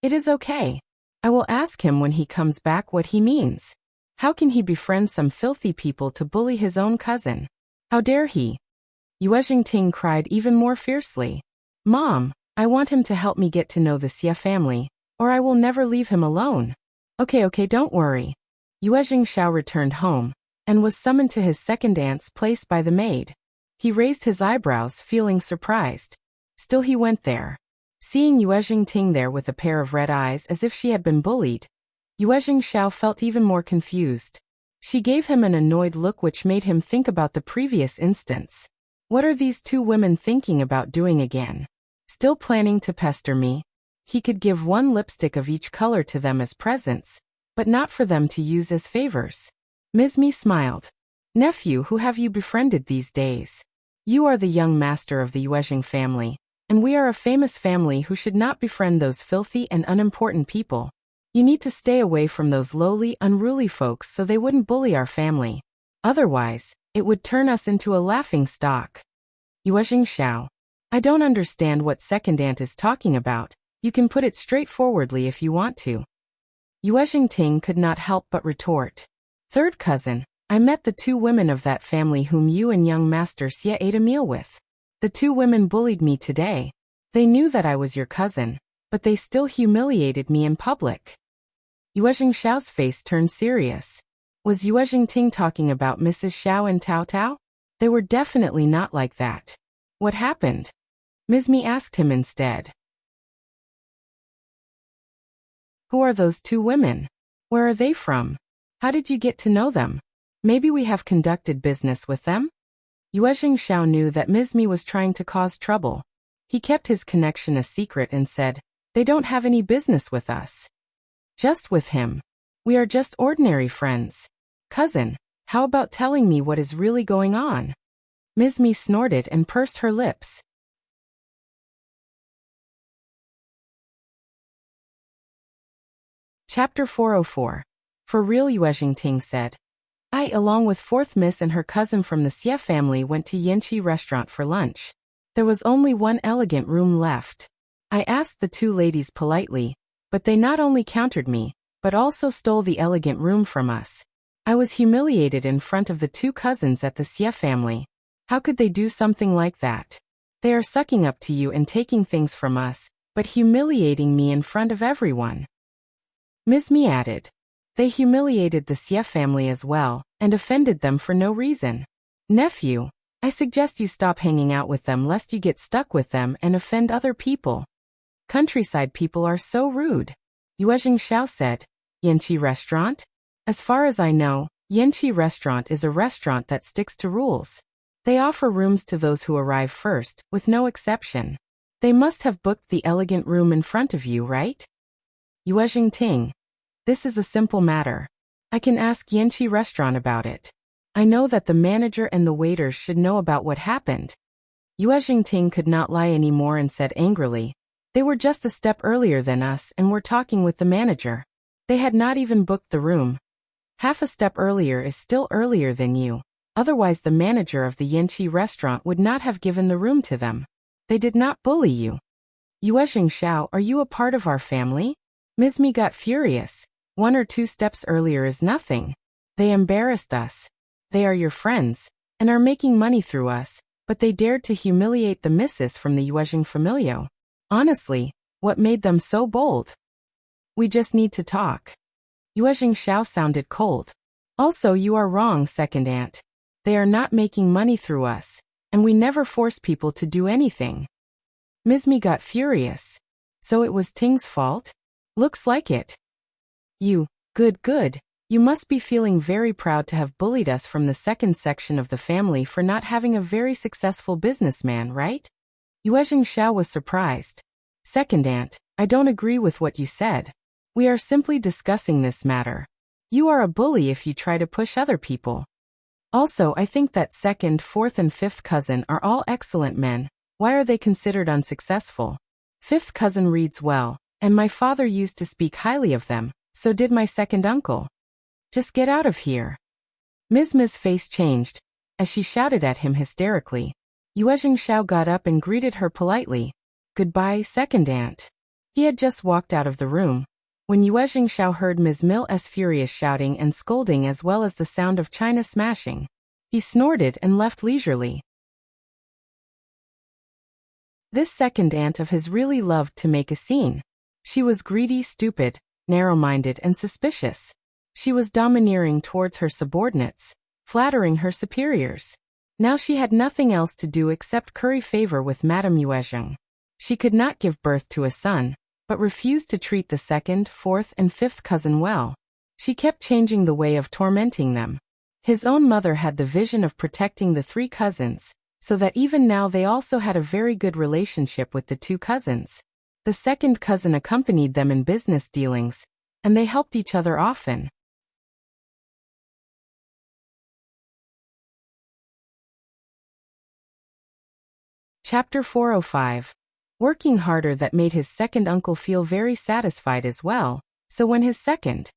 It is okay. I will ask him when he comes back what he means. How can he befriend some filthy people to bully his own cousin? How dare he? Yuezheng Ting cried even more fiercely. Mom, I want him to help me get to know the Xie family, or I will never leave him alone. Okay, don't worry. Yuezheng Shao returned home, and was summoned to his second aunt's place by the maid. He raised his eyebrows, feeling surprised. Still he went there. Seeing Yuezheng Ting there with a pair of red eyes as if she had been bullied, Yuezheng Shao felt even more confused. She gave him an annoyed look which made him think about the previous instance. What are these two women thinking about doing again? Still planning to pester me? He could give one lipstick of each color to them as presents, but not for them to use as favors. Ms.Mi smiled. Nephew, who have you befriended these days? You are the young master of the Yuezheng family, and we are a famous family who should not befriend those filthy and unimportant people. You need to stay away from those lowly, unruly folks so they wouldn't bully our family. Otherwise, it would turn us into a laughing stock. Yuezheng Shao. I don't understand what second aunt is talking about. You can put it straightforwardly if you want to. Yuezheng Ting could not help but retort. Third cousin, I met the two women of that family whom you and young Master Xie ate a meal with. The two women bullied me today. They knew that I was your cousin, but they still humiliated me in public. Yuezheng Shao's face turned serious. Was Yuezheng Ting talking about Mrs. Shao and Tao Tao? They were definitely not like that. What happened? Ms.Mi asked him instead. Who are those two women? Where are they from? How did you get to know them? Maybe we have conducted business with them? Yuezheng Shao knew that Ms.Mi was trying to cause trouble. He kept his connection a secret and said, they don't have any business with us. Just with him. We are just ordinary friends. Cousin, how about telling me what is really going on? Ms.Mi snorted and pursed her lips. Chapter 404. For real, Yuezheng Ting said. I, along with fourth Miss and her cousin from the Xie family, went to Yanqi restaurant for lunch. There was only one elegant room left. I asked the two ladies politely, but they not only countered me, but also stole the elegant room from us. I was humiliated in front of the two cousins at the Xie family. How could they do something like that? They are sucking up to you and taking things from us, but humiliating me in front of everyone. Ms.Mi added. They humiliated the Xie family as well, and offended them for no reason. Nephew, I suggest you stop hanging out with them lest you get stuck with them and offend other people. Countryside people are so rude. Yuezheng Shao said. Yanqi restaurant? As far as I know, Yanqi restaurant is a restaurant that sticks to rules. They offer rooms to those who arrive first, with no exception. They must have booked the elegant room in front of you, right? Yuezheng Ting. This is a simple matter. I can ask Yanqi restaurant about it. I know that the manager and the waiters should know about what happened. Yuezheng Ting could not lie anymore and said angrily. They were just a step earlier than us and were talking with the manager. They had not even booked the room. Half a step earlier is still earlier than you. Otherwise the manager of the Yanqi restaurant would not have given the room to them. They did not bully you. Yuezheng Shao, are you a part of our family? Ms.Mi got furious. 1 or 2 steps earlier is nothing. They embarrassed us. They are your friends, and are making money through us, but they dared to humiliate the missus from the Yuezheng familia. Honestly, what made them so bold? We just need to talk. Yuezheng Shao sounded cold. Also, you are wrong, second aunt. They are not making money through us, and we never force people to do anything. Ms.Mi got furious. So it was Ting's fault? Looks like it. You, good. You must be feeling very proud to have bullied us from the second section of the family for not having a very successful businessman, right? Yuezheng Shao was surprised. Second aunt, I don't agree with what you said. We are simply discussing this matter. You are a bully if you try to push other people. Also, I think that second, fourth and fifth cousin are all excellent men. Why are they considered unsuccessful? Fifth cousin reads well, and my father used to speak highly of them, so did my second uncle. Just get out of here. Ms.Mi's face changed, as she shouted at him hysterically. Yuezheng Shao got up and greeted her politely. Goodbye, second aunt. He had just walked out of the room. When Yuezheng Shao heard Ms.Mi's furious shouting and scolding as well as the sound of china smashing, he snorted and left leisurely. This second aunt of his really loved to make a scene. She was greedy, stupid, narrow-minded and suspicious. She was domineering towards her subordinates, flattering her superiors. Now she had nothing else to do except curry favor with Madame Yuezheng. She could not give birth to a son, but refused to treat the second, fourth and fifth cousin well. She kept changing the way of tormenting them. His own mother had the vision of protecting the 3 cousins, so that even now they also had a very good relationship with the 2 cousins. The second cousin accompanied them in business dealings, and they helped each other often. Chapter 405. Working harder that made his second uncle feel very satisfied as well, so when his second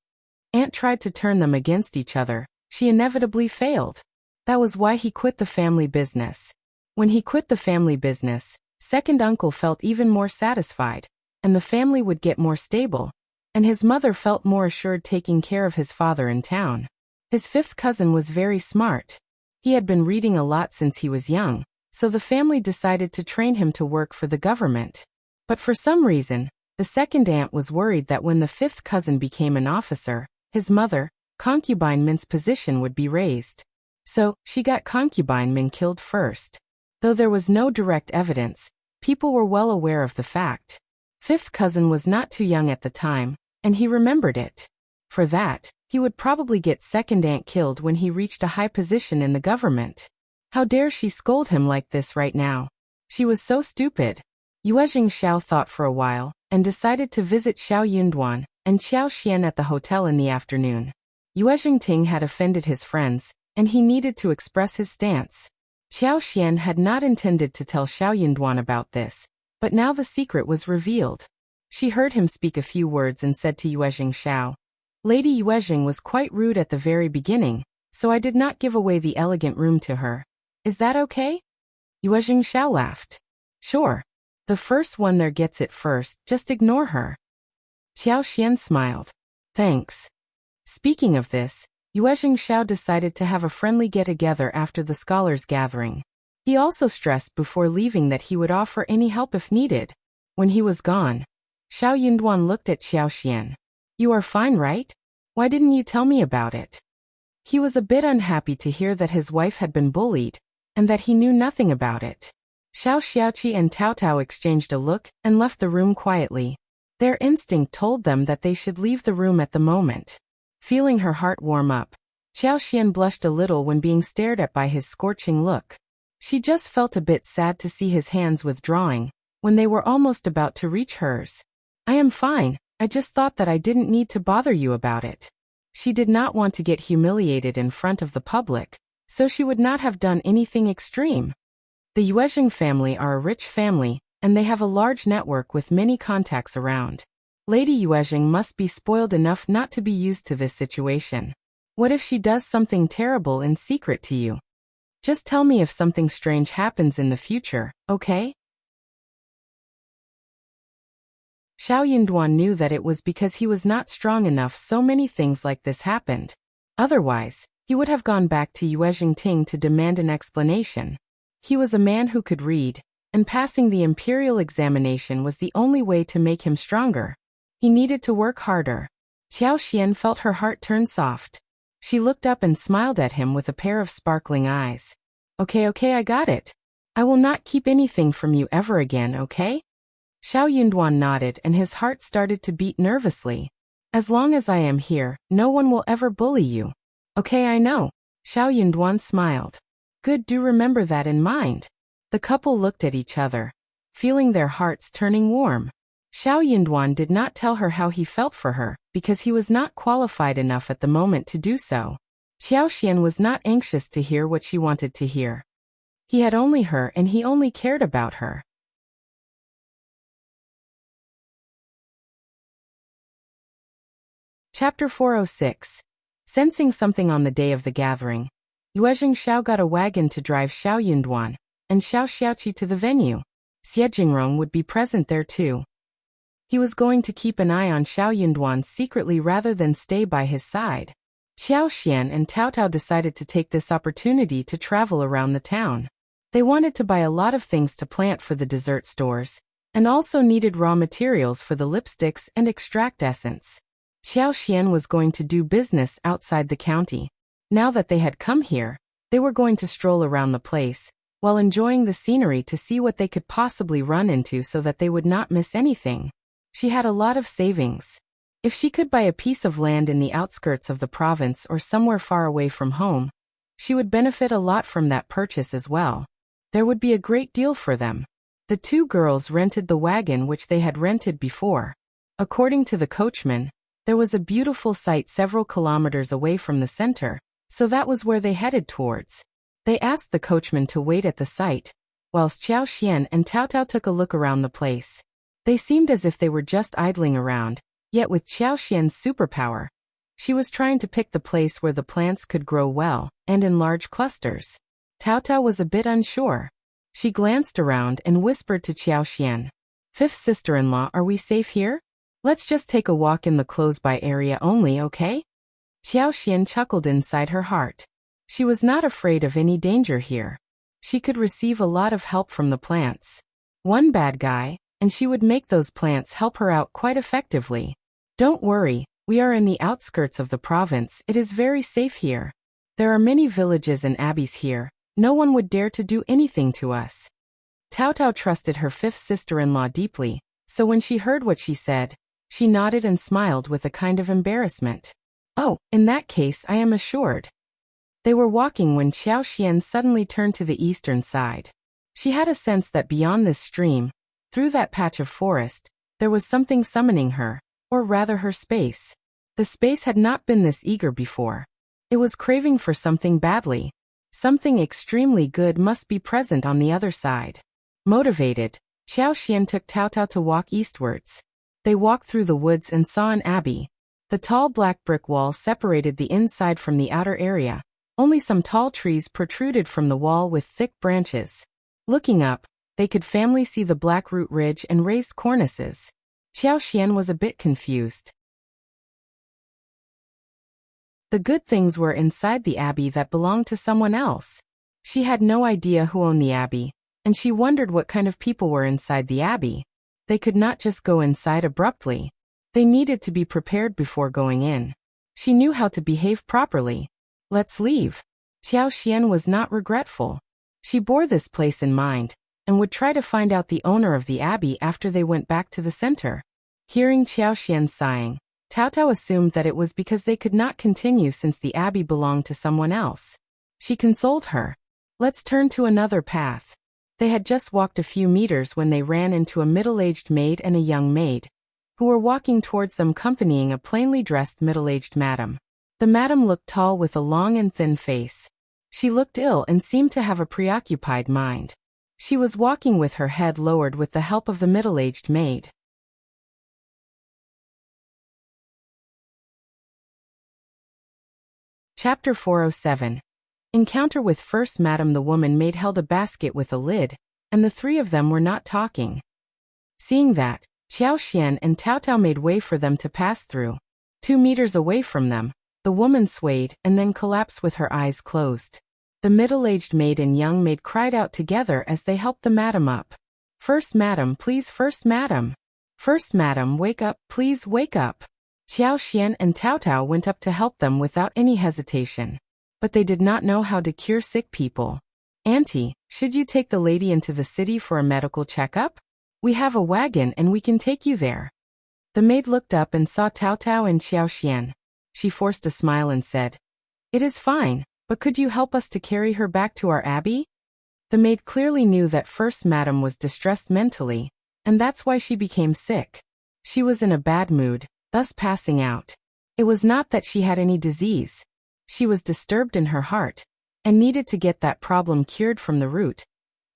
aunt tried to turn them against each other, she inevitably failed. That was why he quit the family business. When he quit the family business, second uncle felt even more satisfied, and the family would get more stable, and his mother felt more assured taking care of his father in town. His fifth cousin was very smart. He had been reading a lot since he was young, so the family decided to train him to work for the government. But for some reason, The second aunt was worried that when the fifth cousin became an officer, his mother, Concubine Min's position would be raised. So, she got Concubine Min killed first. Though there was no direct evidence, people were well aware of the fact. Fifth cousin was not too young at the time, and he remembered it. For that, he would probably get second aunt killed when he reached a high position in the government. How dare she scold him like this right now? She was so stupid. Yuezheng Shao thought for a while, and decided to visit Shao Yunduan and Xiao Xian at the hotel in the afternoon. Yuezheng Ting had offended his friends, and he needed to express his stance. Xiao Xian had not intended to tell Shao Yunduan about this, but now the secret was revealed. She heard him speak a few words and said to Yuezheng Shao, "Lady Yuezheng was quite rude at the very beginning, so I did not give away the elegant room to her. Is that okay?" Yuezheng Shao laughed. "Sure. The first one there gets it first, just ignore her." Xiao Xian smiled. "Thanks." Speaking of this, Yuezheng Shao decided to have a friendly get-together after the scholars' gathering. He also stressed before leaving that he would offer any help if needed. When he was gone, Shao Yunduan looked at Xiao Xian. "You are fine, right? Why didn't you tell me about it?" He was a bit unhappy to hear that his wife had been bullied, and that he knew nothing about it. Xiao Xiaoqi and Tao Tao exchanged a look and left the room quietly. Their instinct told them that they should leave the room at the moment. Feeling her heart warm up, Xiao Xian blushed a little when being stared at by his scorching look. She just felt a bit sad to see his hands withdrawing, when they were almost about to reach hers. "I am fine, I just thought that I didn't need to bother you about it." She did not want to get humiliated in front of the public, so she would not have done anything extreme. The Yuezheng family are a rich family, and they have a large network with many contacts around. Lady Yuezheng must be spoiled enough not to be used to this situation. What if she does something terrible in secret to you? Just tell me if something strange happens in the future, okay? Shao Yunduan knew that it was because he was not strong enough so many things like this happened. Otherwise, he would have gone back to Yuezheng Ting to demand an explanation. He was a man who could read, and passing the imperial examination was the only way to make him stronger. He needed to work harder. Xiao Xian felt her heart turn soft. She looked up and smiled at him with a pair of sparkling eyes. Okay, I got it. I will not keep anything from you ever again, okay?" Shao Yunduan nodded and his heart started to beat nervously. "As long as I am here, no one will ever bully you." "Okay, I know." Shao Yunduan smiled. "Good, do remember that in mind." The couple looked at each other, feeling their hearts turning warm. Shao Yunduan did not tell her how he felt for her, because he was not qualified enough at the moment to do so. Xiao Xian was not anxious to hear what she wanted to hear. He had only her and he only cared about her. Chapter 406. Sensing something on the day of the gathering, Yuezheng Shao got a wagon to drive Shao Yunduan and Xiao Xiaoqi to the venue. Xie Jingrong would be present there too. He was going to keep an eye on Shao Yunduan secretly rather than stay by his side. Xiao Xian and Tao Tao decided to take this opportunity to travel around the town. They wanted to buy a lot of things to plant for the dessert stores, and also needed raw materials for the lipsticks and extract essence. Xiao Xian was going to do business outside the county. Now that they had come here, they were going to stroll around the place, while enjoying the scenery to see what they could possibly run into so that they would not miss anything. She had a lot of savings. If she could buy a piece of land in the outskirts of the province or somewhere far away from home, she would benefit a lot from that purchase as well. There would be a great deal for them. The two girls rented the wagon which they had rented before. According to the coachman, there was a beautiful site several kilometers away from the center, so that was where they headed towards. They asked the coachman to wait at the site, whilst Xiao Xian and Tao Tao took a look around the place. They seemed as if they were just idling around, yet with Xiao Xian's superpower, she was trying to pick the place where the plants could grow well, and in large clusters. Tao Tao was a bit unsure. She glanced around and whispered to Xiao Xian, "Fifth sister-in-law, are we safe here? Let's just take a walk in the close-by area only, okay?" Xiao Xian chuckled inside her heart. She was not afraid of any danger here. She could receive a lot of help from the plants. One bad guy, and she would make those plants help her out quite effectively. Don't worry, we are in the outskirts of the province. It is very safe here. There are many villages and abbeys here. No one would dare to do anything to us. Taotao trusted her fifth sister-in-law deeply, so when she heard what she said, she nodded and smiled with a kind of embarrassment. Oh, in that case I am assured. They were walking when Xiaoxian suddenly turned to the eastern side. She had a sense that beyond this stream, through that patch of forest, there was something summoning her, or rather her space. The space had not been this eager before. It was craving for something badly. Something extremely good must be present on the other side. Motivated, Xiaoxian took Taotao to walk eastwards. They walked through the woods and saw an abbey. The tall black brick wall separated the inside from the outer area. Only some tall trees protruded from the wall with thick branches. Looking up, they could faintly see the black root ridge and raised cornices. Xiaoxian was a bit confused. The good things were inside the abbey that belonged to someone else. She had no idea who owned the abbey, and she wondered what kind of people were inside the abbey. They could not just go inside abruptly. They needed to be prepared before going in. She knew how to behave properly. Let's leave. Xiaoxian was not regretful. She bore this place in mind, and would try to find out the owner of the abbey after they went back to the center. Hearing Xiaoxian sighing, Taotao assumed that it was because they could not continue since the abbey belonged to someone else. She consoled her. Let's turn to another path. They had just walked a few meters when they ran into a middle-aged maid and a young maid, who were walking towards them accompanying a plainly dressed middle-aged madam. The madam looked tall with a long and thin face. She looked ill and seemed to have a preoccupied mind. She was walking with her head lowered with the help of the middle-aged maid. Chapter 407. Encounter with First Madam. The woman maid held a basket with a lid, and the three of them were not talking. Seeing that, Xiaoxian and Taotao made way for them to pass through. 2 meters away from them, the woman swayed and then collapsed with her eyes closed. The middle-aged maid and young maid cried out together as they helped the madam up. First Madam, please, First Madam. First Madam, wake up, please wake up. Xiaoxian and Taotao went up to help them without any hesitation. But they did not know how to cure sick people. Auntie, should you take the lady into the city for a medical checkup? We have a wagon and we can take you there. The maid looked up and saw Taotao and Xiaoxian. She forced a smile and said, It is fine, but could you help us to carry her back to our abbey? The maid clearly knew that First Madam was distressed mentally, and that's why she became sick. She was in a bad mood, thus passing out. It was not that she had any disease. She was disturbed in her heart, and needed to get that problem cured from the root.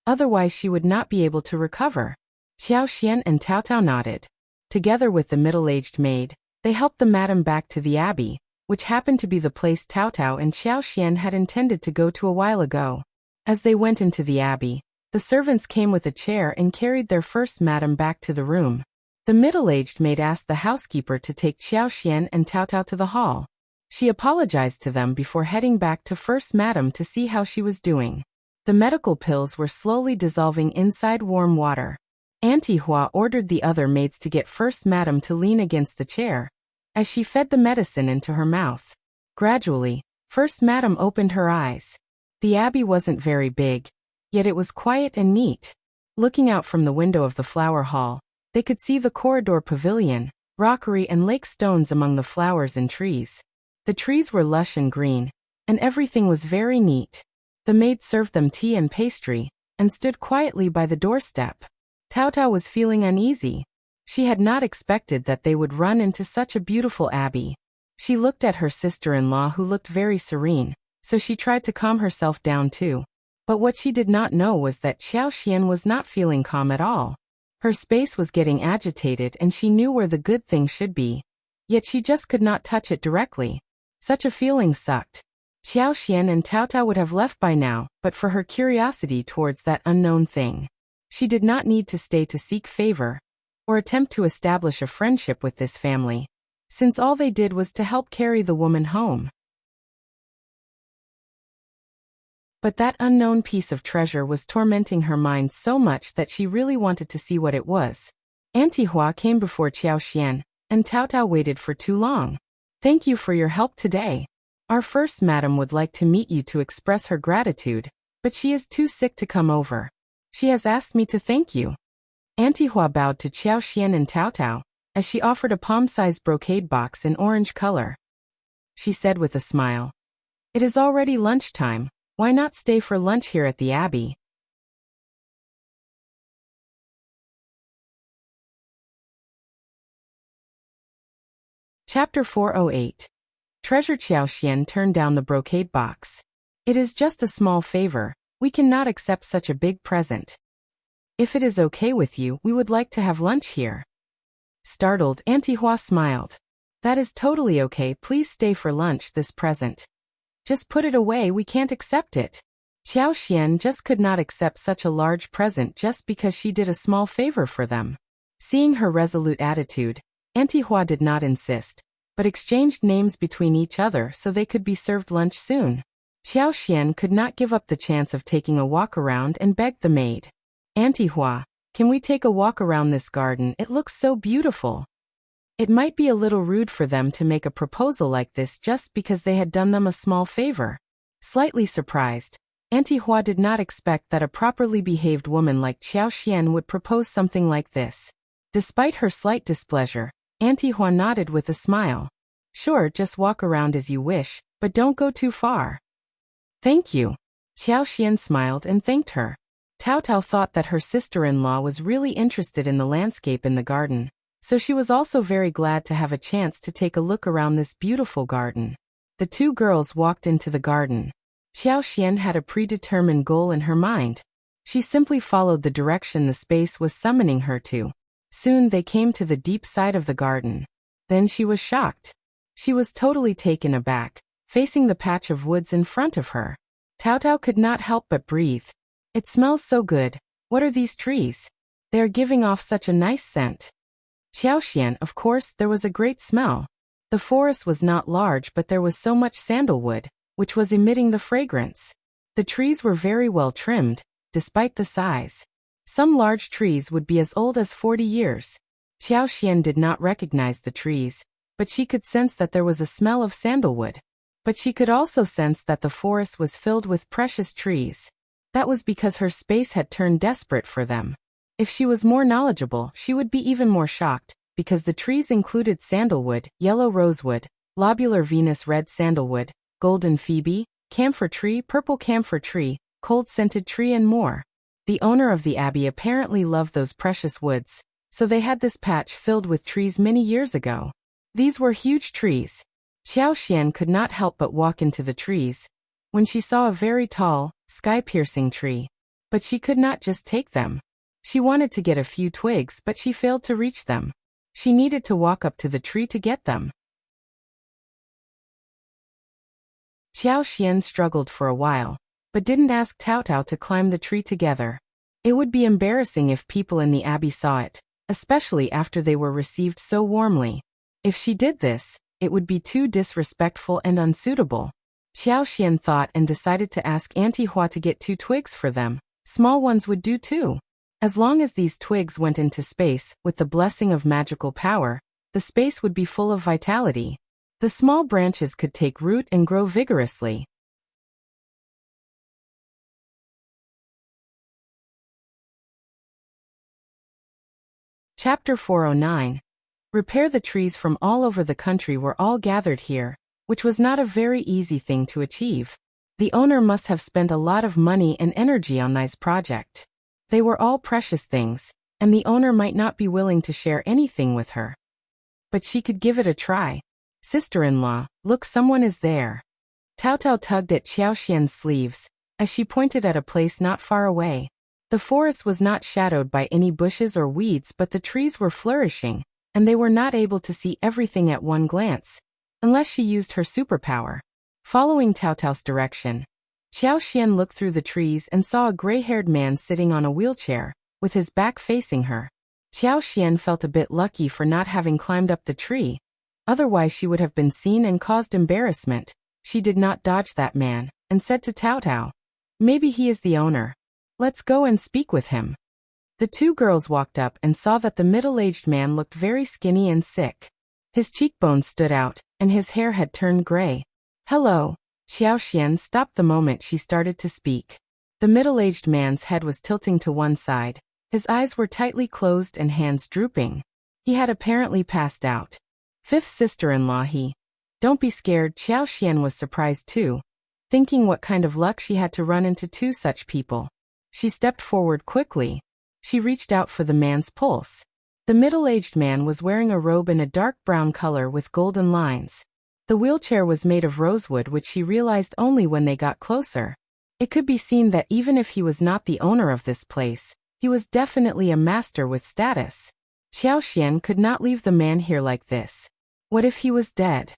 Otherwise she would not be able to recover. Xiaoxian and Taotao nodded. Together with the middle-aged maid, they helped the madam back to the abbey, which happened to be the place Taotao and Xiaoxian had intended to go to a while ago. As they went into the abbey, the servants came with a chair and carried their First Madam back to the room. The middle-aged maid asked the housekeeper to take Xiaoxian and Taotao to the hall. She apologized to them before heading back to First Madam to see how she was doing. The medical pills were slowly dissolving inside warm water. Auntie Hua ordered the other maids to get First Madam to lean against the chair, as she fed the medicine into her mouth. Gradually, First Madam opened her eyes. The abbey wasn't very big, yet it was quiet and neat. Looking out from the window of the flower hall, they could see the corridor pavilion, rockery and lake stones among the flowers and trees. The trees were lush and green, and everything was very neat. The maid served them tea and pastry, and stood quietly by the doorstep. Taotao was feeling uneasy. She had not expected that they would run into such a beautiful abbey. She looked at her sister-in-law who looked very serene, so she tried to calm herself down too. But what she did not know was that Xiaoxian was not feeling calm at all. Her space was getting agitated and she knew where the good thing should be. Yet she just could not touch it directly. Such a feeling sucked. Xiaoxian and Taotao would have left by now, but for her curiosity towards that unknown thing. She did not need to stay to seek favor, or attempt to establish a friendship with this family, since all they did was to help carry the woman home. But that unknown piece of treasure was tormenting her mind so much that she really wanted to see what it was. Auntie Hua came before Xiaoxian, and Taotao waited for too long. Thank you for your help today. Our first madam would like to meet you to express her gratitude, but she is too sick to come over. She has asked me to thank you. Auntie Hua bowed to Xiaoxian and Taotao, as she offered a palm-sized brocade box in orange color. She said with a smile, "It is already lunchtime, why not stay for lunch here at the Abbey?" Chapter 408. Treasure. Xiaoxian turned down the brocade box. "It is just a small favor, we cannot accept such a big present. If it is okay with you, we would like to have lunch here." Startled, Auntie Hua smiled. "That is totally okay, please stay for lunch. This present. Just put it away, we can't accept it." Xiaoxian just could not accept such a large present just because she did a small favor for them. Seeing her resolute attitude, Auntie Hua did not insist, but exchanged names between each other so they could be served lunch soon. Xiaoxian could not give up the chance of taking a walk around and begged the maid, "Auntie Hua, can we take a walk around this garden? It looks so beautiful." It might be a little rude for them to make a proposal like this just because they had done them a small favor. Slightly surprised, Auntie Hua did not expect that a properly behaved woman like Xiaoxian would propose something like this. Despite her slight displeasure, Auntie Hua nodded with a smile. "Sure, just walk around as you wish, but don't go too far." "Thank you." Xiaoxian smiled and thanked her. Taotao thought that her sister-in-law was really interested in the landscape in the garden, so she was also very glad to have a chance to take a look around this beautiful garden. The two girls walked into the garden. Xiaoxian had a predetermined goal in her mind. She simply followed the direction the space was summoning her to. Soon they came to the deep side of the garden. Then she was shocked. She was totally taken aback, facing the patch of woods in front of her. Taotao could not help but breathe. "It smells so good. What are these trees? They are giving off such a nice scent." Xiaoxian, of course, there was a great smell. The forest was not large, but there was so much sandalwood, which was emitting the fragrance. The trees were very well trimmed, despite the size. Some large trees would be as old as 40 years. Xiaoxian did not recognize the trees, but she could sense that there was a smell of sandalwood. But she could also sense that the forest was filled with precious trees. That was because her space had turned desperate for them. If she was more knowledgeable, she would be even more shocked, because the trees included sandalwood, yellow rosewood, lobular Venus red sandalwood, golden phoebe, camphor tree, purple camphor tree, cold-scented tree and more. The owner of the abbey apparently loved those precious woods, so they had this patch filled with trees many years ago. These were huge trees. Xiaoxian could not help but walk into the trees, when she saw a very tall, sky-piercing tree. But she could not just take them. She wanted to get a few twigs, but she failed to reach them. She needed to walk up to the tree to get them. Xiaoxian struggled for a while, but didn't ask Taotao to climb the tree together. It would be embarrassing if people in the abbey saw it, especially after they were received so warmly. If she did this, it would be too disrespectful and unsuitable. Xiaoxian thought and decided to ask Auntie Hua to get 2 twigs for them. Small ones would do too. As long as these twigs went into space, with the blessing of magical power, the space would be full of vitality. The small branches could take root and grow vigorously. Chapter 409. Repair. The trees from all over the country were all gathered here, which was not a very easy thing to achieve. The owner must have spent a lot of money and energy on this project. They were all precious things, and the owner might not be willing to share anything with her. But she could give it a try. "Sister-in-law, look, someone is there." Taotao tugged at Xiaoxian's sleeves, as she pointed at a place not far away. The forest was not shadowed by any bushes or weeds, but the trees were flourishing, and they were not able to see everything at one glance, unless she used her superpower. Following Taotao's direction, Xiaoxian looked through the trees and saw a gray-haired man sitting on a wheelchair, with his back facing her. Xiaoxian felt a bit lucky for not having climbed up the tree. Otherwise she would have been seen and caused embarrassment. She did not dodge that man, and said to Taotao, Maybe he is the owner. Let's go and speak with him. The two girls walked up and saw that the middle-aged man looked very skinny and sick. His cheekbones stood out, and his hair had turned gray. Hello. Xiaoxian stopped the moment she started to speak. The middle-aged man's head was tilting to one side. His eyes were tightly closed and hands drooping. He had apparently passed out. Fifth sister-in-law he. Don't be scared, Xiaoxian was surprised too, thinking what kind of luck she had to run into two such people. She stepped forward quickly. She reached out for the man's pulse. The middle-aged man was wearing a robe in a dark brown color with golden lines. The wheelchair was made of rosewood, which she realized only when they got closer. It could be seen that even if he was not the owner of this place, he was definitely a master with status. Xiaoxian could not leave the man here like this. What if he was dead?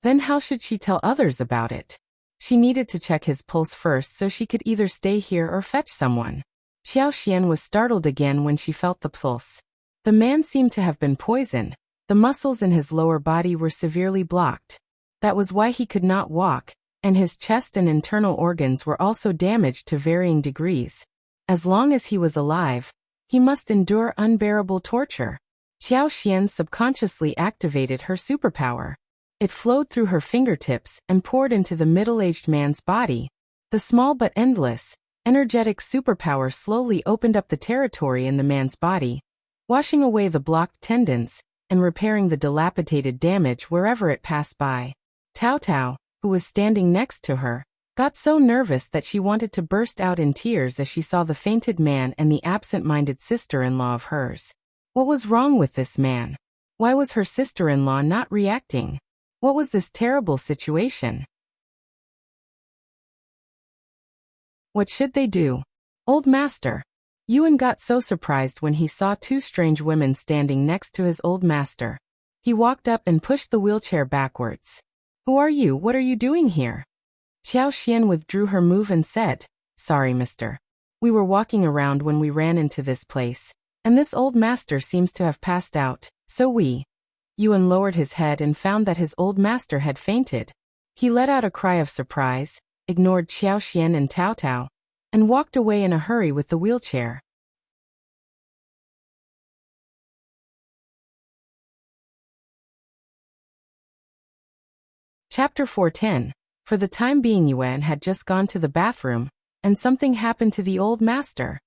Then how should she tell others about it? She needed to check his pulse first so she could either stay here or fetch someone. Xiaoxian was startled again when she felt the pulse. The man seemed to have been poisoned. The muscles in his lower body were severely blocked. That was why he could not walk, and his chest and internal organs were also damaged to varying degrees. As long as he was alive, he must endure unbearable torture. Xiaoxian subconsciously activated her superpower. It flowed through her fingertips and poured into the middle-aged man's body. The small but endless, energetic superpower slowly opened up the territory in the man's body, washing away the blocked tendons and repairing the dilapidated damage wherever it passed by. Tao, who was standing next to her, got so nervous that she wanted to burst out in tears as she saw the fainted man and the absent-minded sister-in-law of hers. What was wrong with this man? Why was her sister-in-law not reacting? What was this terrible situation? What should they do? Old master. Yuan got so surprised when he saw two strange women standing next to his old master. He walked up and pushed the wheelchair backwards. Who are you? What are you doing here? Xiaoxian withdrew her move and said, Sorry, mister. We were walking around when we ran into this place, and this old master seems to have passed out, so we. Yuan lowered his head and found that his old master had fainted. He let out a cry of surprise, ignored Xiaoxian and Tao, and walked away in a hurry with the wheelchair. Chapter 410. For the time being, Yuan had just gone to the bathroom, and something happened to the old master.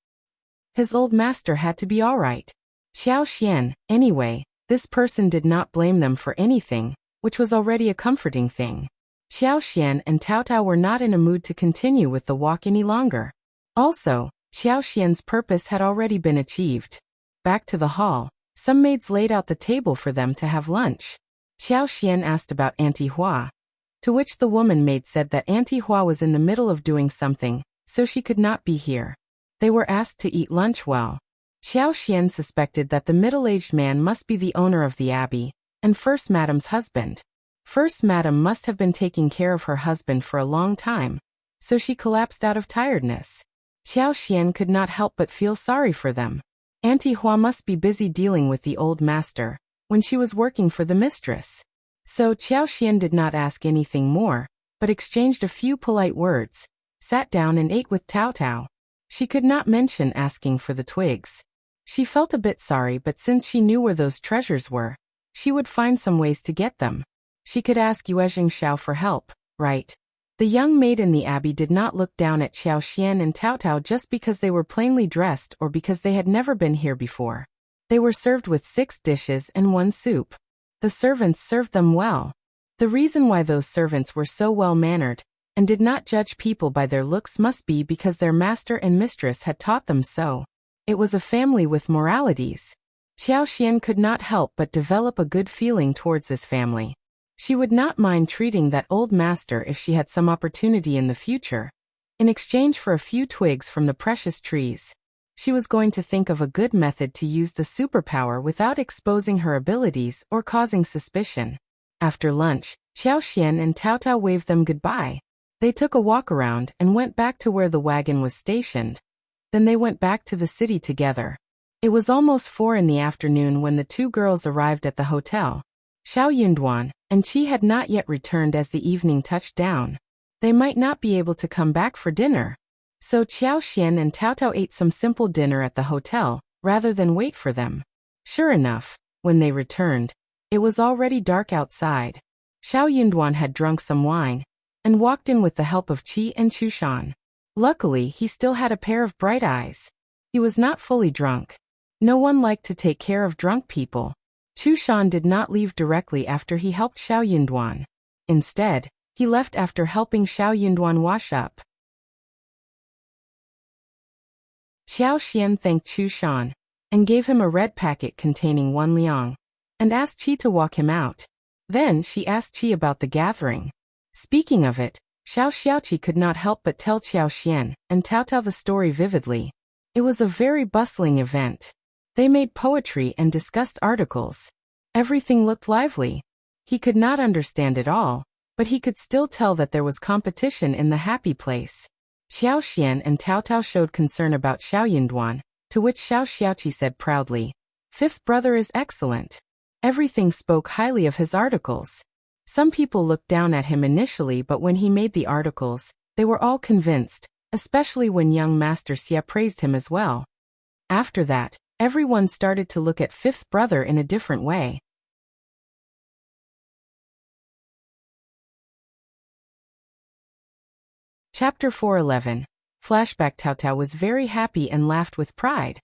His old master had to be all right. Xiaoxian, anyway, this person did not blame them for anything, which was already a comforting thing. Xiaoxian and Tao were not in a mood to continue with the walk any longer. Also, Xiaoxian's purpose had already been achieved. Back to the hall, some maids laid out the table for them to have lunch. Xiaoxian asked about Auntie Hua, to which the woman maid said that Auntie Hua was in the middle of doing something, so she could not be here. They were asked to eat lunch well. Xiaoxian suspected that the middle-aged man must be the owner of the abbey, and First Madam's husband. First Madam must have been taking care of her husband for a long time, so she collapsed out of tiredness. Xiaoxian could not help but feel sorry for them. Auntie Hua must be busy dealing with the old master, when she was working for the mistress. So Xiaoxian did not ask anything more, but exchanged a few polite words, sat down and ate with Tao. She could not mention asking for the twigs. She felt a bit sorry, but since she knew where those treasures were, she would find some ways to get them. She could ask Yuezheng Shao for help, right? The young maid in the abbey did not look down at Xiaoxian and Tao just because they were plainly dressed or because they had never been here before. They were served with 6 dishes and 1 soup. The servants served them well. The reason why those servants were so well-mannered and did not judge people by their looks must be because their master and mistress had taught them so. It was a family with moralities. Xiaoxian could not help but develop a good feeling towards this family. She would not mind treating that old master if she had some opportunity in the future, in exchange for a few twigs from the precious trees. She was going to think of a good method to use the superpower without exposing her abilities or causing suspicion. After lunch, Xiaoxian and Tao waved them goodbye. They took a walk around and went back to where the wagon was stationed. Then they went back to the city together. It was almost 4 in the afternoon when the 2 girls arrived at the hotel. Shao Yunduan and Qi had not yet returned as the evening touched down. They might not be able to come back for dinner. So Xiao Xian and Tao Tao ate some simple dinner at the hotel, rather than wait for them. Sure enough, when they returned, it was already dark outside. Xiao Yunduan had drunk some wine, and walked in with the help of Qi and Chushan. Luckily, he still had a pair of bright eyes. He was not fully drunk. No one liked to take care of drunk people. Chushan did not leave directly after he helped Xiao Yunduan. Instead, he left after helping Xiao Yunduan wash up. Xiao Xian thanked Chushan, and gave him a red packet containing 1 liang, and asked Qi to walk him out. Then she asked Qi about the gathering. Speaking of it, Xiao Xiaoqi could not help but tell Xiao Xian and Tao Tao the story vividly. It was a very bustling event. They made poetry and discussed articles. Everything looked lively. He could not understand it all, but he could still tell that there was competition in the happy place. Xiao Xian and Tao Tao showed concern about Xiao Yunduan, to which Xiao Xiaoqi said proudly, "Fifth brother is excellent." Everything spoke highly of his articles. Some people looked down at him initially, but when he made the articles, they were all convinced, especially when young Master Xia praised him as well. After that, everyone started to look at fifth brother in a different way. Chapter 411. Flashback. Tao Tao was very happy and laughed with pride.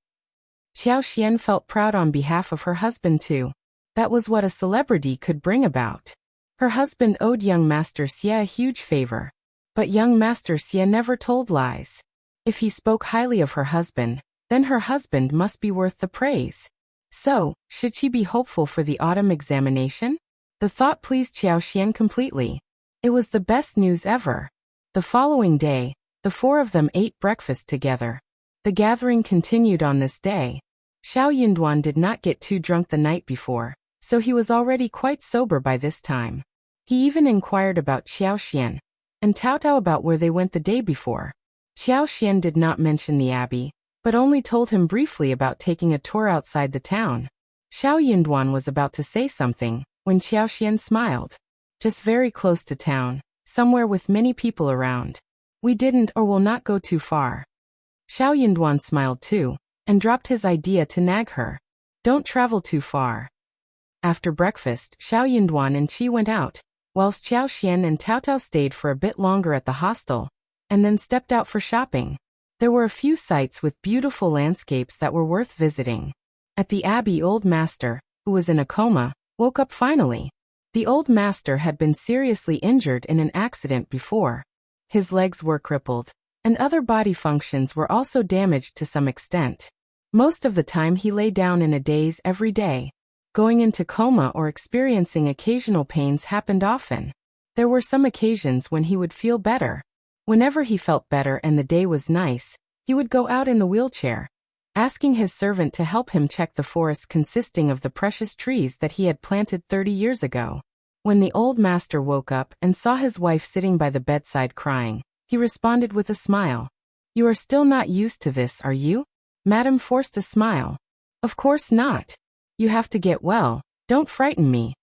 Xiao Xian felt proud on behalf of her husband too. That was what a celebrity could bring about. Her husband owed young Master Xia a huge favor. But young Master Xia never told lies. If he spoke highly of her husband, then her husband must be worth the praise. So, should she be hopeful for the autumn examination? The thought pleased Xiao Xian completely. It was the best news ever. The following day, the four of them ate breakfast together. The gathering continued on this day. Xiao Yunduan did not get too drunk the night before, so he was already quite sober by this time. He even inquired about Xiao Xian and Tao Tao about where they went the day before. Xiao Xian did not mention the abbey, but only told him briefly about taking a tour outside the town. Xiao Yunduan was about to say something, when Xiao Xian smiled. Just very close to town, somewhere with many people around. We didn't or will not go too far. Xiao Yunduan smiled too, and dropped his idea to nag her. Don't travel too far. After breakfast, Xiao Yunduan and Qi went out, whilst Xiao Xian and Tao Tao stayed for a bit longer at the hostel, and then stepped out for shopping. There were a few sights with beautiful landscapes that were worth visiting. At the abbey, old master, who was in a coma, woke up finally. The old master had been seriously injured in an accident before. His legs were crippled, and other body functions were also damaged to some extent. Most of the time he lay down in a daze every day. Going into coma or experiencing occasional pains happened often. There were some occasions when he would feel better. Whenever he felt better and the day was nice, he would go out in the wheelchair, asking his servant to help him check the forest consisting of the precious trees that he had planted 30 years ago. When the old master woke up and saw his wife sitting by the bedside crying, he responded with a smile. "You are still not used to this, are you?" Madame forced a smile. "Of course not. You have to get well, don't frighten me."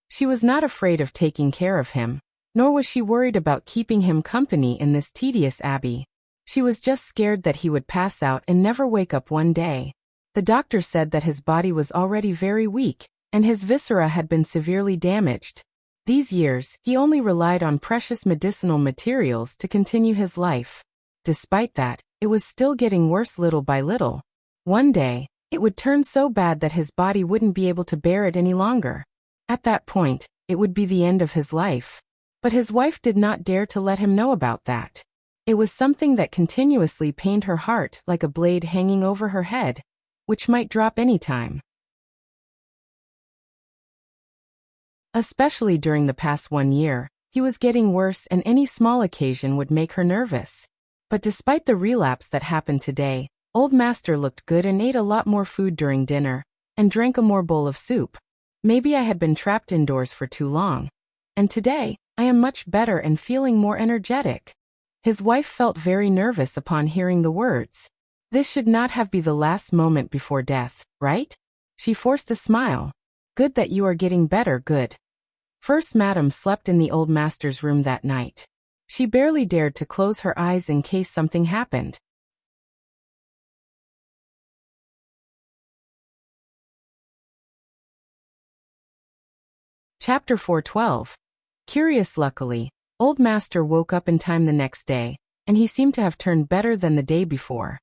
She was not afraid of taking care of him, nor was she worried about keeping him company in this tedious abbey. She was just scared that he would pass out and never wake up one day. The doctor said that his body was already very weak, and his viscera had been severely damaged. These years, he only relied on precious medicinal materials to continue his life. Despite that, it was still getting worse little by little. One day, it would turn so bad that his body wouldn't be able to bear it any longer. At that point, it would be the end of his life. But his wife did not dare to let him know about that. It was something that continuously pained her heart like a blade hanging over her head, which might drop any time. Especially during the past 1 year, he was getting worse and any small occasion would make her nervous. But despite the relapse that happened today, old master looked good and ate a lot more food during dinner, and drank a more bowl of soup. Maybe I had been trapped indoors for too long. And today, I am much better and feeling more energetic. His wife felt very nervous upon hearing the words. This should not have been the last moment before death, right? She forced a smile. Good that you are getting better, good. First Madame slept in the old master's room that night. She barely dared to close her eyes in case something happened. Chapter 412. Curious. Luckily, Old Master woke up in time the next day, and he seemed to have turned better than the day before.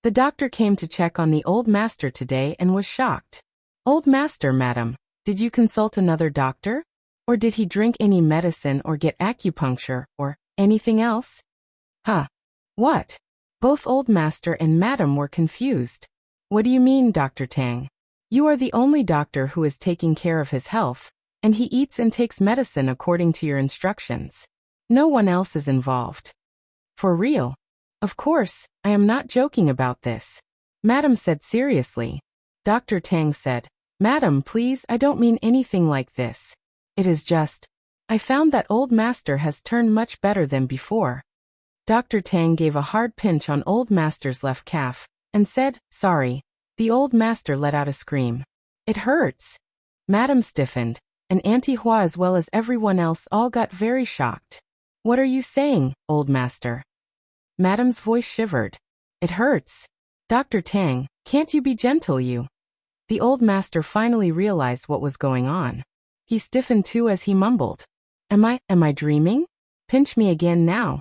The doctor came to check on the Old Master today and was shocked. Old Master, madam, did you consult another doctor? Or did he drink any medicine or get acupuncture or anything else? Huh? What? Both Old Master and madam were confused. What do you mean, Dr. Tang? You are the only doctor who is taking care of his health, and he eats and takes medicine according to your instructions. No one else is involved. For real? Of course, I am not joking about this. Madam said seriously. Dr. Tang said, Madam, please, I don't mean anything like this. It is just, I found that Old Master has turned much better than before. Dr. Tang gave a hard pinch on Old Master's left calf, and said, Sorry. The Old Master let out a scream. It hurts. Madam stiffened, and Auntie Hua as well as everyone else all got very shocked. What are you saying, Old Master? Madam's voice shivered. It hurts. Dr. Tang, can't you be gentle, you? The Old Master finally realized what was going on. He stiffened too as he mumbled. Am I dreaming? Pinch me again now.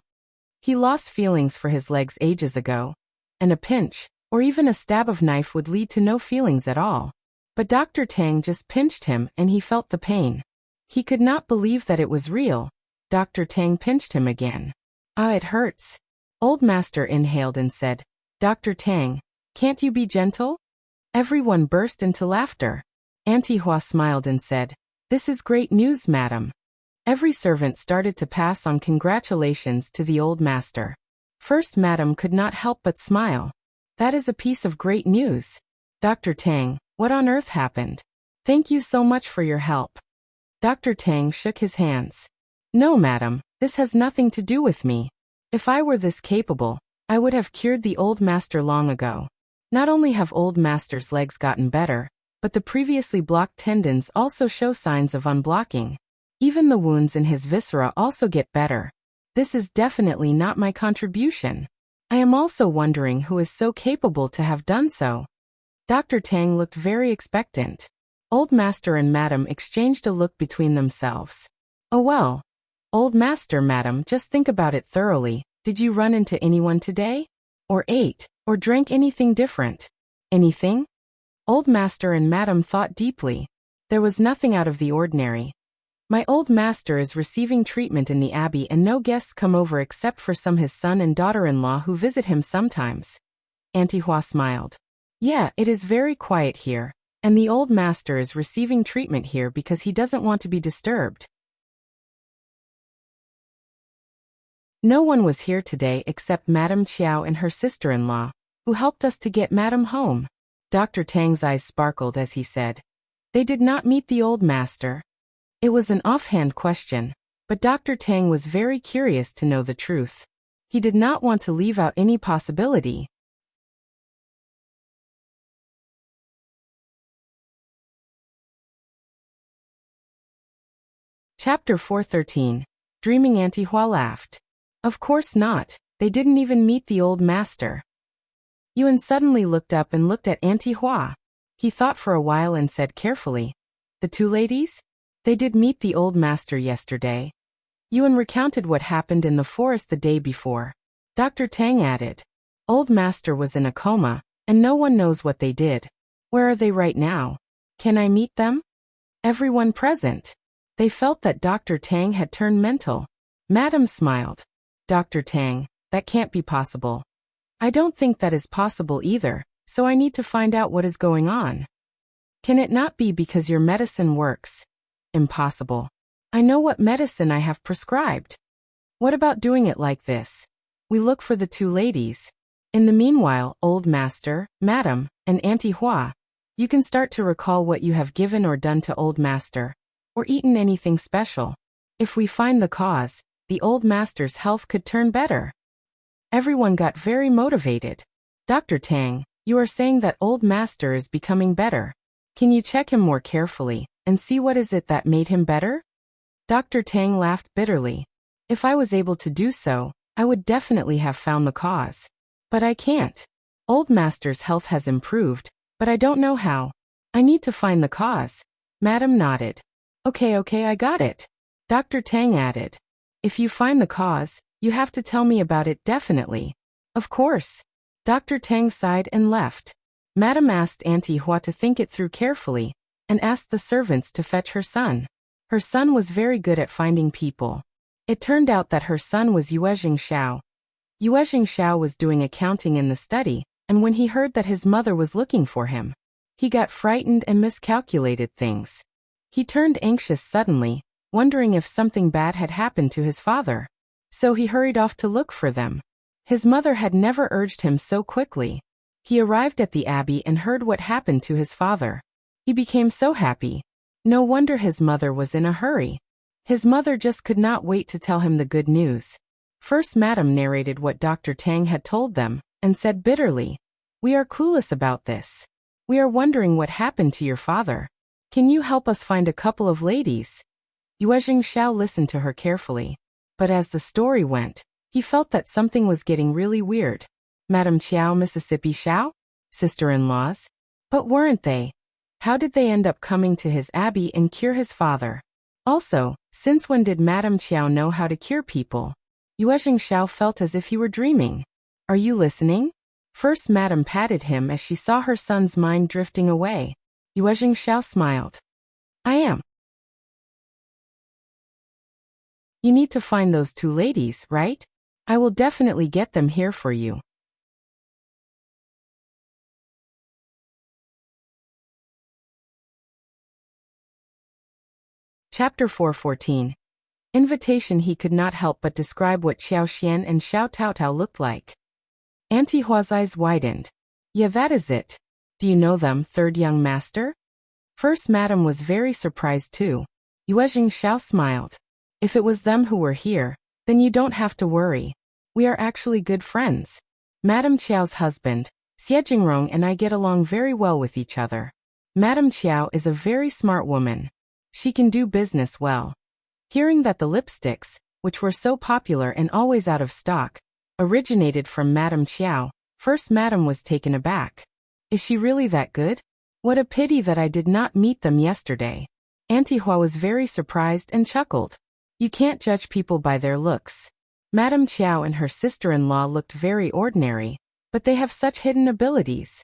He lost feelings for his legs ages ago, and a pinch, or even a stab of knife would lead to no feelings at all. But Dr. Tang just pinched him and he felt the pain. He could not believe that it was real. Dr. Tang pinched him again. Ah, it hurts. Old Master inhaled and said, Dr. Tang, can't you be gentle? Everyone burst into laughter. Auntie Hua smiled and said, This is great news, madam. Every servant started to pass on congratulations to the Old Master. First, madam could not help but smile. That is a piece of great news. Dr. Tang, what on earth happened? Thank you so much for your help. Dr. Tang shook his hands. No, madam, this has nothing to do with me. If I were this capable, I would have cured the Old Master long ago. Not only have Old Master's legs gotten better, but the previously blocked tendons also show signs of unblocking. Even the wounds in his viscera also get better. This is definitely not my contribution. I am also wondering who is so capable to have done so. Dr. Tang looked very expectant. Old Master and Madam exchanged a look between themselves. Oh well. Old Master, Madam, just think about it thoroughly. Did you run into anyone today? Or ate, or drank anything different? Anything? Old Master and Madam thought deeply. There was nothing out of the ordinary. My Old Master is receiving treatment in the abbey and no guests come over except for his son and daughter-in-law who visit him sometimes. Auntie Hua smiled. Yeah, it is very quiet here, and the Old Master is receiving treatment here because he doesn't want to be disturbed. No one was here today except Madame Qiao and her sister-in-law, who helped us to get Madame home. Dr. Tang's eyes sparkled as he said, They did not meet the Old Master. It was an offhand question, but Dr. Tang was very curious to know the truth. He did not want to leave out any possibility. Chapter 413. Dreaming. Auntie Hua laughed. Of course not. They didn't even meet the Old Master. Yuan suddenly looked up and looked at Auntie Hua. He thought for a while and said carefully, The two ladies? They did meet the Old Master yesterday. Yuan recounted what happened in the forest the day before. Dr. Tang added, Old Master was in a coma, and no one knows what they did. Where are they right now? Can I meet them? Everyone present. They felt that Dr. Tang had turned mental. Madam smiled. Dr. Tang, that can't be possible. I don't think that is possible either, so I need to find out what is going on. Can it not be because your medicine works? Impossible. I know what medicine I have prescribed. What about doing it like this? We look for the two ladies. In the meanwhile, Old Master, Madam, and Auntie Hua, you can start to recall what you have given or done to Old Master, or eaten anything special. If we find the cause, the Old Master's health could turn better. Everyone got very motivated. Dr. Tang, you are saying that Old Master is becoming better. Can you check him more carefully, and see what is it that made him better? Dr. Tang laughed bitterly. If I was able to do so, I would definitely have found the cause. But I can't. Old master's health has improved, but I don't know how. I need to find the cause. Madam nodded. Okay, I got it. Dr. Tang added. If you find the cause, you have to tell me about it definitely. Of course. Dr. Tang sighed and left. Madam asked Auntie Hua to think it through carefully, and asked the servants to fetch her son. Her son was very good at finding people. It turned out that her son was Yuezheng Shao. Yuezheng Shao was doing accounting in the study, and when he heard that his mother was looking for him, he got frightened and miscalculated things. He turned anxious suddenly, wondering if something bad had happened to his father. So he hurried off to look for them. His mother had never urged him so quickly. He arrived at the abbey and heard what happened to his father. He became so happy. No wonder his mother was in a hurry. His mother just could not wait to tell him the good news. First Madam narrated what Dr. Tang had told them, and said bitterly, "We are clueless about this. We are wondering what happened to your father. Can you help us find a couple of ladies?" Yuezheng Shao listened to her carefully. But as the story went, he felt that something was getting really weird. Madam Chiao, Mississippi Shao? Sister-in-laws? But weren't they? How did they end up coming to his abbey and cure his father? Also, since when did Madam Chiao know how to cure people? Yuezheng Shao felt as if he were dreaming. Are you listening? First Madam patted him as she saw her son's mind drifting away. Yuezheng Shao smiled. I am. You need to find those two ladies, right? I will definitely get them here for you. Chapter 4:14. Invitation. He could not help but describe what Xiao Xian and Xiao Taotao looked like. Auntie Hua's eyes widened. Yeah, that is it. Do you know them, third young master? First Madam was very surprised too. Yuezheng Shao smiled. If it was them who were here, then you don't have to worry. We are actually good friends. Madam Chiao's husband, Xie Jingrong, and I get along very well with each other. Madam Chiao is a very smart woman. She can do business well. Hearing that the lipsticks, which were so popular and always out of stock, originated from Madam Chiao, First Madam was taken aback. Is she really that good? What a pity that I did not meet them yesterday. Auntie Hua was very surprised and chuckled. You can't judge people by their looks. Madam Chiao and her sister-in-law looked very ordinary, but they have such hidden abilities.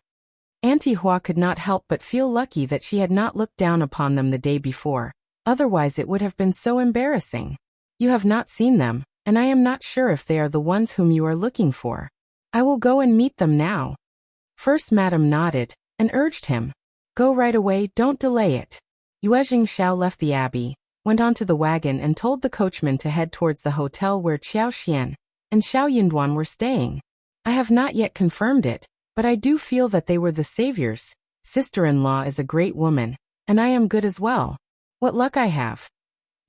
Auntie Hua could not help but feel lucky that she had not looked down upon them the day before, otherwise it would have been so embarrassing. You have not seen them, and I am not sure if they are the ones whom you are looking for. I will go and meet them now. First Madam nodded, and urged him. Go right away, don't delay it. Yuezheng Shao left the abbey, went onto the wagon and told the coachman to head towards the hotel where Xiao Xian and Xiao Yunduan were staying. I have not yet confirmed it, but I do feel that they were the saviors. Sister-in-law is a great woman, and I am good as well. What luck I have.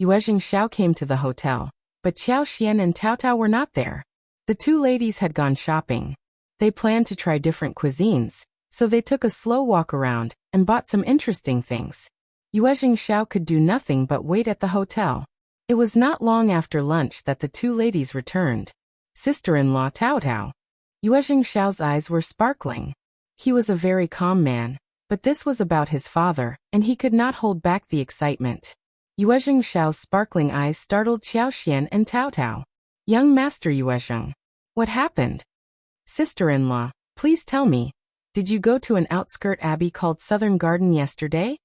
Yuezheng Shao came to the hotel, but Xiao Xian and Taotao were not there. The two ladies had gone shopping. They planned to try different cuisines, so they took a slow walk around and bought some interesting things. Yuezheng Shao could do nothing but wait at the hotel. It was not long after lunch that the two ladies returned. Sister-in-law Taotao. Yuezheng Shao's eyes were sparkling. He was a very calm man, but this was about his father, and he could not hold back the excitement. Yuezheng Shao's sparkling eyes startled Xiao Xian and Taotao. Young Master Yuezheng. What happened? Sister-in-law, please tell me. Did you go to an outskirt abbey called Southern Garden yesterday?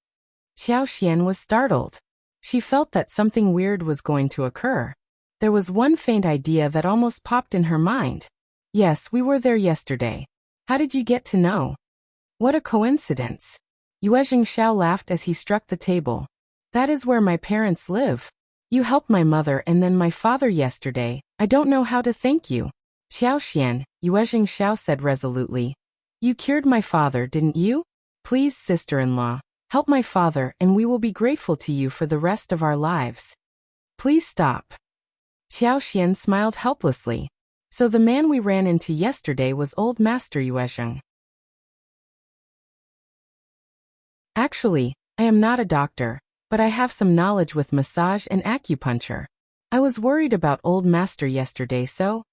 Xiao Xian was startled. She felt that something weird was going to occur. There was one faint idea that almost popped in her mind. Yes, we were there yesterday. How did you get to know? What a coincidence. Yuezheng Shao laughed as he struck the table. That is where my parents live. You helped my mother and then my father yesterday. I don't know how to thank you. Xiao Xian, Yuezheng Shao said resolutely. You cured my father, didn't you? Please, sister-in-law, help my father and we will be grateful to you for the rest of our lives. Please stop. Xiao Xian smiled helplessly. So the man we ran into yesterday was old Master Yuezheng. Actually, I am not a doctor, but I have some knowledge with massage and acupuncture. I was worried about old master yesterday, so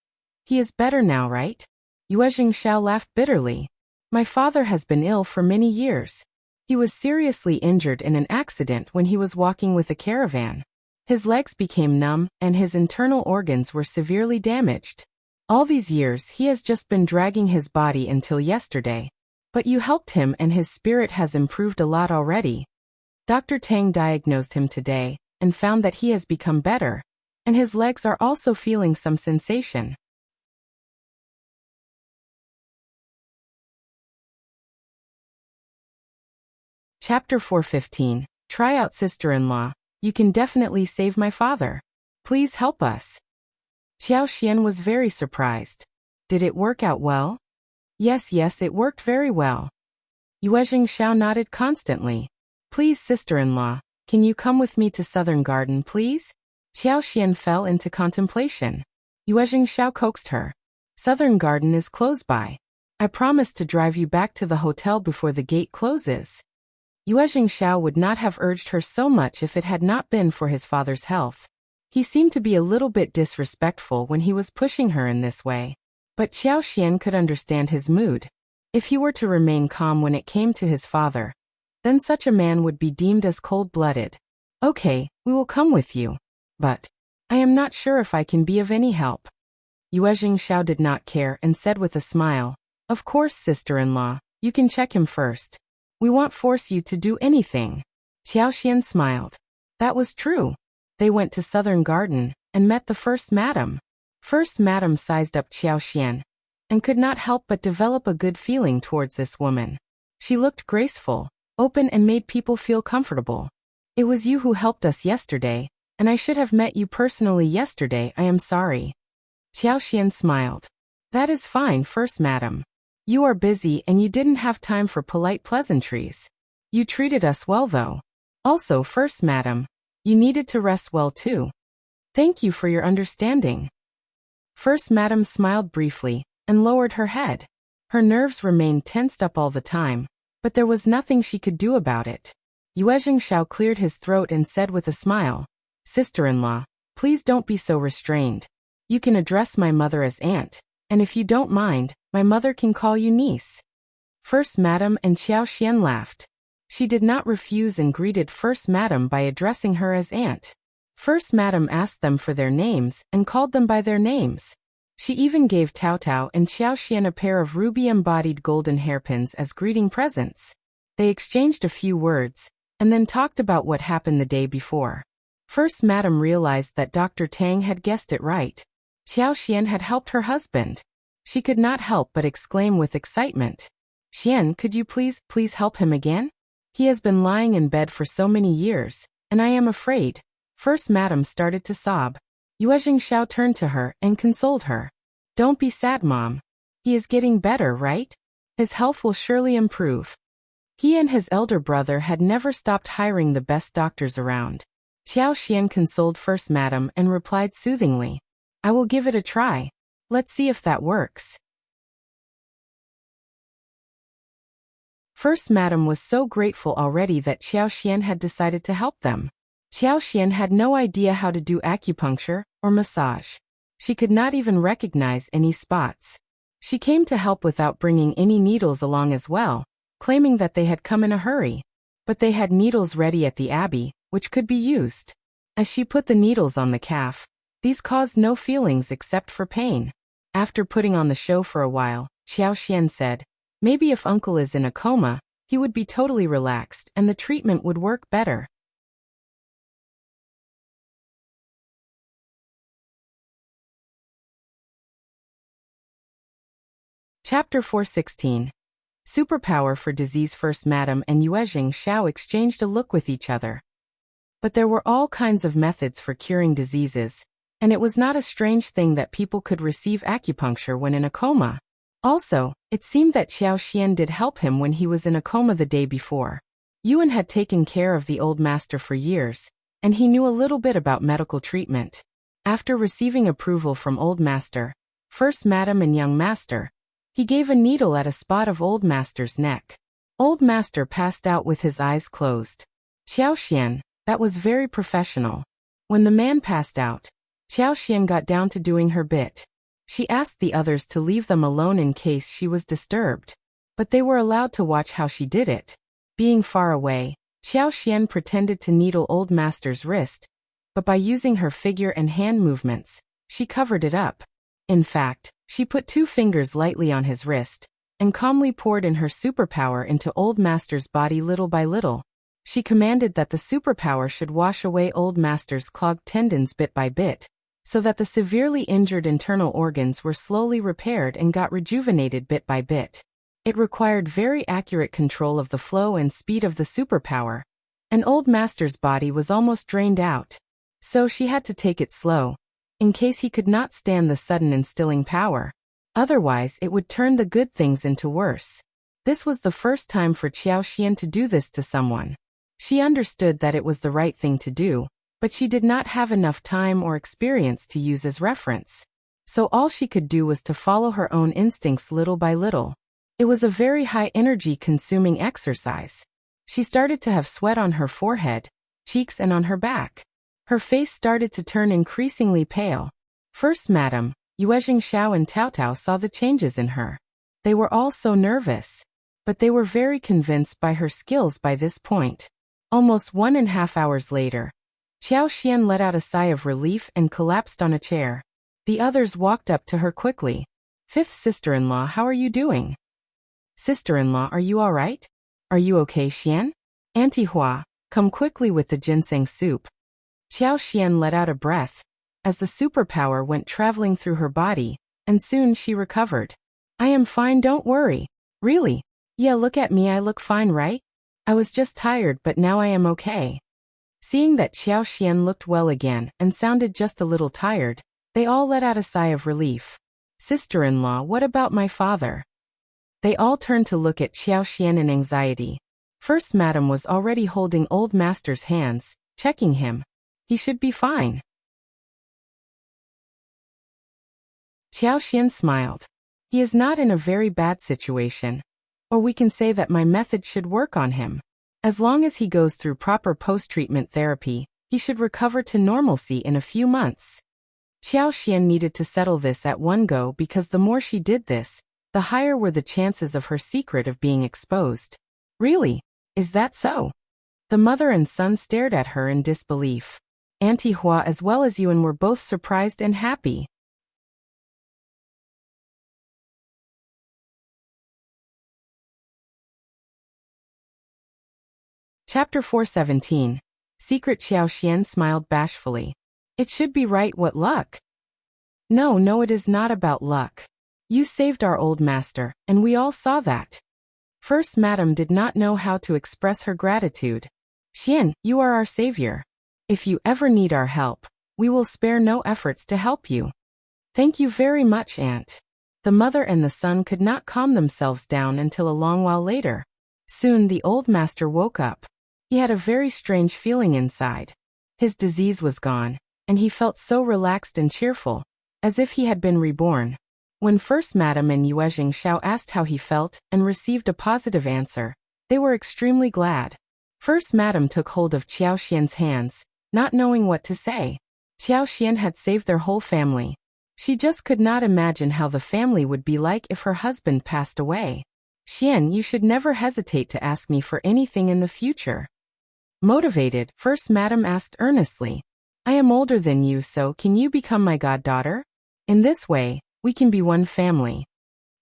he is better now, right? Yuezheng Shao laughed bitterly. My father has been ill for many years. He was seriously injured in an accident when he was walking with a caravan. His legs became numb, and his internal organs were severely damaged. All these years he has just been dragging his body until yesterday. But you helped him and his spirit has improved a lot already. Dr. Ting diagnosed him today, and found that he has become better, and his legs are also feeling some sensation. Chapter 415, Tryout Sister-in-Law, you can definitely save my father. Please help us. Xiao Xian was very surprised. Did it work out well? Yes, it worked very well. Yuezheng Shao nodded constantly. Please, sister-in-law, can you come with me to Southern Garden, please? Xiao Xian fell into contemplation. Yuezheng Shao coaxed her. Southern Garden is close by. I promised to drive you back to the hotel before the gate closes. Yuezheng Shao would not have urged her so much if it had not been for his father's health. He seemed to be a little bit disrespectful when he was pushing her in this way. But Xiao Xian could understand his mood. If he were to remain calm when it came to his father, then such a man would be deemed as cold-blooded. Okay, we will come with you. But I am not sure if I can be of any help. Yuezheng Shao did not care and said with a smile, Of course, sister-in-law, you can check him first. We won't force you to do anything. Xiao Xian smiled. That was true. They went to Southern Garden and met the First Madam. First Madam sized up Xiao Xian and could not help but develop a good feeling towards this woman. She looked graceful, open, and made people feel comfortable. It was you who helped us yesterday, and I should have met you personally yesterday. I am sorry. Xiao Xian smiled. That is fine, First Madam. You are busy and you didn't have time for polite pleasantries. You treated us well though. Also, First Madam, you needed to rest well too. Thank you for your understanding. First Madam smiled briefly and lowered her head. Her nerves remained tensed up all the time, but there was nothing she could do about it. Yuezheng Shao cleared his throat and said with a smile, Sister-in-law, please don't be so restrained. You can address my mother as aunt, and if you don't mind, my mother can call you niece. First Madam and Xiao Xian laughed. She did not refuse and greeted First Madam by addressing her as aunt. First Madam asked them for their names and called them by their names. She even gave Tao Tao and Xiao Xian a pair of ruby-embodied golden hairpins as greeting presents. They exchanged a few words, and then talked about what happened the day before. First Madam realized that Dr. Tang had guessed it right. Xiao Xian had helped her husband. She could not help but exclaim with excitement. Xian, could you please help him again? He has been lying in bed for so many years, and I am afraid. First Madam started to sob. Yuezheng Shao turned to her and consoled her. Don't be sad, Mom. He is getting better, right? His health will surely improve. He and his elder brother had never stopped hiring the best doctors around. Xiao Xian consoled First Madam and replied soothingly, I will give it a try. Let's see if that works. First Madam was so grateful already that Xiao Xian had decided to help them. Xiao Xian had no idea how to do acupuncture or massage. She could not even recognize any spots. She came to help without bringing any needles along as well, claiming that they had come in a hurry. But they had needles ready at the abbey, which could be used. As she put the needles on the calf, these caused no feelings except for pain. After putting on the show for a while, Xiao Xian said, maybe if uncle is in a coma, he would be totally relaxed and the treatment would work better. Chapter 416. Superpower for Disease. First Madam and Yuezheng Shao exchanged a look with each other. But there were all kinds of methods for curing diseases, and it was not a strange thing that people could receive acupuncture when in a coma. Also, it seemed that Xiao Xian did help him when he was in a coma the day before. Yuan had taken care of the old master for years, and he knew a little bit about medical treatment. After receiving approval from old master, First Madam and young master, he gave a needle at a spot of old master's neck. Old master passed out with his eyes closed. Xiao Xian, that was very professional. When the man passed out, Xiao Xian got down to doing her bit. She asked the others to leave them alone in case she was disturbed, but they were allowed to watch how she did it. Being far away, Xiao Xian pretended to needle Old Master's wrist, but by using her figure and hand movements, she covered it up. In fact, she put 2 fingers lightly on his wrist, and calmly poured in her superpower into Old Master's body little by little. She commanded that the superpower should wash away Old Master's clogged tendons bit by bit, so that the severely injured internal organs were slowly repaired and got rejuvenated bit by bit. It required very accurate control of the flow and speed of the superpower, and Old Master's body was almost drained out. So she had to take it slow, in case he could not stand the sudden instilling power. Otherwise it would turn the good things into worse. This was the first time for Xiao Xian to do this to someone. She understood that it was the right thing to do, but she did not have enough time or experience to use as reference. So all she could do was to follow her own instincts little by little. It was a very high energy consuming exercise. She started to have sweat on her forehead, cheeks and on her back. Her face started to turn increasingly pale. First Madam, Yuezheng, Shao and Taotao saw the changes in her. They were all so nervous, but they were very convinced by her skills by this point. Almost 1.5 hours later, Xiao Xian let out a sigh of relief and collapsed on a chair. The others walked up to her quickly. Fifth sister-in-law, how are you doing? Sister-in-law, are you all right? Are you okay, Xian? Auntie Hua, come quickly with the ginseng soup. Xiao Xian let out a breath, as the superpower went traveling through her body, and soon she recovered. I am fine, don't worry. Really? Yeah, look at me, I look fine, right? I was just tired, but now I am okay. Seeing that Xiao Xian looked well again and sounded just a little tired, they all let out a sigh of relief. Sister-in-law, what about my father? They all turned to look at Xiao Xian in anxiety. First Madam was already holding Old Master's hands, checking him. He should be fine. Xiao Xian smiled. He is not in a very bad situation. Or we can say that my method should work on him. As long as he goes through proper post-treatment therapy, he should recover to normalcy in a few months. Xiao Xian needed to settle this at one go because the more she did this, the higher were the chances of her secret of being exposed. Really? Is that so? The mother and son stared at her in disbelief. Auntie Hua as well as Yuan were both surprised and happy. Chapter 417. Secret. Xiao Xian smiled bashfully. It should be right, what luck? No, it is not about luck. You saved our old master, and we all saw that. First Madam did not know how to express her gratitude. Xian, you are our savior. If you ever need our help, we will spare no efforts to help you. Thank you very much, Aunt. The mother and the son could not calm themselves down until a long while later. Soon the old master woke up. He had a very strange feeling inside. His disease was gone, and he felt so relaxed and cheerful, as if he had been reborn. When First Madam and Yuezheng Shao asked how he felt and received a positive answer, they were extremely glad. First Madam took hold of Xiao Xian's hands, not knowing what to say. Xiao Xian had saved their whole family. She just could not imagine how the family would be like if her husband passed away. Xian, you should never hesitate to ask me for anything in the future. Motivated, First Madam asked earnestly. I am older than you, so can you become my goddaughter? In this way, we can be one family.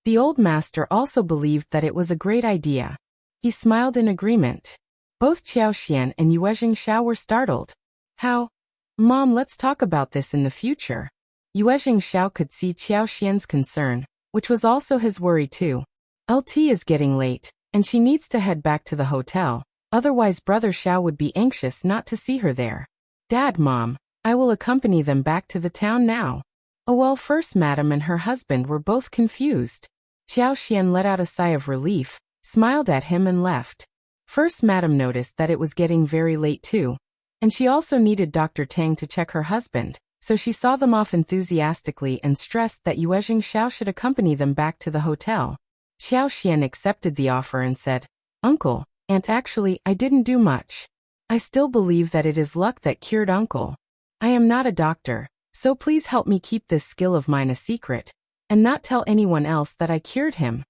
The old master also believed that it was a great idea. He smiled in agreement. Both Xiao Xian and Yuezheng Shao were startled. How? Mom, let's talk about this in the future. Yuezheng Shao could see Xiao Xian's concern, which was also his worry too. LT is getting late, and she needs to head back to the hotel. Otherwise Brother Shao would be anxious not to see her there. Dad, Mom, I will accompany them back to the town now. Oh well, First Madam and her husband were both confused. Xiao Xian let out a sigh of relief, smiled at him and left. First Madam noticed that it was getting very late too, and she also needed Dr. Tang to check her husband, so she saw them off enthusiastically and stressed that Yuezheng Shao should accompany them back to the hotel. Xiao Xian accepted the offer and said, Uncle, Aunt, actually, I didn't do much. I still believe that it is luck that cured Uncle. I am not a doctor, So please help me keep this skill of mine a secret, and not tell anyone else that I cured him.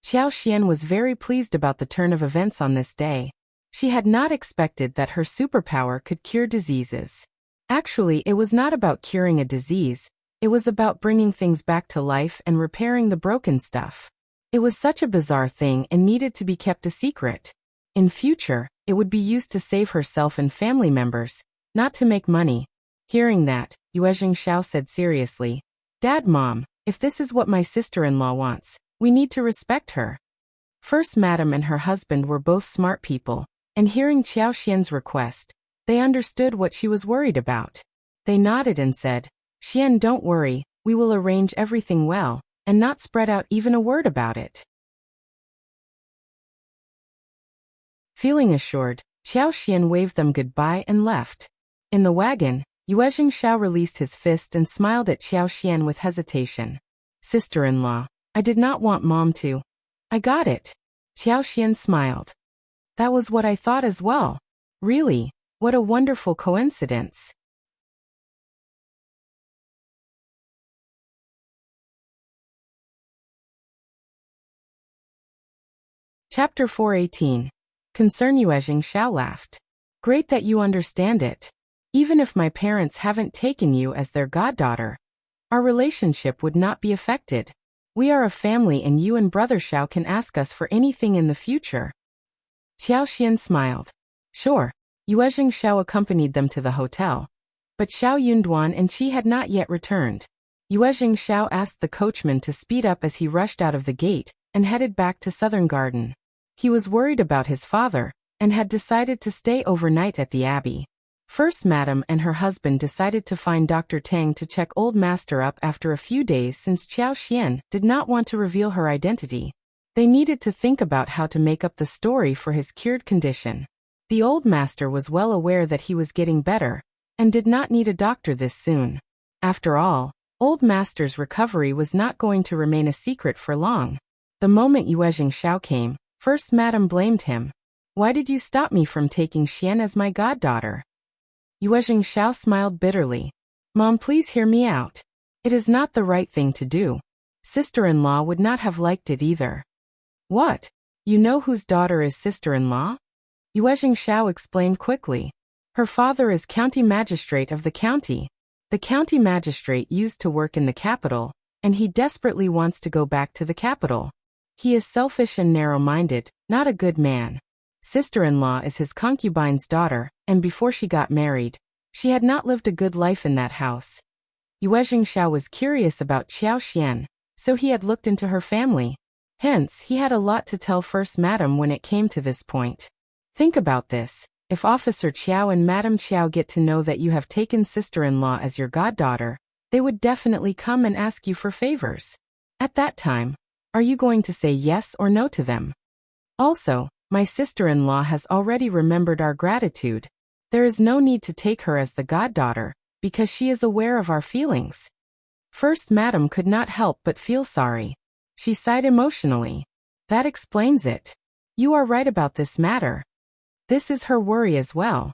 Xiao Xian was very pleased about the turn of events on this day. She had not expected that her superpower could cure diseases. Actually, it was not about curing a disease, it was about bringing things back to life and repairing the broken stuff. It was such a bizarre thing and needed to be kept a secret. In future, it would be used to save herself and family members, not to make money. Hearing that, Yuezheng Shao said seriously, "Dad, Mom, if this is what my sister-in-law wants, we need to respect her." First Madam and her husband were both smart people, and hearing Xiao Xian's request, they understood what she was worried about. They nodded and said, "Xian, don't worry, we will arrange everything well, and not spread out even a word about it." Feeling assured, Xiao Xian waved them goodbye and left. In the wagon, Yuezheng Shao released his fist and smiled at Xiao Xian with hesitation. "Sister-in-law, I did not want Mom to. I got it." Xiao Xian smiled. "That was what I thought as well. Really, what a wonderful coincidence." Chapter 418. Concern. Yuezheng Shao laughed. "Great that you understand it. Even if my parents haven't taken you as their goddaughter, our relationship would not be affected. We are a family and you and Brother Shao can ask us for anything in the future." Xiao Xian smiled. Sure. Yuezheng Shao accompanied them to the hotel. But Xiao Yunduan and Qi had not yet returned. Yuezheng Shao asked the coachman to speed up as he rushed out of the gate and headed back to Southern Garden. He was worried about his father and had decided to stay overnight at the abbey. First Madam and her husband decided to find Dr. Tang to check Old Master up after a few days since Xiao Xian did not want to reveal her identity. They needed to think about how to make up the story for his cured condition. The Old Master was well aware that he was getting better and did not need a doctor this soon. After all, Old Master's recovery was not going to remain a secret for long. The moment Yuezheng Shao came, First Madam blamed him. "Why did you stop me from taking Xian as my goddaughter?" Yuezheng Shao smiled bitterly. "Mom, please hear me out. It is not the right thing to do. Sister-in-law would not have liked it either." "What? You know whose daughter is sister-in-law?" Yuezheng Shao explained quickly. "Her father is county magistrate of the county. The county magistrate used to work in the capital, and he desperately wants to go back to the capital. He is selfish and narrow-minded, not a good man. Sister-in-law is his concubine's daughter, and before she got married, she had not lived a good life in that house." Yuezheng Shao was curious about Xiao Xian, so he had looked into her family. Hence, he had a lot to tell First Madam when it came to this point. "Think about this. If Officer Qiao and Madam Qiao get to know that you have taken sister-in-law as your goddaughter, they would definitely come and ask you for favors. At that time, are you going to say yes or no to them? Also, my sister-in-law has already remembered our gratitude. There is no need to take her as the goddaughter, because she is aware of our feelings." First Madam could not help but feel sorry. She sighed emotionally. "That explains it. You are right about this matter. This is her worry as well."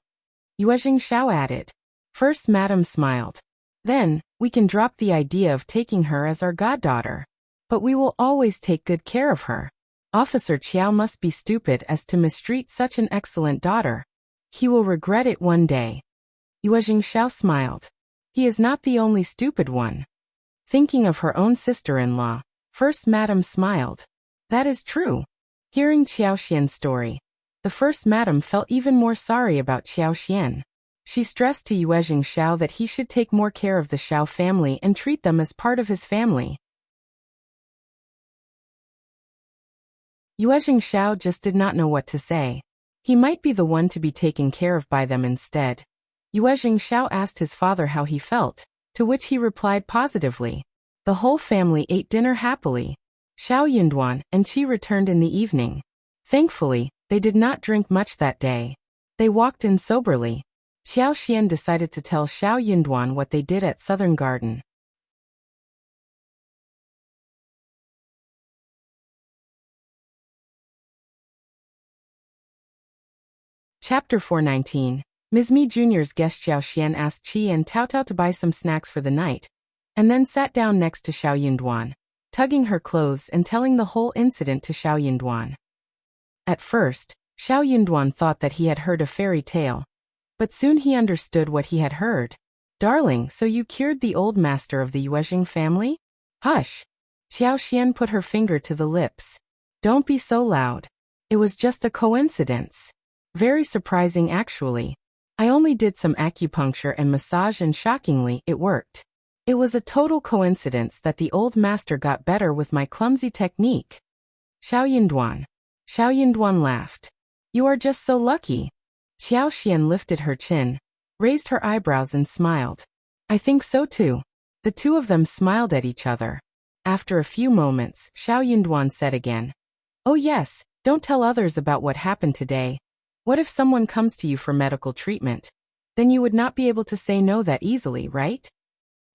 Yuezheng Shao added. First Madam smiled. "Then, we can drop the idea of taking her as our goddaughter. But we will always take good care of her. Officer Qiao must be stupid as to mistreat such an excellent daughter. He will regret it one day." Yuezheng Shao smiled. "He is not the only stupid one." Thinking of her own sister-in-law, First Madam smiled. "That is true." Hearing Xiao Xian's story, the First Madam felt even more sorry about Xiao Xian. She stressed to Yuezheng Shao that he should take more care of the Shao family and treat them as part of his family. Yuezheng Shao just did not know what to say. He might be the one to be taken care of by them instead. Yuezheng Shao asked his father how he felt, to which he replied positively. The whole family ate dinner happily. Shao Yunduan and Qi returned in the evening. Thankfully, they did not drink much that day. They walked in soberly. Xiao Xian decided to tell Shao Yunduan what they did at Southern Garden. Chapter 419. Ms.Mi Jr.'s guest Xiao Xian asked Qi and Tao Tao to buy some snacks for the night, and then sat down next to Xiao Yunduan, tugging her clothes and telling the whole incident to Xiao Yunduan. At first, Xiao Yunduan thought that he had heard a fairy tale, but soon he understood what he had heard. Darling, so you cured the old master of the Yuezheng family? Hush! Xiao Xian put her finger to the lips. Don't be so loud. It was just a coincidence. Very surprising actually. I only did some acupuncture and massage and shockingly, it worked. It was a total coincidence that the old master got better with my clumsy technique. Xiao Yunduan laughed. You are just so lucky. Xiao Xian lifted her chin, raised her eyebrows and smiled. I think so too. The two of them smiled at each other. After a few moments, Xiao Yunduan said again. Oh yes, don't tell others about what happened today. What if someone comes to you for medical treatment? Then you would not be able to say no that easily, right?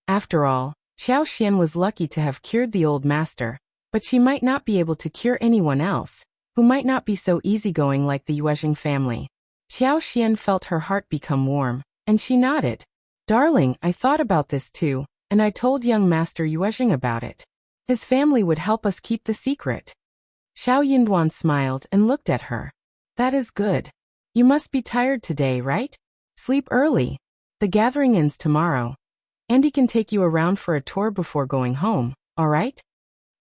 After all, Xiao Xian was lucky to have cured the old master, but she might not be able to cure anyone else, who might not be so easygoing like the Yuezheng family. Xiao Xian felt her heart become warm, and she nodded. Darling, I thought about this too, and I told young Master Yuezheng about it. His family would help us keep the secret. Xiao Yunduan smiled and looked at her. That is good. You must be tired today, right? Sleep early. The gathering ends tomorrow. Andy can take you around for a tour before going home, all right?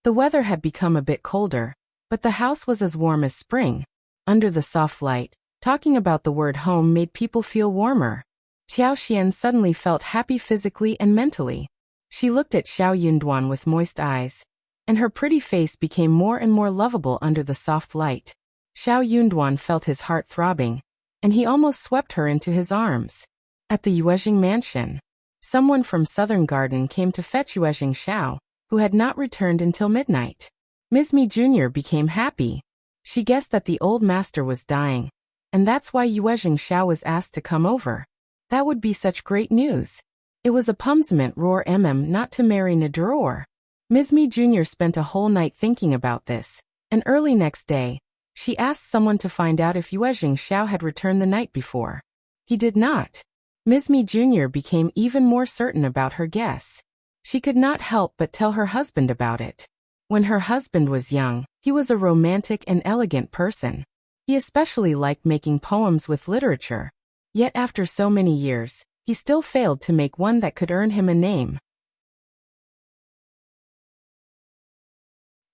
The weather had become a bit colder, but the house was as warm as spring. Under the soft light, talking about the word home made people feel warmer. Xiao Xian suddenly felt happy physically and mentally. She looked at Xiao Yunduan with moist eyes, and her pretty face became more and more lovable under the soft light. Xiao Yunduan felt his heart throbbing, and he almost swept her into his arms. At the Yuezheng mansion, someone from Southern Garden came to fetch Yuezheng Shao, who had not returned until midnight. Ms.Mi Jr. became happy. She guessed that the old master was dying, and that's why Yuezheng Shao was asked to come over. That would be such great news. It was a pumsment roar not to marry Nadror. Ms.Mi Jr. spent a whole night thinking about this, and early next day, she asked someone to find out if Yuezheng Shao had returned the night before. He did not. Ms.Mi Jr. became even more certain about her guess. She could not help but tell her husband about it. When her husband was young, he was a romantic and elegant person. He especially liked making poems with literature. Yet after so many years, he still failed to make one that could earn him a name.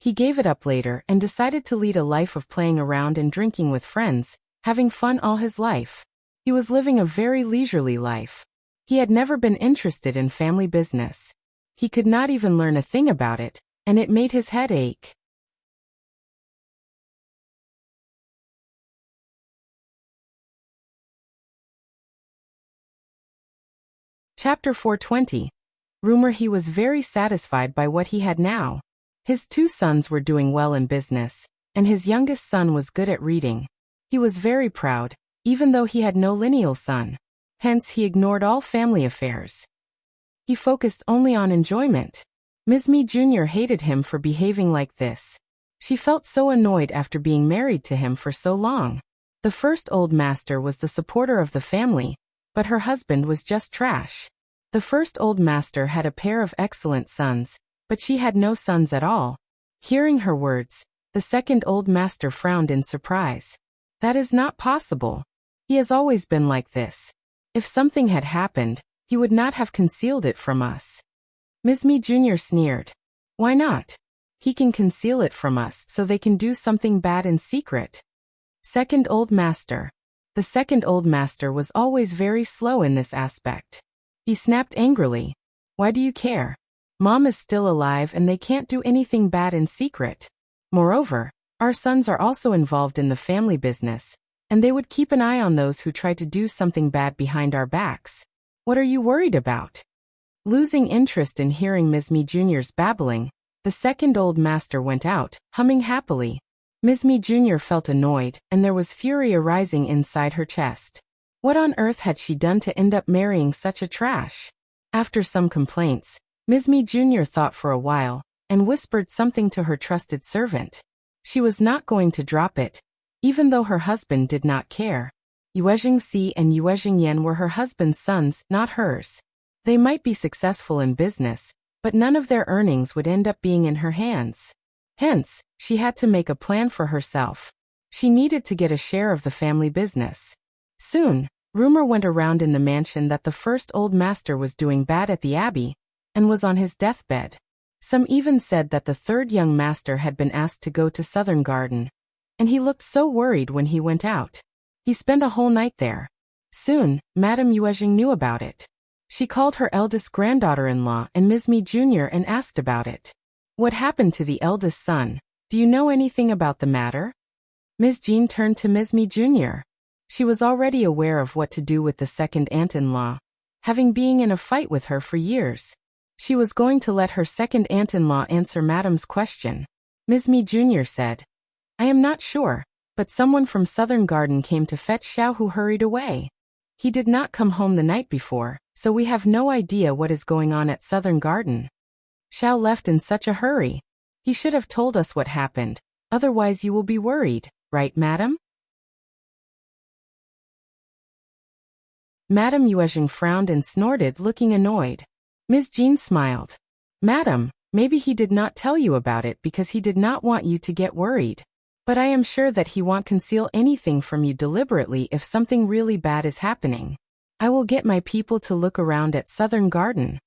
He gave it up later and decided to lead a life of playing around and drinking with friends, having fun all his life. He was living a very leisurely life. He had never been interested in family business. He could not even learn a thing about it, and it made his head ache. Chapter 420. Rumor. He was very satisfied by what he had now. His two sons were doing well in business, and his youngest son was good at reading. He was very proud, even though he had no lineal son. Hence he ignored all family affairs. He focused only on enjoyment. Ms.Mi Jr. hated him for behaving like this. She felt so annoyed after being married to him for so long. The first old master was the supporter of the family, but her husband was just trash. The first old master had a pair of excellent sons, but she had no sons at all. Hearing her words, the second old master frowned in surprise. That is not possible. He has always been like this. If something had happened, he would not have concealed it from us. Ms.Mi Jr. sneered. Why not? He can conceal it from us so they can do something bad in secret. Second old master. The second old master was always very slow in this aspect. He snapped angrily. Why do you care? Mom is still alive and they can't do anything bad in secret. Moreover, our sons are also involved in the family business, and they would keep an eye on those who try to do something bad behind our backs. What are you worried about? Losing interest in hearing Ms.Mi Jr.'s babbling, the second old master went out, humming happily. Ms.Mi Jr. felt annoyed, and there was fury arising inside her chest. What on earth had she done to end up marrying such a trash? After some complaints, Ms.Mi Jr. thought for a while, and whispered something to her trusted servant. She was not going to drop it, even though her husband did not care. Yuezheng and Yuezheng were her husband's sons, not hers. They might be successful in business, but none of their earnings would end up being in her hands. Hence, she had to make a plan for herself. She needed to get a share of the family business. Soon, rumor went around in the mansion that the first old master was doing bad at the abbey and was on his deathbed. Some even said that the third young master had been asked to go to Southern Garden, and he looked so worried when he went out. He spent a whole night there. Soon, Madame Yuezheng knew about it. She called her eldest granddaughter-in-law and Ms.Mi Jr. and asked about it. What happened to the eldest son? Do you know anything about the matter? Ms. Jean turned to Ms.Mi Jr. She was already aware of what to do with the second aunt-in-law, having been in a fight with her for years. She was going to let her second aunt-in-law answer Madame's question. Ms.Mi Jr. said, I am not sure, but someone from Southern Garden came to fetch Shao who hurried away. He did not come home the night before, so we have no idea what is going on at Southern Garden. Shao left in such a hurry. He should have told us what happened, otherwise you will be worried, right, madam? Madame Yuezheng frowned and snorted, looking annoyed. Ms. Jean smiled. Madam, maybe he did not tell you about it because he did not want you to get worried. But I am sure that he won't conceal anything from you deliberately if something really bad is happening. I will get my people to look around at Southern Garden.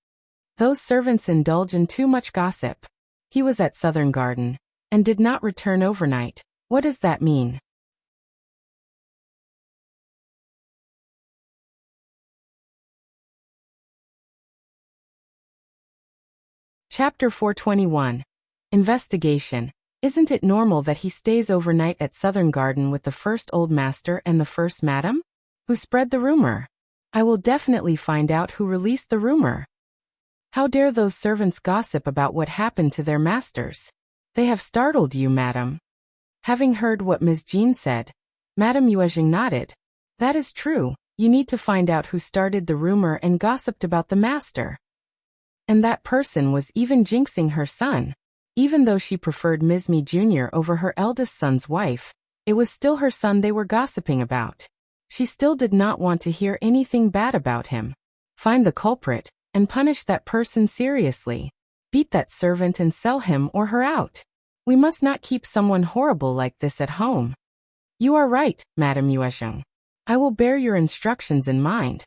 Those servants indulge in too much gossip. He was at Southern Garden and did not return overnight. What does that mean? Chapter 421. Investigation. Isn't it normal that he stays overnight at Southern Garden with the first old master and the first madam? Who spread the rumor? I will definitely find out who released the rumor. How dare those servants gossip about what happened to their masters? They have startled you, madam. Having heard what Ms. Jean said, Madame Yuezheng nodded. That is true. You need to find out who started the rumor and gossiped about the master. And that person was even jinxing her son. Even though she preferred Ms.Mi Jr. over her eldest son's wife, it was still her son they were gossiping about. She still did not want to hear anything bad about him. Find the culprit and punish that person seriously. Beat that servant and sell him or her out. We must not keep someone horrible like this at home. You are right, Madame Yuezheng. I will bear your instructions in mind.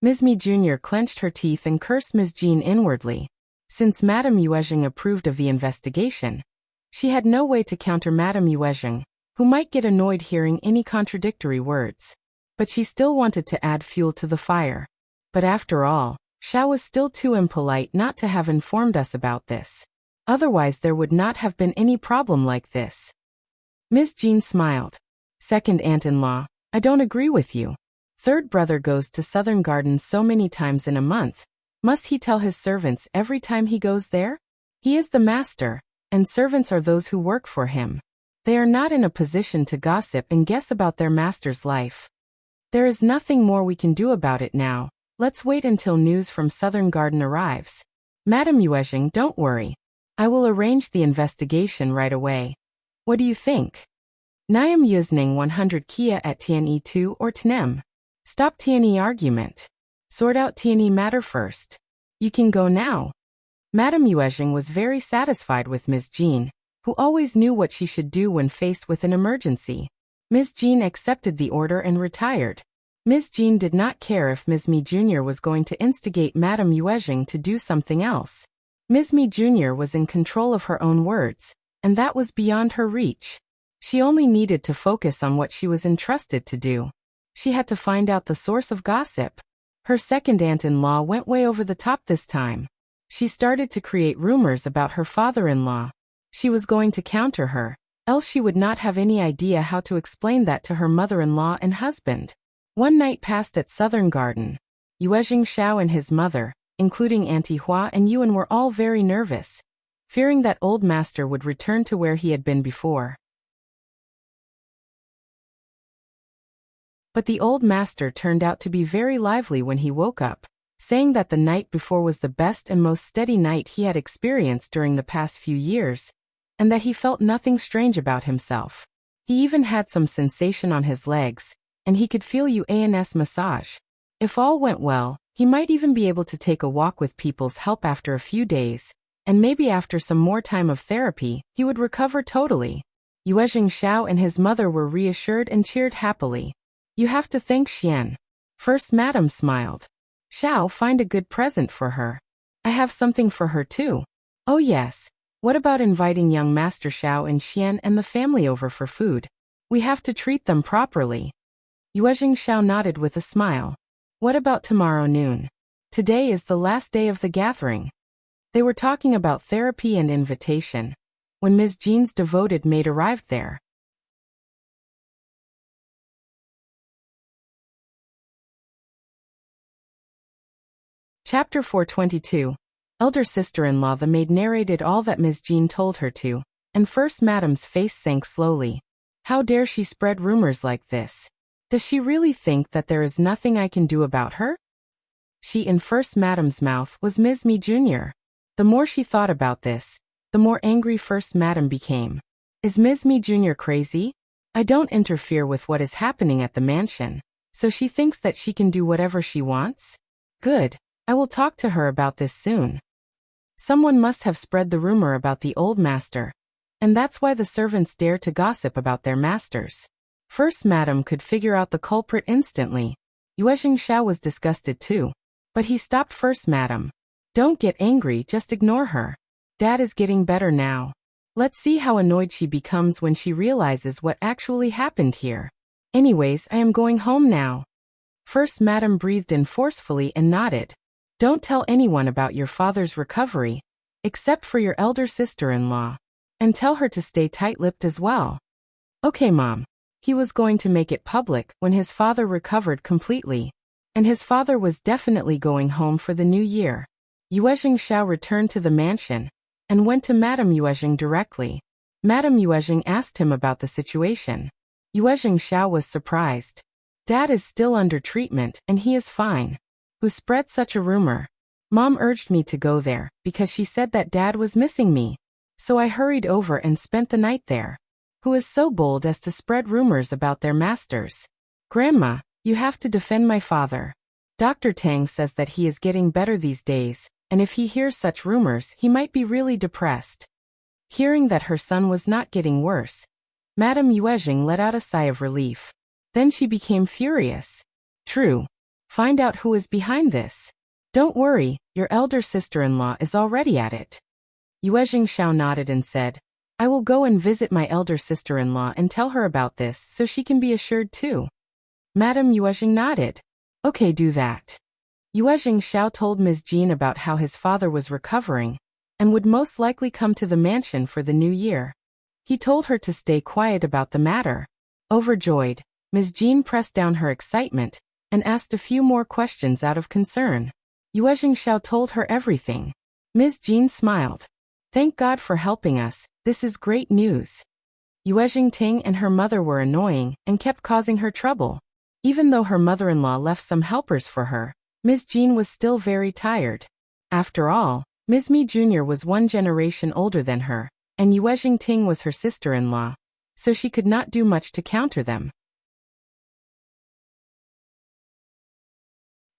Ms.Mi Jr. clenched her teeth and cursed Ms. Jean inwardly. Since Madame Yuezheng approved of the investigation, she had no way to counter Madame Yuezheng, who might get annoyed hearing any contradictory words. But she still wanted to add fuel to the fire. But after all, Shao was still too impolite not to have informed us about this. Otherwise there would not have been any problem like this. Ms. Jean smiled. Second aunt-in-law, I don't agree with you. Third brother goes to Southern Garden so many times in a month. Must he tell his servants every time he goes there? He is the master, and servants are those who work for him. They are not in a position to gossip and guess about their master's life. There is nothing more we can do about it now. Let's wait until news from Southern Garden arrives. Madame Yuezheng, don't worry. I will arrange the investigation right away. What do you think? Niam Yuezheng 100 Kia at TNE 2 or TNM? Stop TNE argument. Sort out TNE matter first. You can go now. Madame Yuezheng was very satisfied with Ms. Jean, who always knew what she should do when faced with an emergency. Ms. Jean accepted the order and retired. Ms. Jean did not care if Ms.Mi Jr. was going to instigate Madame Yuezheng to do something else. Ms.Mi Jr. was in control of her own words, and that was beyond her reach. She only needed to focus on what she was entrusted to do. She had to find out the source of gossip. Her second aunt-in-law went way over the top this time. She started to create rumors about her father-in-law. She was going to counter her, else she would not have any idea how to explain that to her mother-in-law and husband. One night passed at Southern Garden. Yuezheng, Shao and his mother, including Auntie Hua and Yuan, were all very nervous, fearing that old master would return to where he had been before. But the old master turned out to be very lively when he woke up, saying that the night before was the best and most steady night he had experienced during the past few years, and that he felt nothing strange about himself. He even had some sensation on his legs, and he could feel Yuezheng's massage. If all went well, he might even be able to take a walk with people's help after a few days, and maybe after some more time of therapy, he would recover totally. Yuezheng, Shao and his mother were reassured and cheered happily. You have to thank Xian. First Madam smiled. Shao, find a good present for her. I have something for her too. Oh yes. What about inviting young Master Shao and Xian and the family over for food? We have to treat them properly. Yuezheng Shao nodded with a smile. What about tomorrow noon? Today is the last day of the gathering. They were talking about therapy and invitation when Ms. Jean's devoted maid arrived there. Chapter 422. Elder sister-in-law. The maid narrated all that Ms. Jean told her to, and First Madam's face sank slowly. How dare she spread rumors like this? Does she really think that there is nothing I can do about her? She in First Madam's mouth was Ms.Mi Jr. The more she thought about this, the more angry First Madam became. Is Ms.Mi Jr. crazy? I don't interfere with what is happening at the mansion, so she thinks that she can do whatever she wants? Good. I will talk to her about this soon. Someone must have spread the rumor about the old master, and that's why the servants dare to gossip about their masters. First Madam could figure out the culprit instantly. Yuezheng Shao was disgusted too, but he stopped First Madam. Don't get angry, just ignore her. Dad is getting better now. Let's see how annoyed she becomes when she realizes what actually happened here. Anyways, I am going home now. First Madam breathed in forcefully and nodded. Don't tell anyone about your father's recovery, except for your elder sister-in-law. And tell her to stay tight-lipped as well. Okay, Mom. He was going to make it public when his father recovered completely. And his father was definitely going home for the new year. Yuezheng Shao returned to the mansion and went to Madame Yuezheng directly. Madame Yuezheng asked him about the situation. Yuezheng Shao was surprised. Dad is still under treatment and he is fine. Who spread such a rumor? Mom urged me to go there because she said that Dad was missing me. So I hurried over and spent the night there. Who is so bold as to spread rumors about their masters? Grandma, you have to defend my father. Dr. Tang says that he is getting better these days, and if he hears such rumors, he might be really depressed. Hearing that her son was not getting worse, Madame Yuezheng let out a sigh of relief. Then she became furious. True. Find out who is behind this. Don't worry, your elder sister-in-law is already at it. Yuezheng Shao nodded and said, I will go and visit my elder sister-in-law and tell her about this so she can be assured too. Madame Yuezheng nodded. Okay, do that. Yuezheng Shao told Ms. Jean about how his father was recovering and would most likely come to the mansion for the new year. He told her to stay quiet about the matter. Overjoyed, Ms. Jean pressed down her excitement and asked a few more questions out of concern. Yuezheng Shao told her everything. Ms. Jean smiled. Thank God for helping us, this is great news. Yuezheng Ting and her mother were annoying and kept causing her trouble. Even though her mother-in-law left some helpers for her, Ms. Jean was still very tired. After all, Ms.Mi Jr. was one generation older than her, and Yuezheng Ting was her sister-in-law, so she could not do much to counter them.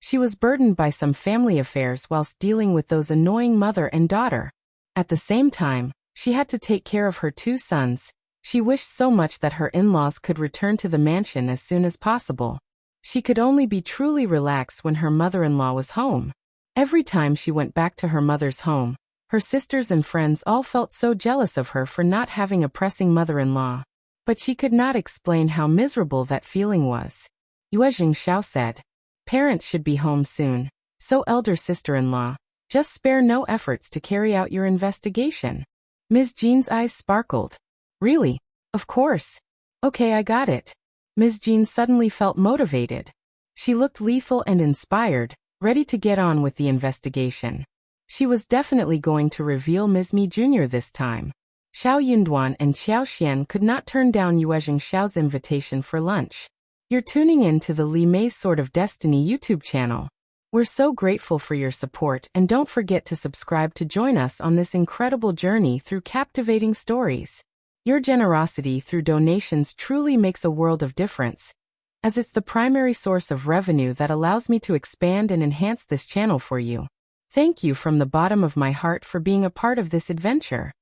She was burdened by some family affairs whilst dealing with those annoying mother and daughter. At the same time, she had to take care of her two sons. She wished so much that her in-laws could return to the mansion as soon as possible. She could only be truly relaxed when her mother-in-law was home. Every time she went back to her mother's home, her sisters and friends all felt so jealous of her for not having a pressing mother-in-law. But she could not explain how miserable that feeling was. Yuezheng Shao said, Parents should be home soon, so elder sister-in-law, just spare no efforts to carry out your investigation. Ms. Jean's eyes sparkled. Really? Of course. Okay, I got it. Ms. Jean suddenly felt motivated. She looked lethal and inspired, ready to get on with the investigation. She was definitely going to reveal Ms.Mi Jr. this time. Shao Yunduan and Xiao Xian could not turn down Yuezheng Shao's invitation for lunch. You're tuning in to the Liu's Sword of Destiny YouTube channel. We're so grateful for your support and don't forget to subscribe to join us on this incredible journey through captivating stories. Your generosity through donations truly makes a world of difference. as it's the primary source of revenue that allows me to expand and enhance this channel for you. Thank you from the bottom of my heart for being a part of this adventure.